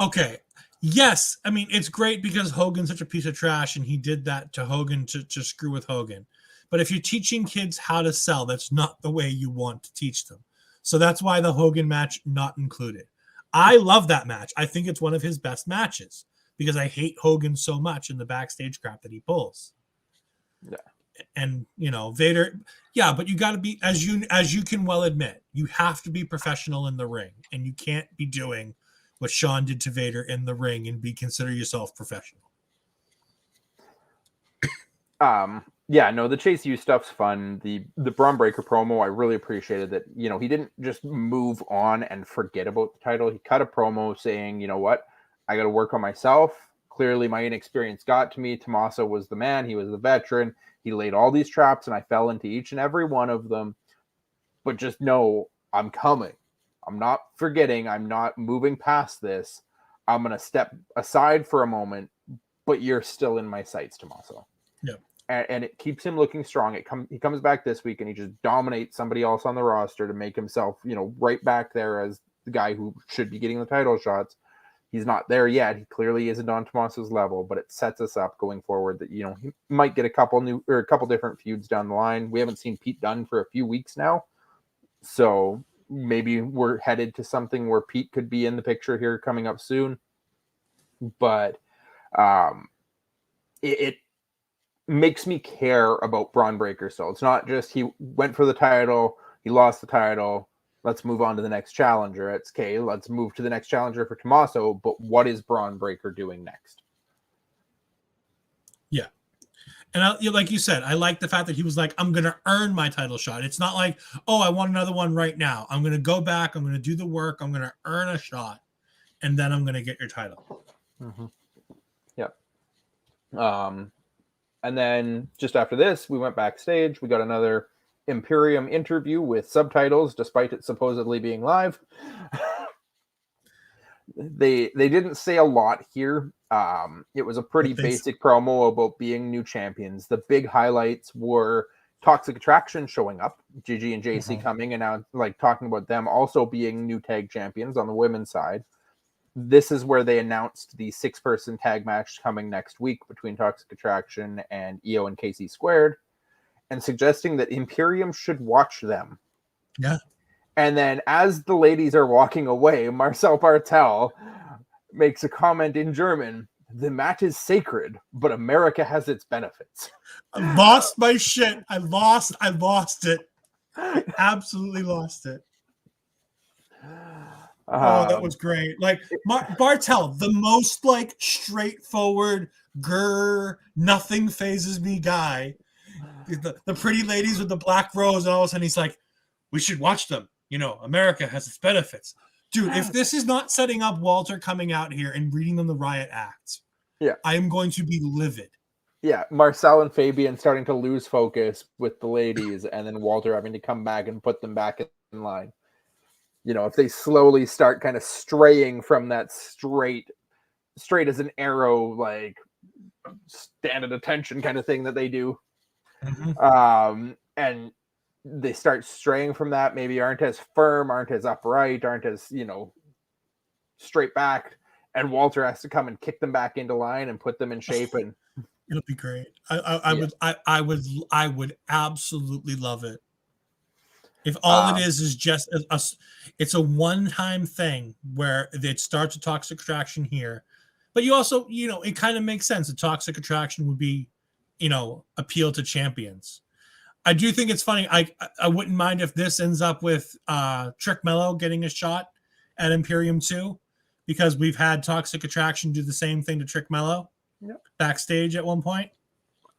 Okay. Yes. I mean, it's great because Hogan's such a piece of trash and he did that to Hogan to screw with Hogan. But if you're teaching kids how to sell, that's not the way you want to teach them. So that's why the Hogan match not included. I love that match. I think it's one of his best matches because I hate Hogan so much in the backstage crap that he pulls. Yeah. And, you know, Vader, yeah, but you got to be, as you can well admit, you have to be professional in the ring, and you can't be doing what Shawn did to Vader in the ring and consider yourself professional. Yeah, no, the Chase U stuff's fun. The Braun Breaker promo, I really appreciated that, you know, he didn't just move on and forget about the title. He cut a promo saying, you know what, I got to work on myself. Clearly my inexperience got to me. Tommaso was the man. He was the veteran. He laid all these traps and I fell into each and every one of them. But just know I'm coming. I'm not forgetting. I'm not moving past this. I'm going to step aside for a moment, but you're still in my sights, Tommaso. Yeah. And it keeps him looking strong. He comes back this week and he just dominates somebody else on the roster to make himself, you know, right back there as the guy who should be getting the title shots. He's not there yet. He clearly isn't on Tommaso's level, but it sets us up going forward that, you know, he might get a couple different feuds down the line. We haven't seen Pete Dunne for a few weeks now. So maybe we're headed to something where Pete could be in the picture here coming up soon. But it makes me care about Braun Breaker. So it's not just he went for the title, he lost the title, let's move on to the next challenger. It's okay, let's move to the next challenger for Tommaso, but what is Braun Breaker doing next? Yeah. And like you said, I like the fact that he was like, I'm going to earn my title shot. It's not like, oh, I want another one right now. I'm going to go back. I'm going to do the work. I'm going to earn a shot. And then I'm going to get your title. Mm-hmm. Yep. And then just after this, we went backstage. We got another Imperium interview with subtitles, despite it supposedly being live. They didn't say a lot here. It was a pretty basic promo about being new champions. The big highlights were Toxic Attraction showing up, Gigi and JC coming and now like talking about them also being new tag champions on the women's side. This is where they announced the 6-person tag match coming next week between Toxic Attraction and Io and KC Squared, and suggesting that Imperium should watch them. Yeah. And then as the ladies are walking away, Marcel Bartel makes a comment in German, the match is sacred, but America has its benefits. I lost my shit. I lost it. Absolutely lost it. Oh, that was great. Like Bartel, the most like straightforward, nothing phases me guy. The pretty ladies with the black rose, and all of a sudden he's like, we should watch them. You know, America has its benefits. Dude, if this is not setting up Walter coming out here and reading them the riot act, yeah, I am going to be livid. Yeah, Marcel and Fabian starting to lose focus with the ladies, and then Walter having to come back and put them back in line. You know, if they slowly start kind of straying from that straight as an arrow, like stand at attention kind of thing that they do. Mm-hmm. And they start straying from that, maybe aren't as firm, aren't as upright, aren't as, you know, straight back, and Walter has to come and kick them back into line and put them in shape. And it'll be great. I would absolutely love it. If all it is just it's a one-time thing where it starts a Toxic Attraction here, but you also, you know, it kind of makes sense. A Toxic Attraction would be, you know, appeal to champions. I do think it's funny. I wouldn't mind if this ends up with Trick Mello getting a shot at Imperium 2, because we've had Toxic Attraction do the same thing to Trick Mello backstage at one point.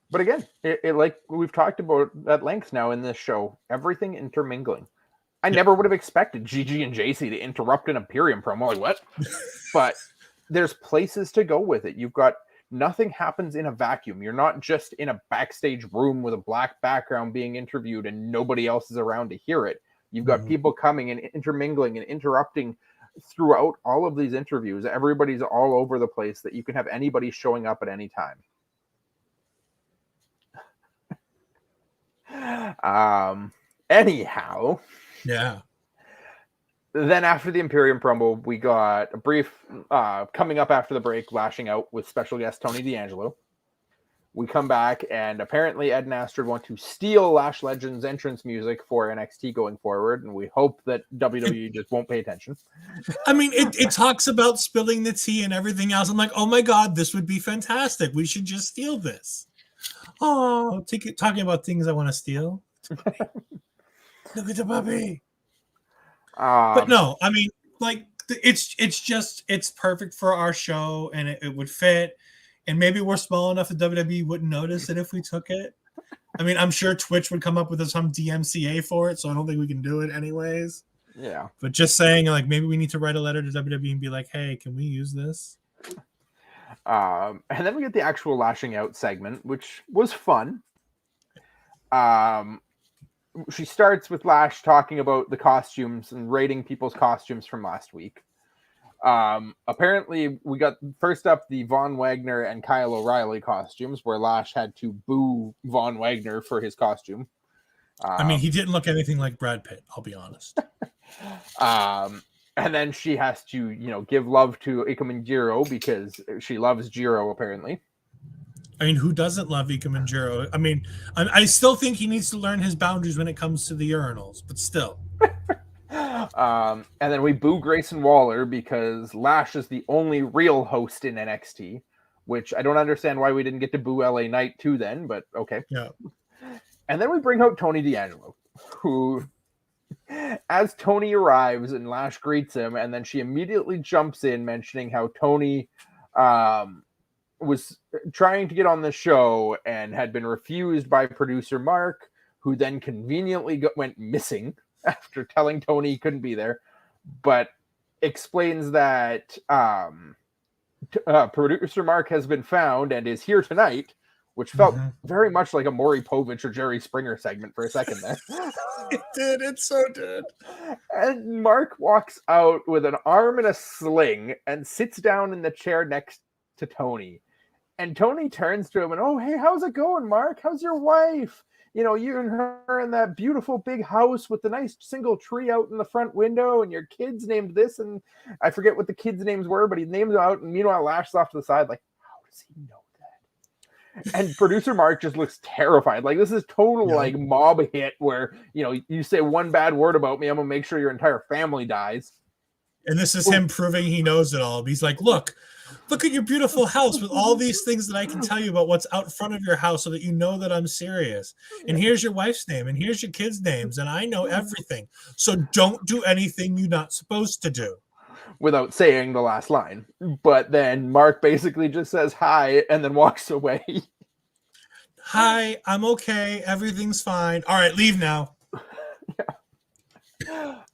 But again, it like we've talked about at length now in this show, everything intermingling. I never would have expected Gigi and JC to interrupt an Imperium promo. Like, what? But there's places to go with it. You've got nothing happens in a vacuum. You're not just in a backstage room with a black background being interviewed and nobody else is around to hear it. You've got people coming and intermingling and interrupting throughout all of these interviews. Everybody's all over the place that you can have anybody showing up at any time. Anyhow. Yeah. Then after the Imperium promo, we got a brief coming up after the break, lashing out with special guest Tony D'Angelo. We come back, and apparently Ed and Astrid want to steal Lash Legend's entrance music for NXT going forward, and we hope that WWE just won't pay attention. I mean, it talks about spilling the tea and everything else. I'm like, oh my God, this would be fantastic. We should just steal this. Oh, talking about things I want to steal. Look at the puppy. But no, I mean, like, it's perfect for our show, and it would fit. And maybe we're small enough that WWE wouldn't notice it if we took it. I mean, I'm sure Twitch would come up with some DMCA for it, so I don't think we can do it anyways. Yeah. But just saying, like, maybe we need to write a letter to WWE and be like, hey, can we use this? And then we get the actual lashing out segment, which was fun. She starts with Lash talking about the costumes and rating people's costumes from last week. Apparently, we got first up the Von Wagner and Kyle O'Reilly costumes, where Lash had to boo Von Wagner for his costume. I mean, he didn't look anything like Brad Pitt, I'll be honest. And then she has to, give love to Ikemen Jiro because she loves Jiro, apparently. I mean, who doesn't love Ikemen Jiro? I mean, I still think he needs to learn his boundaries when it comes to the urinals, but still. And then we boo Grayson Waller because Lash is the only real host in NXT, which I don't understand why we didn't get to boo LA Knight too then, but okay. Yeah. And then we bring out Tony D'Angelo, who, as Tony arrives and Lash greets him, and then she immediately jumps in mentioning how Tony was trying to get on the show and had been refused by producer Mark, who then conveniently went missing after telling Tony he couldn't be there, but explains that producer Mark has been found and is here tonight, which felt very much like a Maury Povich or Jerry Springer segment for a second there. It did. It so did. And Mark walks out with an arm in a sling and sits down in the chair next to Tony. And Tony turns to him and, oh, hey, how's it going, Mark? How's your wife? You and her in that beautiful big house with the nice single tree out in the front window, and your kids named this, and I forget what the kids' names were, but he named them out, and meanwhile Lashes off to the side, like, how does he know that? And producer Mark just looks terrified. Like, this is total like mob hit where, you say one bad word about me, I'm gonna make sure your entire family dies. And this is him proving he knows it all. He's like, look at your beautiful house with all these things that I can tell you about what's out front of your house so that you know that I'm serious. And here's your wife's name, and here's your kids' names, and I know everything. So don't do anything you're not supposed to do. Without saying the last line. But then Mark basically just says hi and then walks away. Hi, I'm okay. Everything's fine. All right, leave now.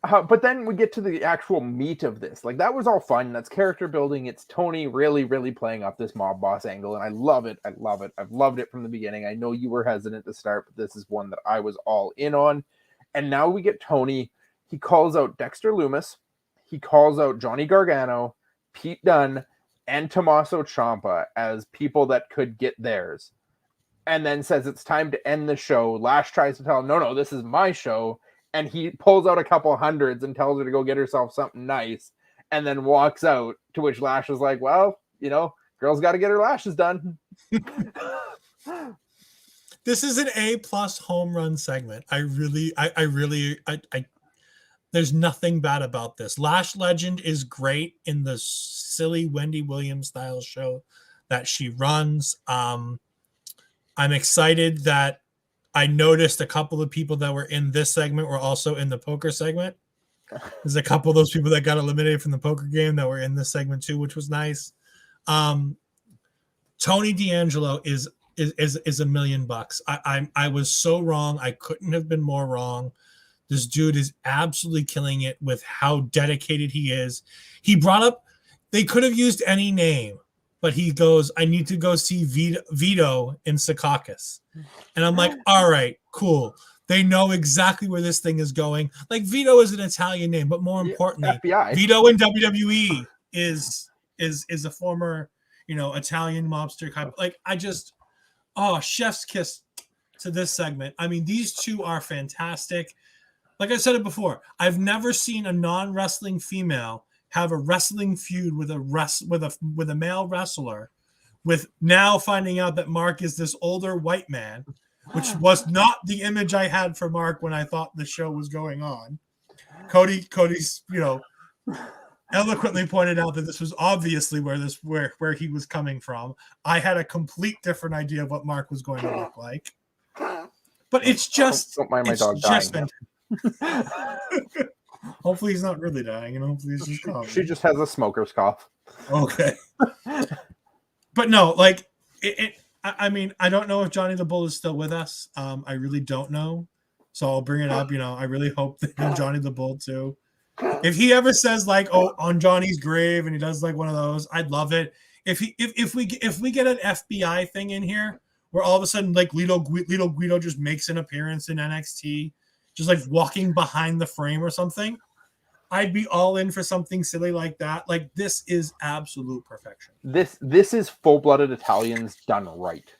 But then we get to the actual meat of this. Like, that was all fun. That's character building. It's Tony really, really playing up this mob boss angle, and I love it. I love it. I've loved it from the beginning. I know you were hesitant to start, but this is one that I was all in on. And now we get Tony. He calls out Dexter Lumis. He calls out Johnny Gargano, Pete Dunne, and Tommaso Ciampa as people that could get theirs. And then says it's time to end the show. Lash tries to tell him, no, this is my show. And he pulls out a couple hundreds and tells her to go get herself something nice and then walks out, to which Lash is like, well, girl's got to get her lashes done. This is an A+ home run segment. I really, there's nothing bad about this. Lash Legend is great in the silly Wendy Williams style show that she runs. I'm excited that I noticed a couple of people that were in this segment were also in the poker segment. There's a couple of those people that got eliminated from the poker game that were in this segment too, which was nice. Tony D'Angelo is $1 million. I was so wrong. I couldn't have been more wrong. This dude is absolutely killing it with how dedicated he is. He brought up, they could have used any name, but he goes, I need to go see Vito in Secaucus. And I'm like, all right, cool. They know exactly where this thing is going. Like, Vito is an Italian name, but more importantly, FBI. Vito in WWE is a former, Italian mobster kind of, like, chef's kiss to this segment. I mean, these two are fantastic. Like I said it before, I've never seen a non-wrestling female have a wrestling feud with a male wrestler, with now finding out that Mark is this older white man, which was not the image I had for Mark when I thought the show was going on. Cody's, eloquently pointed out that this was obviously where he was coming from. I had a complete different idea of what Mark was going to look like. But it's just, don't mind my dog dying. Hopefully he's not really dying, and hopefully he's just coughing. She just has a smoker's cough. Okay. But no, like I mean, I don't know if Johnny the Bull is still with us. I really don't know. So I'll bring it up. I really hope that Johnny the Bull too. If he ever says like, "Oh, on Johnny's grave," and he does like one of those, I'd love it. If we get an FBI thing in here where all of a sudden like Lito Guido just makes an appearance in NXT, just like walking behind the frame or something, I'd be all in for something silly like that. Like, this is absolute perfection. This is full-blooded Italians done right.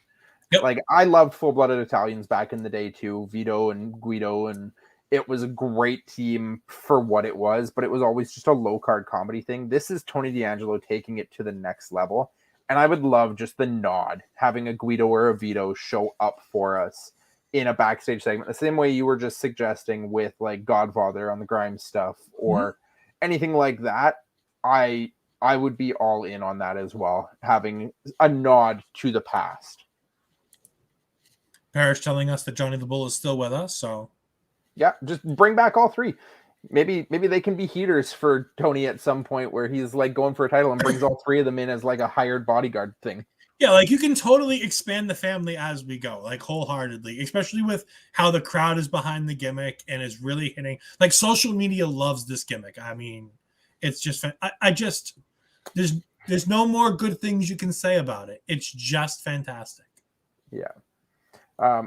Yep. Like, I loved full-blooded Italians back in the day too, Vito and Guido, and it was a great team for what it was, but it was always just a low-card comedy thing. This is Tony D'Angelo taking it to the next level, and I would love just the nod, having a Guido or a Vito show up for us in a backstage segment, the same way you were just suggesting with like Godfather on the Grimes stuff or anything like that. I would be all in on that as well, having a nod to the past. Parrish telling us that Johnny the Bull is still with us, so yeah, just bring back all three. Maybe they can be heaters for Tony at some point where he's like going for a title and brings all three of them in as like a hired bodyguard thing. Yeah, like you can totally expand the family as we go, like wholeheartedly, especially with how the crowd is behind the gimmick and is really hitting. Like, social media loves this gimmick. I mean, it's just, there's no more good things you can say about it. It's just fantastic. Yeah.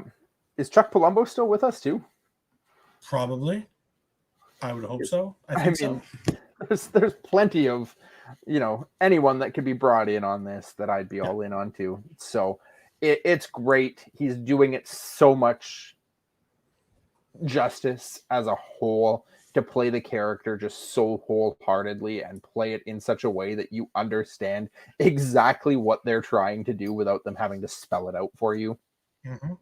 Is Chuck Palumbo still with us too? Probably. I would hope so. I mean, there's plenty of, anyone that could be brought in on this that I'd be all in on too. So it's great. He's doing it so much justice as a whole to play the character just so wholeheartedly and play it in such a way that you understand exactly what they're trying to do without them having to spell it out for you. Mm-hmm.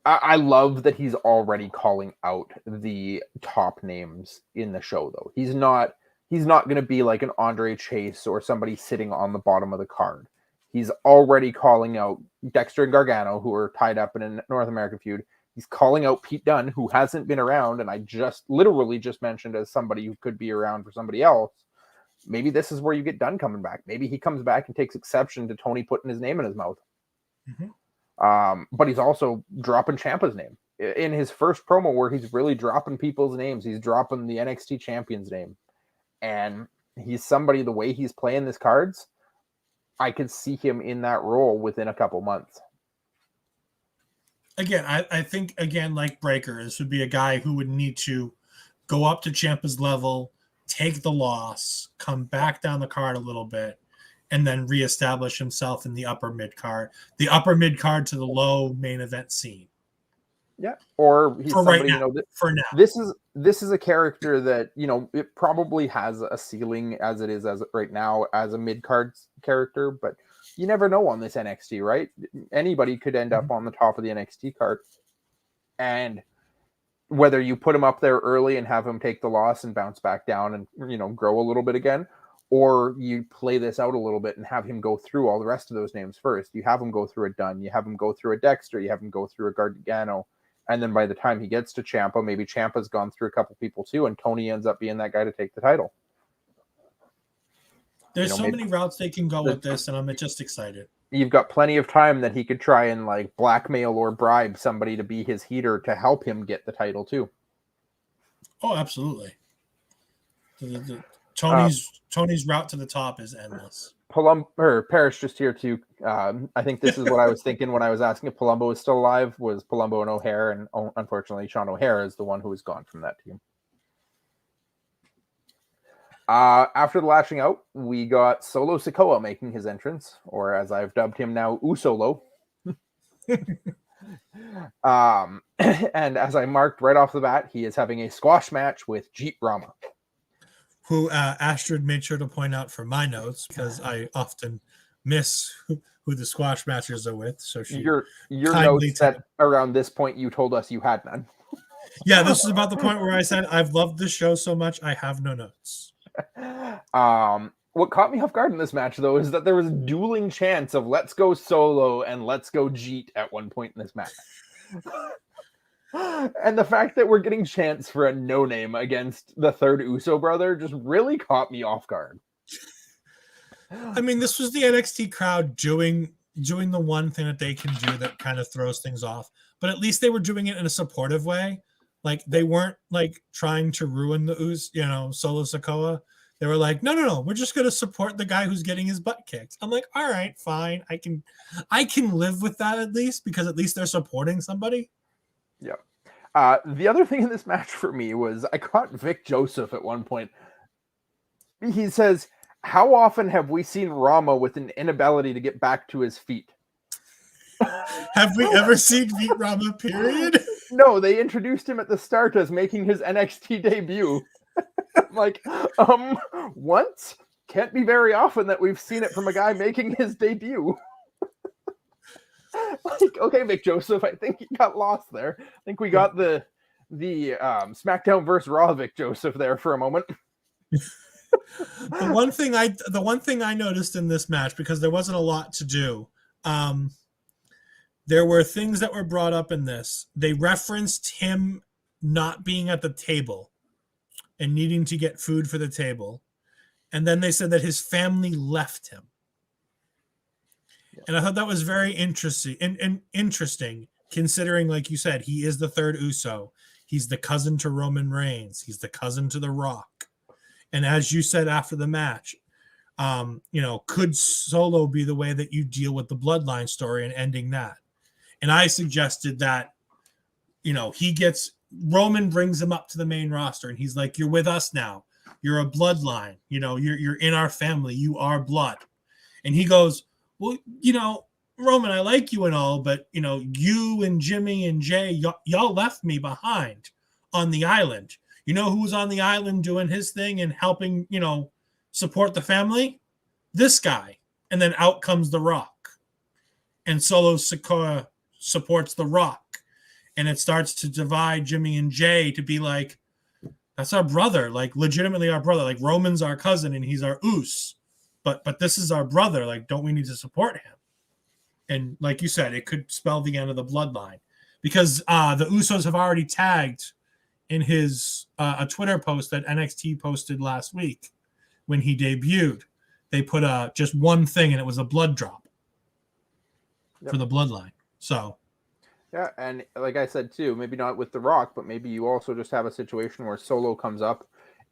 I love that he's already calling out the top names in the show, though. He's not going to be like an Andre Chase or somebody sitting on the bottom of the card. He's already calling out Dexter and Gargano, who are tied up in a North American feud. He's calling out Pete Dunne, who hasn't been around, and I literally just mentioned as somebody who could be around for somebody else. Maybe this is where you get Dunne coming back. Maybe he comes back and takes exception to Tony putting his name in his mouth. Mm-hmm. But he's also dropping Ciampa's name in his first promo, where he's really dropping people's names. He's dropping the NXT champion's name, and he's somebody, the way he's playing this cards, I could see him in that role within a couple months. Again, I think, again, like Breakker, this would be a guy who would need to go up to Ciampa's level, take the loss, come back down the card a little bit, and then reestablish himself in the upper mid card to the low main event scene. Yeah, or he's for somebody, right now, for now. This is a character that, it probably has a ceiling as it is as right now as a mid card character, but you never know on this NXT, right? Anybody could end up on the top of the NXT card, and whether you put him up there early and have him take the loss and bounce back down and grow a little bit again, or you play this out a little bit and have him go through all the rest of those names first. You have him go through a Dunne, you have him go through a Dexter, you have him go through a Gargano, and then by the time he gets to Ciampa, maybe Ciampa's gone through a couple people too, and Tony ends up being that guy to take the title. There's many routes they can go with this, and I'm just excited. you've got plenty of time that he could try and like blackmail or bribe somebody to be his heater to help him get the title too. Oh, absolutely. Tony's route to the top is endless. Parrish just here too. I think this is what I was thinking when I was asking if Palumbo was still alive. Was Palumbo and O'Hare, and unfortunately, Sean O'Hare is the one who was gone from that team. After the lashing out, we got Solo Sikoa making his entrance, or as I've dubbed him now, Usolo. And as I marked right off the bat, he is having a squash match with Jeet Rama, who Astrid made sure to point out for my notes because I often miss who the squash matchers are with. So your notes that around this point you told us you had none. Yeah, this is about the point where I said I've loved this show so much I have no notes. What caught me off guard in this match, though, is that there was dueling chants of "Let's go Solo" and "Let's go Jeet" at one point in this match. And the fact that we're getting chants for a no-name against the third Uso brother just really caught me off guard. I mean, this was the NXT crowd doing the one thing that they can do that kind of throws things off, but at least they were doing it in a supportive way. Like they weren't like trying to ruin the Solo Sikoa. They were like, no, we're just going to support the guy who's getting his butt kicked. I'm like, all right, fine. I can live with that at least, because at least they're supporting somebody. Yeah. The other thing in this match for me was I caught Vic Joseph at one point. He says, "How often have we seen Rama with an inability to get back to his feet?" Have we ever seen Vic Rama, period? No, they introduced him at the start as making his NXT debut. Like, once? Can't be very often that we've seen it from a guy making his debut. Like, okay, Vic Joseph, I think you got lost there. I think we got the SmackDown versus Raw Vic Joseph there for a moment. The one thing I noticed in this match, because there wasn't a lot to do, there were things that were brought up in this. They referenced him not being at the table and needing to get food for the table. And then they said that his family left him. And I thought that was very interesting and interesting, considering, like you said, he is the third Uso. He's the cousin to Roman Reigns. He's the cousin to The Rock. And as you said after the match, could Solo be the way that you deal with the bloodline story and ending that? And I suggested that, Roman brings him up to the main roster and he's like, "You're with us now. You're a bloodline. You're in our family. You are blood." And he goes, "Well, Roman, I like you and all, but, you and Jimmy and Jay, y'all left me behind on the island. You know who was on the island doing his thing and helping, support the family? This guy." And then out comes The Rock. And Solo Sikoa supports The Rock. And it starts to divide Jimmy and Jay to be like, that's our brother, like legitimately our brother. Like Roman's our cousin and he's our Us. But this is our brother. Like, don't we need to support him? And like you said, it could spell the end of the bloodline, because the Usos have already tagged in his a Twitter post that NXT posted last week when he debuted. They put just one thing, and it was a blood drop for the bloodline. So. Yeah, and like I said too, maybe not with The Rock, but maybe you also just have a situation where Solo comes up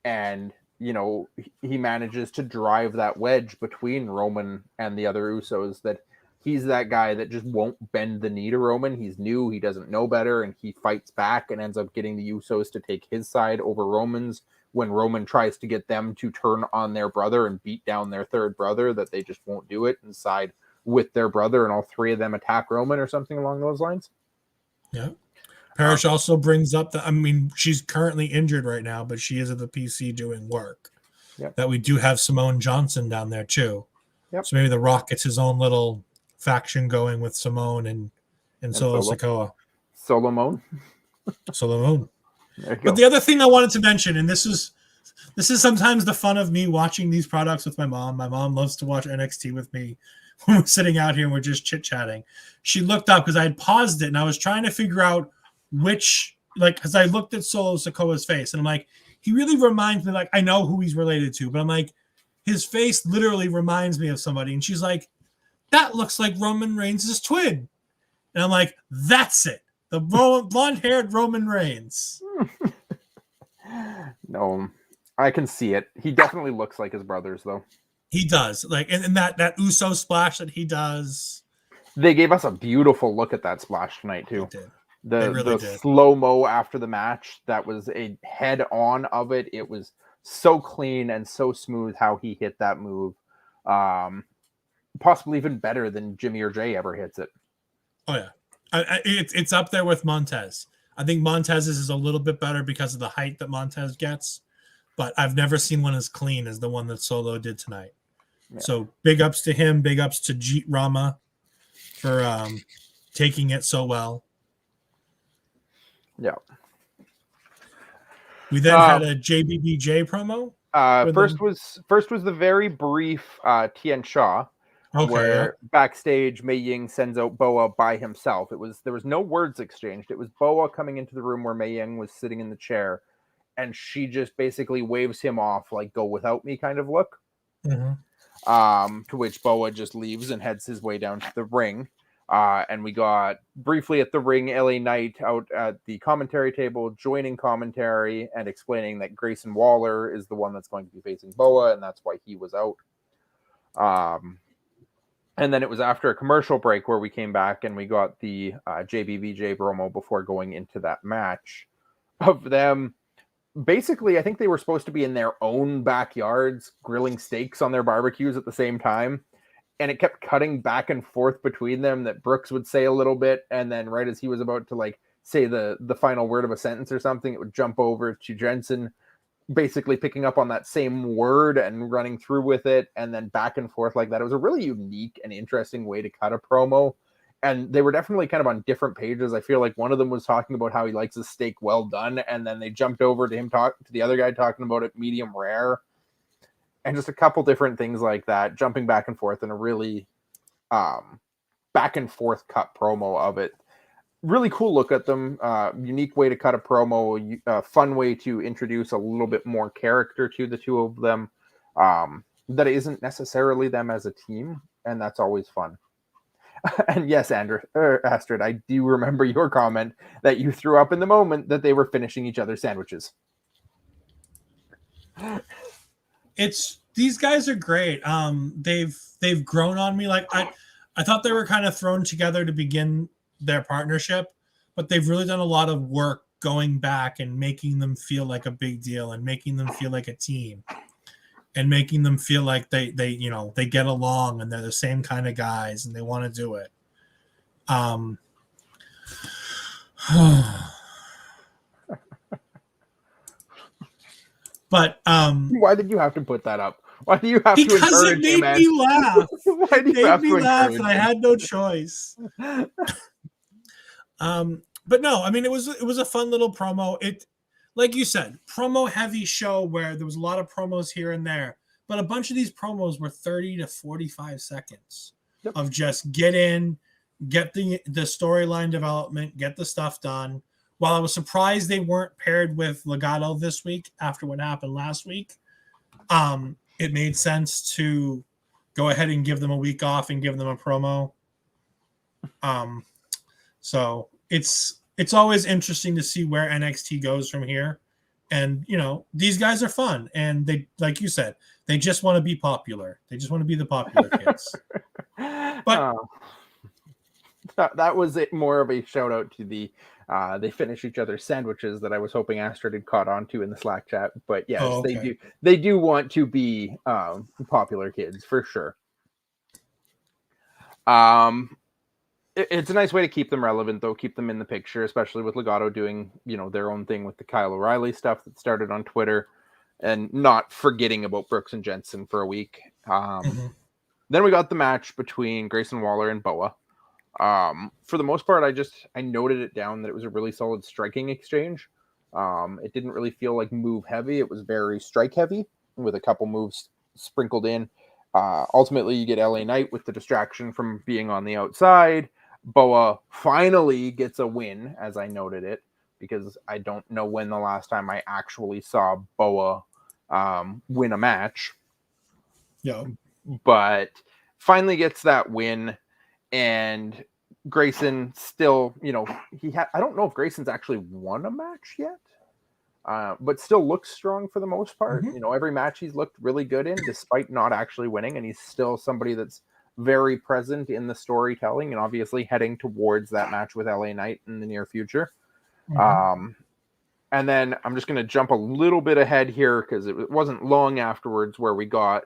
and, he manages to drive that wedge between Roman and the other Usos, that he's that guy that just won't bend the knee to Roman. He's new, he doesn't know better, and he fights back and ends up getting the Usos to take his side over Roman's when Roman tries to get them to turn on their brother and beat down their third brother, that they just won't do it and side with their brother, and all three of them attack Roman or something along those lines. Yeah. Parrish also brings up that, she's currently injured right now, but she is at the PC doing work. Yep. That we do have Simone Johnson down there too. Yep. So maybe The Rock gets his own little faction going with Simone and Solo Sikoa. Solomon. But the other thing I wanted to mention, and this is sometimes the fun of me watching these products with my mom. My mom loves to watch NXT with me when we're sitting out here and we're just chit-chatting. She looked up because I had paused it and I was trying to figure out because I looked at Solo Sikoa's face and I'm like, he really reminds me, like, I know who he's related to, but I'm like, his face literally reminds me of somebody. And she's like, that looks like Roman Reigns' twin. And I'm like, that's it. The blonde-haired Roman Reigns. No, I can see it. He definitely looks like his brothers, though. He does. Like, and that Uso splash that he does. They gave us a beautiful look at that splash tonight, too. They did. The slow-mo after the match, that was a head-on of it. It was so clean and so smooth how he hit that move. Possibly even better than Jimmy or Jay ever hits it. Oh, yeah. It's up there with Montez. I think Montez's is a little bit better because of the height that Montez gets, but I've never seen one as clean as the one that Solo did tonight. Yeah. So big ups to him, big ups to Jeet Rama for taking it so well. Yeah. We then had a JBBJ promo. First was the very brief Tian Sha. Where backstage Mei Ying sends out Boa by himself. There was no words exchanged. It was Boa coming into the room where Mei Ying was sitting in the chair, and she just basically waves him off, like "go without me" kind of look. Mm-hmm. To which Boa just leaves and heads his way down to the ring. And we got briefly at the ring LA Knight out at the commentary table, joining commentary and explaining that Grayson Waller is the one that's going to be facing Boa, and that's why he was out. And then it was after a commercial break where we came back and we got the JBBJ promo before going into that match of them. Basically, I think they were supposed to be in their own backyards grilling steaks on their barbecues at the same time. And it kept cutting back and forth between them that Brooks would say a little bit. And then right as he was about to like say the final word of a sentence or something, it would jump over to Jensen, basically picking up on that same word and running through with it, and then back and forth like that. It was a really unique and interesting way to cut a promo, and they were definitely kind of on different pages. I feel like one of them was talking about how he likes a steak well done, and then they jumped over to him to the other guy talking about it medium rare, and just a couple different things like that, jumping back and forth in a really back and forth cut promo of it. Really cool look at them. Unique way to cut a promo. Fun way to introduce a little bit more character to the two of them. That isn't necessarily them as a team, and that's always fun. And yes, Astrid, I do remember your comment that you threw up in the moment that they were finishing each other's sandwiches. These guys are great. They've grown on me. Like I thought they were kind of thrown together to begin their partnership, but they've really done a lot of work going back and making them feel like a big deal and making them feel like a team and making them feel like they get along and they're the same kind of guys and they want to do it. But why did you have to put that up? Why do you have to encourage because it made me laugh. Why do you have to laugh encourage and I had no choice. But no, I mean, it was a fun little promo. It, like you said, promo heavy show where there was a lot of promos here and there, but a bunch of these promos were 30 to 45 seconds of just get in, get the storyline development, get the stuff done. While I was surprised they weren't paired with Legado this week after what happened last week, it made sense to go ahead and give them a week off and give them a promo. So it's always interesting to see where NXT goes from here. And, these guys are fun. And they, like you said, they just want to be popular. They just want to be the popular kids. But that was it, more of a shout out to the they finish each other's sandwiches that I was hoping Astrid had caught on to in the Slack chat. But yes, they do want to be popular kids for sure. It's a nice way to keep them relevant, though, keep them in the picture, especially with Legado doing, their own thing with the Kyle O'Reilly stuff that started on Twitter and not forgetting about Brooks and Jensen for a week. Then we got the match between Grayson Waller and Boa. For the most part, I noted it down that it was a really solid striking exchange. It didn't really feel like move heavy. It was very strike heavy with a couple moves sprinkled in. Ultimately, you get LA Knight with the distraction from being on the outside. Boa finally gets a win, as I noted it, because I don't know when the last time I actually saw Boa win a match. Yeah. But finally gets that win, and Grayson still, I don't know if Grayson's actually won a match yet, but still looks strong for the most part. Every match he's looked really good in, despite not actually winning, and he's still somebody that's very present in the storytelling, and obviously heading towards that match with LA Knight in the near future. And then I'm just going to jump a little bit ahead here because it wasn't long afterwards where we got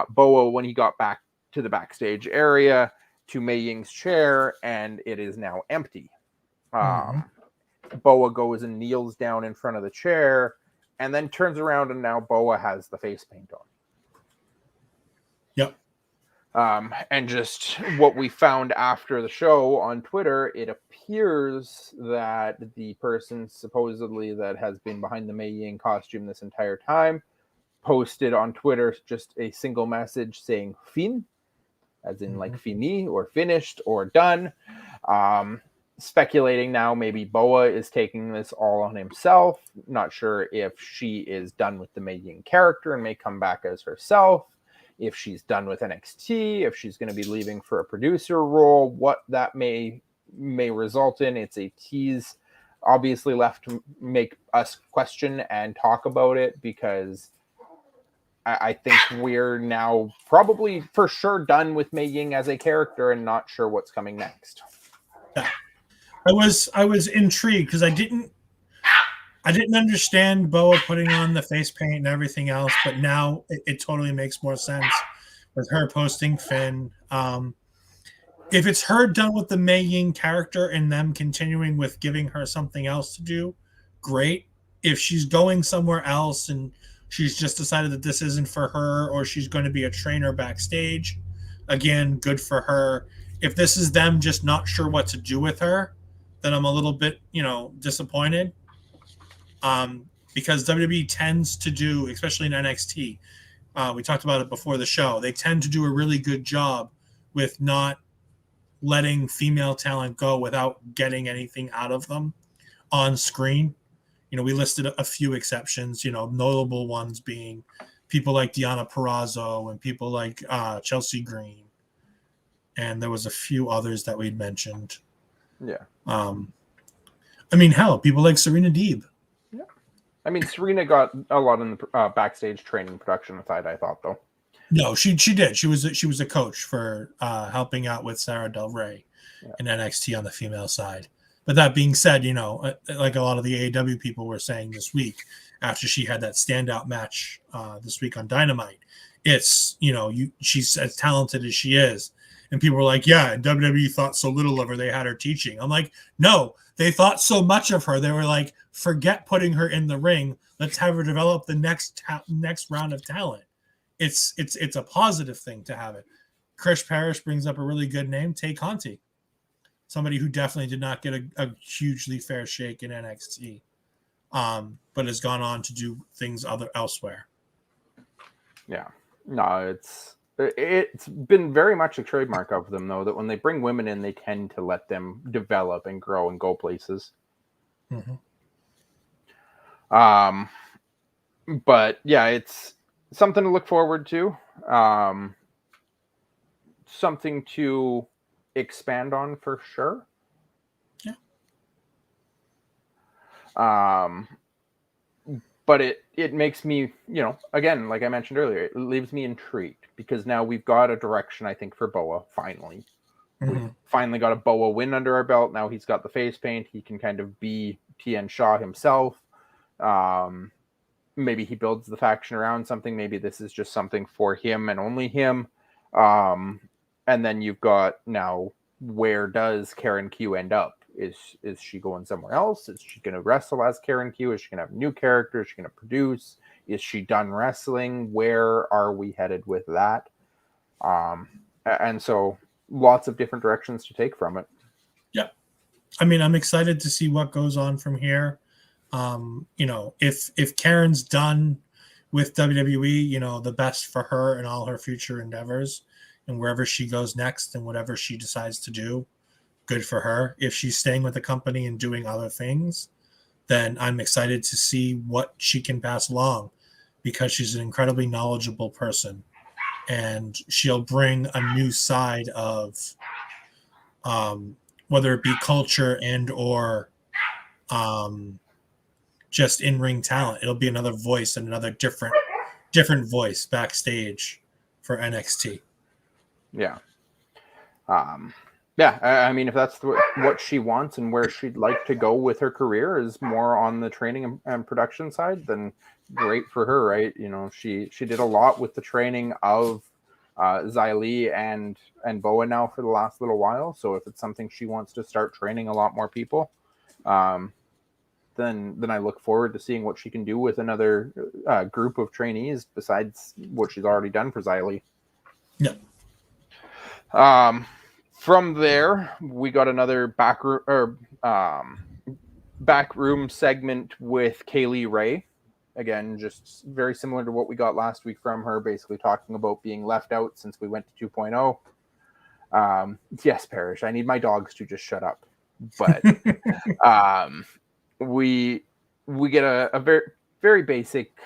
Boa when he got back to the backstage area to Mei Ying's chair, and it is now empty. Boa goes and kneels down in front of the chair and then turns around, and now Boa has the face paint on. Yep. And just what we found after the show on Twitter, it appears that the person supposedly that has been behind the Mei Ying costume this entire time posted on Twitter just a single message saying fin, as in like fini or finished or done. Speculating now maybe Boa is taking this all on himself. Not sure if she is done with the Mei Ying character and may come back as herself. If she's done with NXT, if she's going to be leaving for a producer role, what that may result in. It's a tease, obviously left to make us question and talk about it, because I think we're now probably for sure done with Mei Ying as a character and not sure what's coming next. Yeah. I was intrigued because I didn't understand Boa putting on the face paint and everything else, but now it totally makes more sense with her posting Finn. If it's her done with the Mei Ying character and them continuing with giving her something else to do, great. If she's going somewhere else and she's just decided that this isn't for her, or she's going to be a trainer backstage, again, good for her. If this is them just not sure what to do with her, then I'm a little bit, disappointed. Because WWE tends to do, especially in NXT, we talked about it before the show, they tend to do a really good job with not letting female talent go without getting anything out of them on screen. We listed a few exceptions, notable ones being people like Deonna Purrazzo and people like Chelsea Green. And there was a few others that we'd mentioned. Yeah. Hell, people like Serena Deeb. Yeah. Serena got a lot in the backstage training production side, I thought, though. No, she did. She was a coach for helping out with Sarah Del Rey in NXT on the female side. But that being said, like a lot of the AEW people were saying this week after she had that standout match this week on Dynamite, it's, she's as talented as she is. And people were like, yeah, WWE thought so little of her, they had her teaching. I'm like, no, they thought so much of her. They were like, forget putting her in the ring. Let's have her develop the next round of talent. It's a positive thing to have it. Krish Parrish brings up a really good name, Tay Conti. Somebody who definitely did not get a hugely fair shake in NXT, but has gone on to do things elsewhere. Yeah. No, it's been very much a trademark of them, though, that when they bring women in, they tend to let them develop and grow and go places. But yeah, it's something to look forward to. Something to expand on for sure. Yeah. But it makes me, again, like I mentioned earlier, it leaves me intrigued because now we've got a direction, I think, for Boa, finally. We've finally got a Boa win under our belt. Now he's got the face paint. He can kind of be Tien Shaw himself. Maybe he builds the faction around something. Maybe this is just something for him and only him. And then you've got now, where does Karen Q end up? Is she going somewhere else? Is she going to wrestle as Karen Q? Is she going to have new characters? Is she going to produce? Is she done wrestling? Where are we headed with that? And so lots of different directions to take from it. Yeah. I'm excited to see what goes on from here. If Karen's done with WWE, the best for her and all her future endeavors and wherever she goes next and whatever she decides to do, good for her. If she's staying with the company and doing other things, then I'm excited to see what she can pass along because she's an incredibly knowledgeable person and she'll bring a new side of whether it be culture and or just in-ring talent. It'll be another voice and another different voice backstage for NXT. Yeah. Yeah, I mean, if that's what she wants and where she'd like to go with her career is more on the training and production side, then great for her, right? You know, she did a lot with the training of Xylee and Boa now for the last little while. So if it's something she wants to start training a lot more people, then I look forward to seeing what she can do with another group of trainees besides what she's already done for Xylee. Yeah. From there, we got another backroom segment with Kaylee Ray. Again, just very similar to what we got last week from her, basically talking about being left out since we went to 2.0. Yes, Parrish, I need my dogs to just shut up. But we get a very, very basic...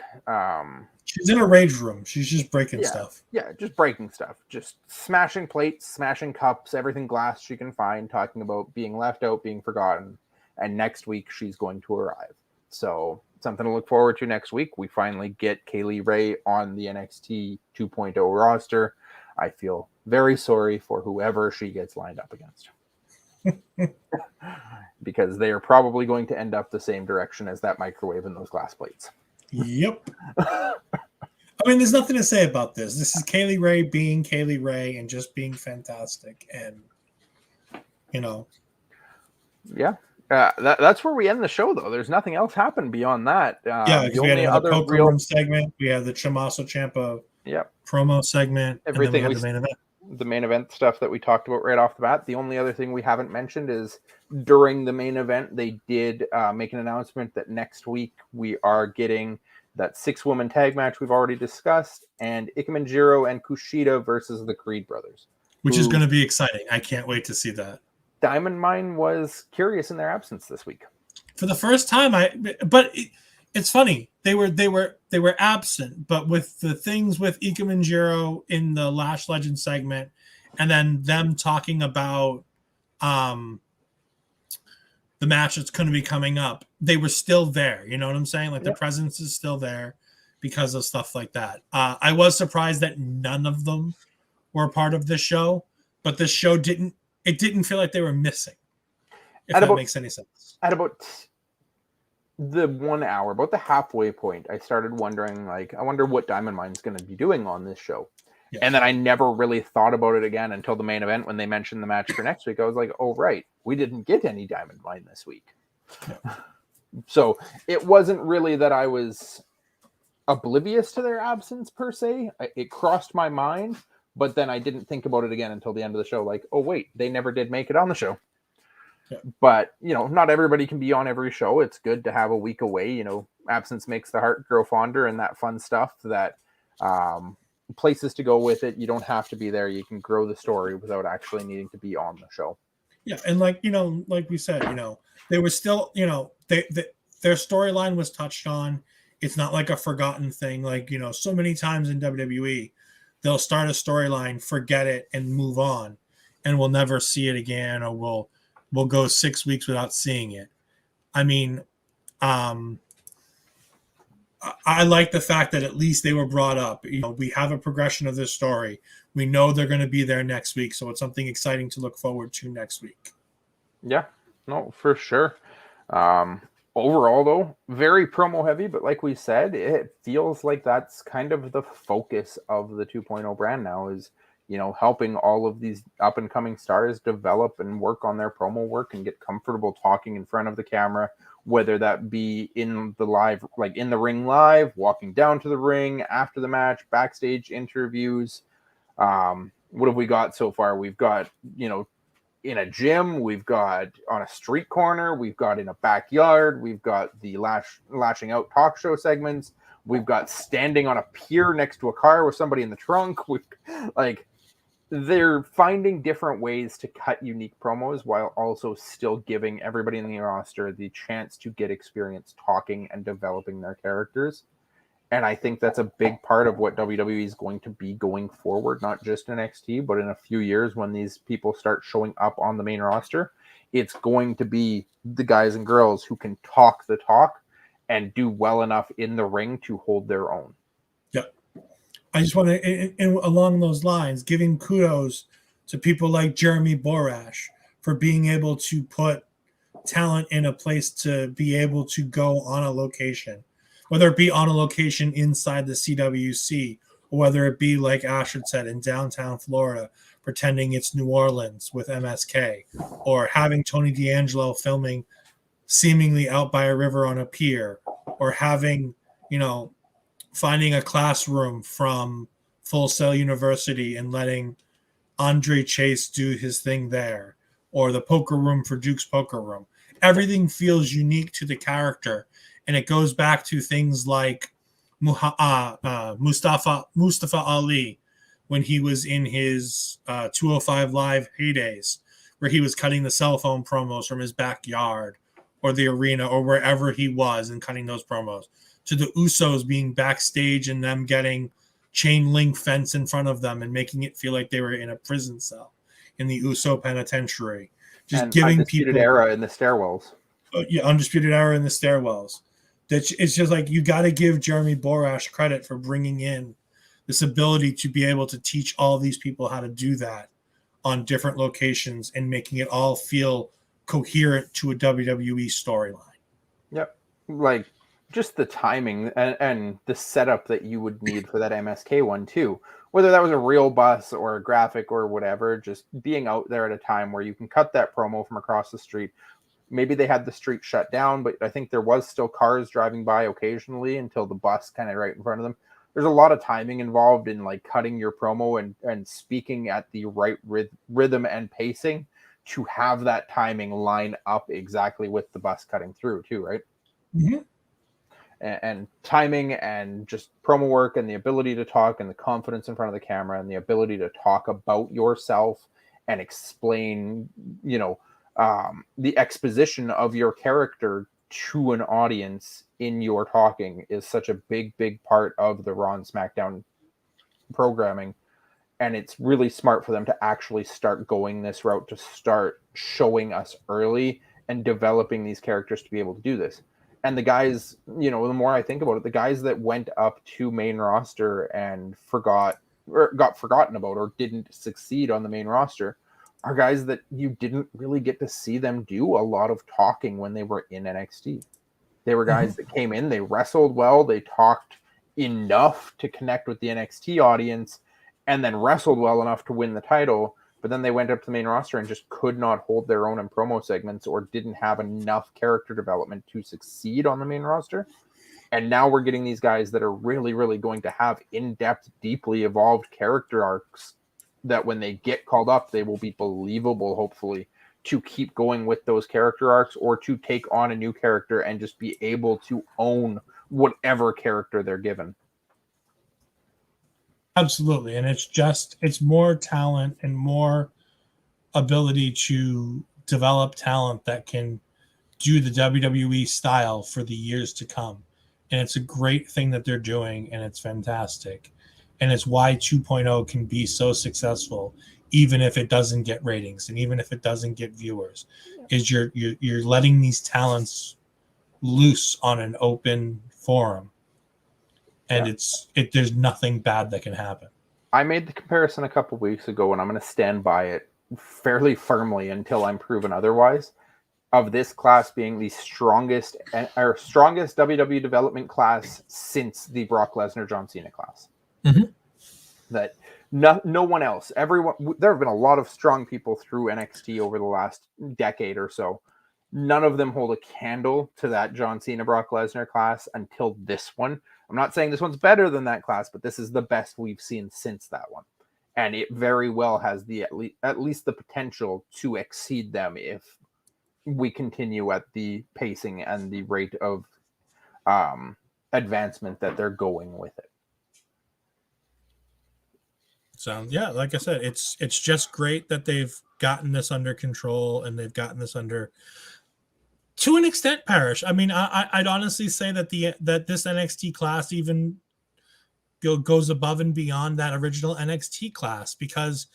She's in a rage room. She's just breaking stuff. Yeah, just breaking stuff. Just smashing plates, smashing cups, everything glass she can find, talking about being left out, being forgotten. And next week, she's going to arrive. So something to look forward to next week. We finally get Kaylee Ray on the NXT 2.0 roster. I feel very sorry for whoever she gets lined up against. Because they are probably going to end up the same direction as that microwave and those glass plates. Yep. I mean, there's nothing to say about this. This is Kaylee Ray being Kaylee Ray and just being fantastic. And, you know. Yeah. That's where we end the show, though. There's nothing else happened beyond that. Yeah, because we had another poker room segment. We had the Tommaso Ciampa promo segment. Everything and then we had the main event. The main event stuff that we talked about right off the bat. The only other thing we haven't mentioned is during the main event, they did make an announcement that next week we are getting that 6-woman tag match we've already discussed, and Ikemenjiro and Kushida versus the Creed brothers. Which is going to be exciting. I can't wait to see that. Diamond Mine was curious in their absence this week. For the first time, it's funny. They were absent, but with the things with Ikemenjiro in the Lash Legend segment, and then them talking about the match that's going to be coming up, they were still there. You know what I'm saying? Like the presence is still there because of stuff like that. I was surprised that none of them were part of this show, but the show didn't feel like they were missing. If that makes any sense. At about the 1 hour, about the halfway point, I started wondering, like, I wonder what Diamond Mine's going to be doing on this show. Yeah. And then I never really thought about it again until the main event when they mentioned the match for next week. I was like, oh, right. We didn't get any Diamond Mine this week. Yeah. So it wasn't really that I was oblivious to their absence per se. It crossed my mind, but then I didn't think about it again until the end of the show. Like, oh, wait, they never did make it on the show. Yeah. But, you know, not everybody can be on every show. It's good to have a week away. You know, absence makes the heart grow fonder and that fun stuff that places to go with it. You don't have to be there. You can grow the story without actually needing to be on the show. Yeah. And like, you know, like we said, you know, they were still, you know, their storyline was touched on. It's not like a forgotten thing. Like, you know, so many times in WWE, they'll start a storyline, forget it, and move on. And we'll never see it again, or we'll go 6 weeks without seeing it. I mean, I like the fact that at least they were brought up. You know, we have a progression of this story. We know they're going to be there next week, so it's something exciting to look forward to next week. Yeah, no, for sure. Overall, though, very promo heavy, but like we said, it feels like that's kind of the focus of the 2.0 brand now is, you know, helping all of these up and coming stars develop and work on their promo work and get comfortable talking in front of the camera, whether that be in the live, like in the ring live, walking down to the ring after the match, backstage interviews. What have we got so far? We've got, you know, in a gym, we've got on a street corner, we've got in a backyard, we've got the lashing out talk show segments, we've got standing on a pier next to a car with somebody in the trunk. We've like, they're finding different ways to cut unique promos while also still giving everybody in the roster the chance to get experience talking and developing their characters. And I think that's a big part of what WWE is going to be going forward, not just in NXT, but in a few years when these people start showing up on the main roster. It's going to be the guys and girls who can talk the talk and do well enough in the ring to hold their own. Yeah. I just want to, and along those lines, giving kudos to people like Jeremy Borash for being able to put talent in a place to be able to go on a location, whether it be on a location inside the CWC, or whether it be, like Astrid said, in downtown Florida, pretending it's New Orleans with MSK, or having Tony D'Angelo filming seemingly out by a river on a pier, or having, finding a classroom from Full Sail University and letting Andre Chase do his thing there, or the poker room for Duke's Poker Room. Everything feels unique to the character, and it goes back to things like Mustafa Ali when he was in his 205 Live heydays, where he was cutting the cell phone promos from his backyard or the arena or wherever he was and cutting those promos, to the Usos being backstage and them getting chain link fence in front of them and making it feel like they were in a prison cell in the Uso penitentiary. Just and giving Undisputed people Era in the stairwells. Undisputed Era in the stairwells. It's just like, you got to give Jeremy Borash credit for bringing in this ability to be able to teach all these people how to do that on different locations and making it all feel coherent to a WWE storyline. Yep. Like, just the timing and the setup that you would need for that MSK one too. Whether that was a real bus or a graphic or whatever, just being out there at a time where you can cut that promo from across the street. Maybe they had the street shut down, but I think there was still cars driving by occasionally until the bus kind of right in front of them. There's a lot of timing involved in like cutting your promo and speaking at the right rhythm and pacing to have that timing line up exactly with the bus cutting through too, right? Mm-hmm. And timing and just promo work and the ability to talk and the confidence in front of the camera and the ability to talk about yourself and explain, the exposition of your character to an audience in your talking is such a big, big part of the Raw and SmackDown programming. And it's really smart for them to actually start going this route, to start showing us early and developing these characters to be able to do this. And the guys, the more I think about it, the guys that went up to main roster and got forgotten about or didn't succeed on the main roster are guys that you didn't really get to see them do a lot of talking when they were in NXT. They were guys that came in, they wrestled well, they talked enough to connect with the NXT audience, and then wrestled well enough to win the title. But then they went up to the main roster and just could not hold their own in promo segments or didn't have enough character development to succeed on the main roster. And now we're getting these guys that are really, really going to have in-depth, deeply evolved character arcs that when they get called up, they will be believable, hopefully, to keep going with those character arcs or to take on a new character and just be able to own whatever character they're given. Absolutely. And it's more talent and more ability to develop talent that can do the WWE style for the years to come. And it's a great thing that they're doing, and it's fantastic. And it's why 2.0 can be so successful, even if it doesn't get ratings and even if it doesn't get viewers, is you're letting these talents loose on an open forum. And there's nothing bad that can happen. I made the comparison a couple weeks ago, and I'm going to stand by it fairly firmly until I'm proven otherwise, of this class being the strongest WWE development class since the Brock Lesnar John Cena class. Mm-hmm. That no one else, everyone, there have been a lot of strong people through NXT over the last decade or so. None of them hold a candle to that John Cena Brock Lesnar class until this one. I'm not saying this one's better than that class, but this is the best we've seen since that one. And it very well has at least the potential to exceed them if we continue at the pacing and the rate of advancement that they're going with it. So, yeah, like I said, it's just great that they've gotten this under control and they've gotten this under To an extent, Parrish. I mean, I'd honestly say that this NXT class even goes above and beyond that original NXT class, because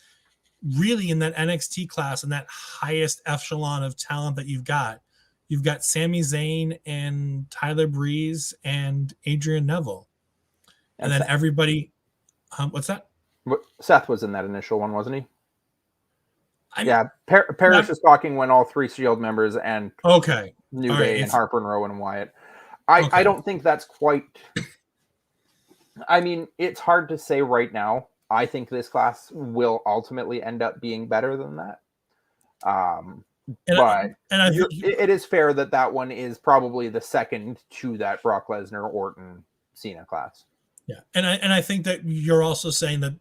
really in that NXT class and that highest echelon of talent that you've got Sami Zayn and Tyler Breeze and Adrian Neville, and then Seth. everybody. What's that? Seth was in that initial one, wasn't he? Parrish is talking when all 3 Shield members and New Day and Harper and Rowan and Wyatt. I don't think that's quite. I mean, it's hard to say right now. I think this class will ultimately end up being better than that. It is fair that one is probably the second to that Brock Lesnar, Orton, Cena class. Yeah, and I think that you're also saying that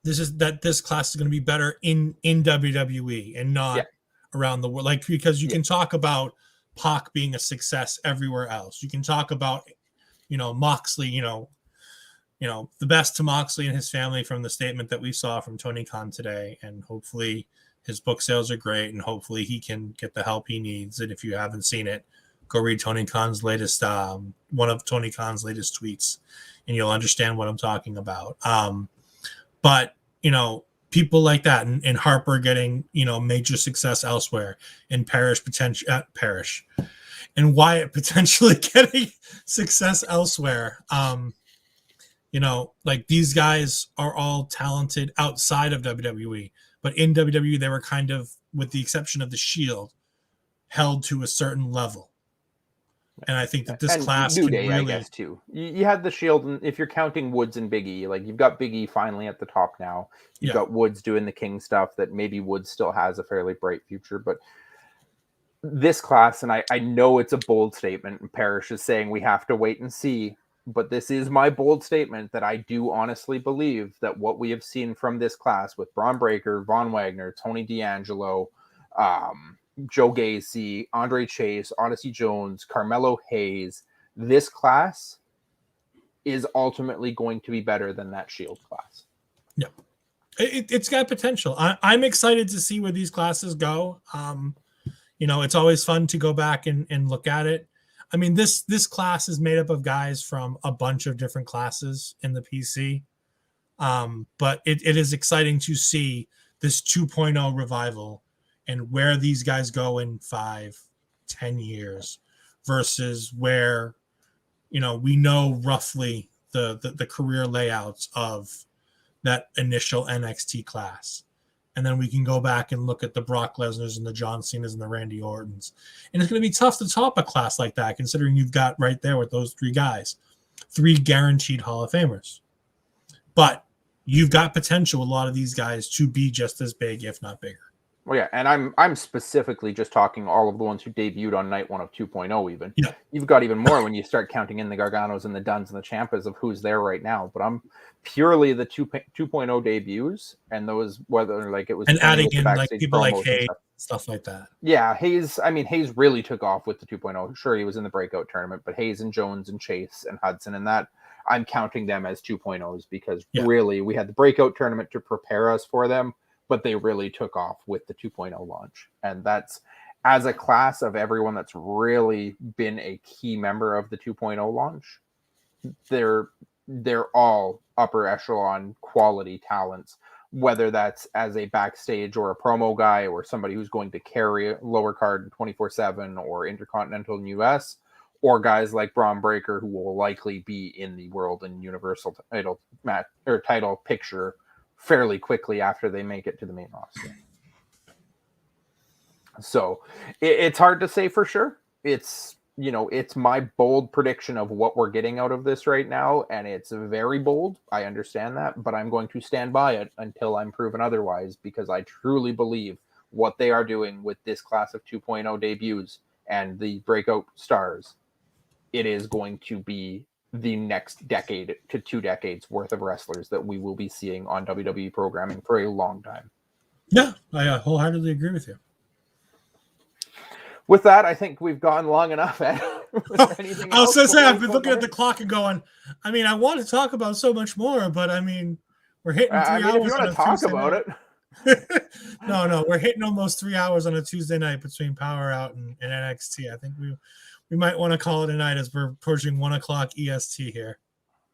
this class is going to be better in WWE and not around the world, like, because you can talk about Pac being a success everywhere else. You can talk about, Moxley, the best to Moxley and his family from the statement that we saw from Tony Khan today, and hopefully his book sales are great, and hopefully he can get the help he needs. And if you haven't seen it, go read Tony Khan's latest one of Tony Khan's latest tweets, and you'll understand what I'm talking about. But, people like that, and Harper getting, major success elsewhere, and Parrish and Wyatt potentially getting success elsewhere. Like, these guys are all talented outside of WWE, but in WWE, they were kind of, with the exception of the Shield, held to a certain level. And I think that this class New Day, I guess, too. You had the Shield, and if you're counting Woods and Big E, like, you've got Big E finally at the top now. You've got Woods doing the King stuff that maybe Woods still has a fairly bright future. But this class, and I know it's a bold statement, and Parrish is saying we have to wait and see, but this is my bold statement that I do honestly believe that what we have seen from this class with Braun Breaker, Von Wagner, Tony D'Angelo, Joe Gacy, Andre Chase, Odyssey Jones, Carmelo Hayes, this class is ultimately going to be better than that Shield class. Yeah, it's got potential. I'm excited to see where these classes go. It's always fun to go back and look at it. I mean, this class is made up of guys from a bunch of different classes in the PC. But it is exciting to see this 2.0 revival and where these guys go in 5-10 years versus where, we know roughly the career layouts of that initial NXT class. And then we can go back and look at the Brock Lesnar's and the John Cena's and the Randy Ortons. And it's going to be tough to top a class like that, considering you've got right there with those 3 guys, 3 guaranteed Hall of Famers. But you've got potential with a lot of these guys to be just as big, if not bigger. Well, yeah, and I'm specifically just talking all of the ones who debuted on night 1 of 2.0 even. Yeah. You've got even more when you start counting in the Garganos and the Duns and the Ciampas of who's there right now. But I'm purely the 2.0 debuts, and those, whether like it was... And adding in like people like Hayes, stuff like that. Yeah, Hayes really took off with the 2.0. Sure, he was in the breakout tournament, but Hayes and Jones and Chase and Hudson and that, I'm counting them as 2.0s because really we had the breakout tournament to prepare us for them, but they really took off with the 2.0 launch. And that's, as a class of everyone that's really been a key member of the 2.0 launch, they're all upper echelon quality talents, whether that's as a backstage or a promo guy or somebody who's going to carry a lower card 24/7 or Intercontinental in US, or guys like Braun Breaker who will likely be in the World and Universal title match or title picture fairly quickly after they make it to the main roster. So it's hard to say for sure. It's my bold prediction of what we're getting out of this right now, and it's very bold. I understand that, but I'm going to stand by it until I'm proven otherwise, because I truly believe what they are doing with this class of 2.0 debuts and the breakout stars, it is going to be the next decade to 2 decades worth of wrestlers that we will be seeing on WWE programming for a long time. Yeah, I wholeheartedly agree with you. With that, I think we've gone long enough, Ed. I was going to say, I've been looking at the clock and going, I mean, I want to talk about so much more, but I mean, we're hitting 3 hours. If you want to talk about it. No, we're hitting almost 3 hours on a Tuesday night between PowerrrOut and NXTea. I think we might want to call it a night as we're approaching 1 o'clock EST here.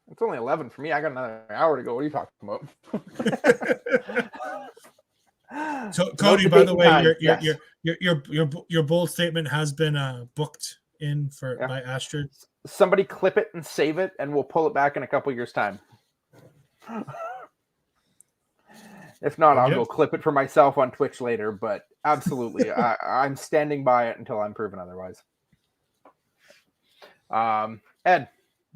It's only 11 for me. I got another hour to go. What are you talking about? So, Cody, by the way, time. your bold statement has been booked in by Astrid. Somebody clip it and save it, and we'll pull it back in a couple years' time. If not, I'll go clip it for myself on Twitch later. But absolutely, I'm standing by it until I'm proven otherwise. Ed,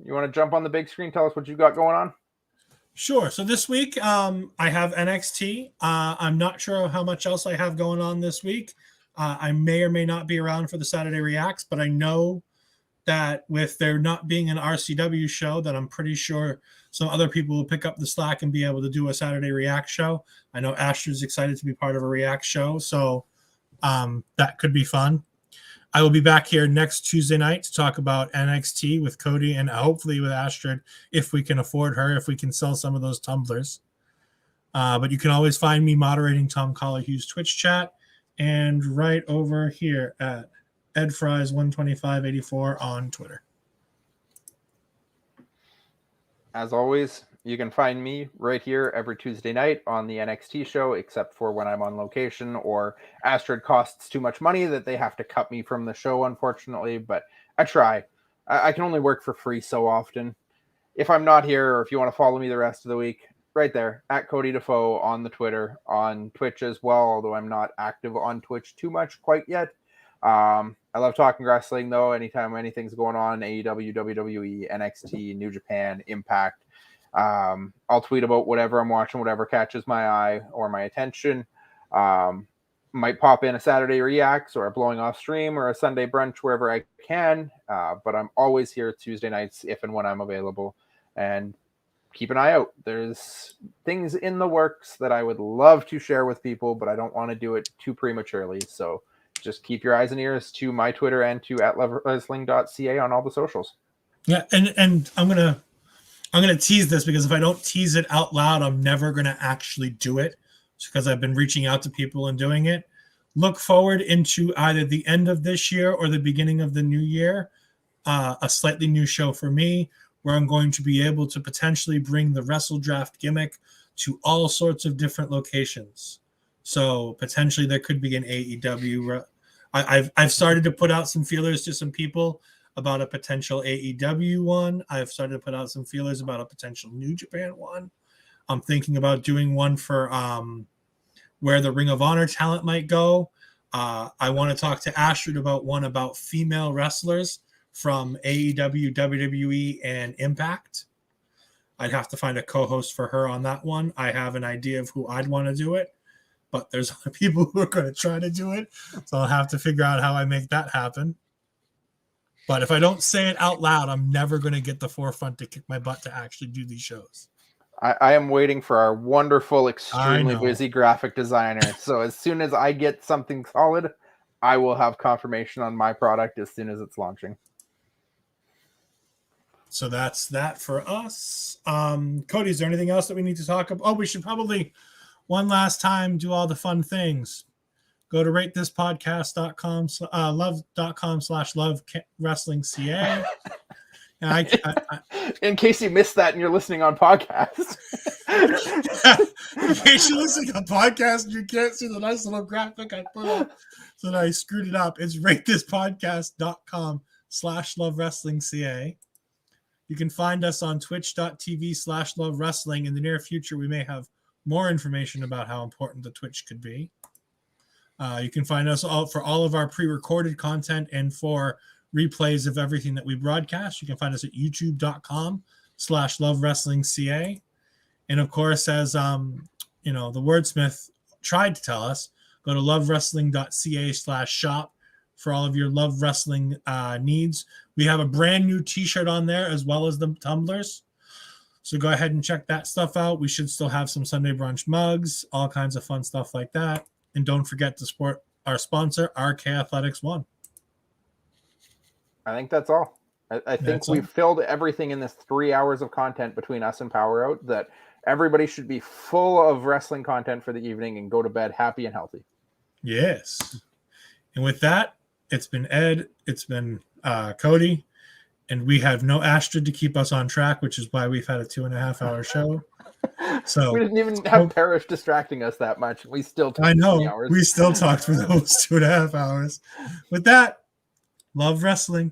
you want to jump on the big screen? Tell us what you got going on. Sure. So this week, I have NXT. I'm not sure how much else I have going on this week. I may or may not be around for the Saturday Reacts, but I know that with there not being an RCW show, that I'm pretty sure some other people will pick up the slack and be able to do a Saturday React show. I know Astrid's excited to be part of a React show, so that could be fun. I will be back here next Tuesday night to talk about NXT with Cody and hopefully with Astrid, if we can afford her, if we can sell some of those tumblers. But you can always find me moderating Tom Collahew's Twitch chat and right over here at EdFries12584 on Twitter. As always, you can find me right here every Tuesday night on the NXT show, except for when I'm on location or Astrid costs too much money that they have to cut me from the show, unfortunately. But I try. I can only work for free so often. If I'm not here, or if you want to follow me the rest of the week, right there, at Cody Defoe on the Twitter, on Twitch as well, although I'm not active on Twitch too much quite yet. I love talking wrestling, though. Anytime anything's going on, AEW, WWE, NXT, New Japan, Impact, I'll tweet about whatever I'm watching, whatever catches my eye or my attention. Might pop in a Saturday Reacts or a Blowing Off stream or a Sunday brunch wherever I can. But I'm always here Tuesday nights if and when I'm available. And keep an eye out. There's things in the works that I would love to share with people, but I don't want to do it too prematurely. So just keep your eyes and ears to my Twitter and to @lovewrestling.ca on all the socials. Yeah, and I'm gonna tease this because if I don't tease it out loud, I'm never gonna actually do it. It's because I've been reaching out to people and doing it. Look forward into either the end of this year or the beginning of the new year, a slightly new show for me where I'm going to be able to potentially bring the Wrestle Draft gimmick to all sorts of different locations. So potentially there could be an AEW. I've started to put out some feelers to some people about a potential AEW one. I've started to put out some feelers about a potential New Japan one. I'm thinking about doing one for where the Ring of Honor talent might go. I want to talk to Astrid about one about female wrestlers from AEW, WWE, and Impact. I'd have to find a co-host for her on that one. I have an idea of who I'd want to do it, but there's other people who are going to try to do it. So I'll have to figure out how I make that happen. But if I don't say it out loud, I'm never going to get the forefront to kick my butt to actually do these shows. I am waiting for our wonderful, extremely busy graphic designer. So as soon as I get something solid, I will have confirmation on my product as soon as it's launching. So that's that for us. Cody, is there anything else that we need to talk about? Oh, we should probably one last time do all the fun things. Go to ratethispodcast.com, love.com/lovewrestlingca. In case you missed that and you're listening on podcast. In case you're listening on podcast and you can't see the nice little graphic I put up so that I screwed it up. It's ratethispodcast.com/lovewrestlingca. You can find us on twitch.tv/lovewrestling. In the near future, we may have more information about how important the Twitch could be. You can find us all for all of our pre-recorded content and for replays of everything that we broadcast. You can find us at youtube.com/lovewrestlingca. And of course, as the wordsmith tried to tell us, go to lovewrestling.ca/shop for all of your love wrestling needs. We have a brand new t-shirt on there as well as the tumblers. So go ahead and check that stuff out. We should still have some Sunday brunch mugs, all kinds of fun stuff like that. And don't forget to support our sponsor, RK Athletics 1. I think that's all. I think we've filled everything in this 3 hours of content between us and PowerrrOut that everybody should be full of wrestling content for the evening and go to bed happy and healthy. Yes. And with that, it's been Ed, it's been Cody, and we have no Astrid to keep us on track, which is why we've had a 2.5-hour show. So we didn't even have Parrish distracting us that much. We still talked I know 3 hours. we still talked for those 2.5 hours. With that, love wrestling.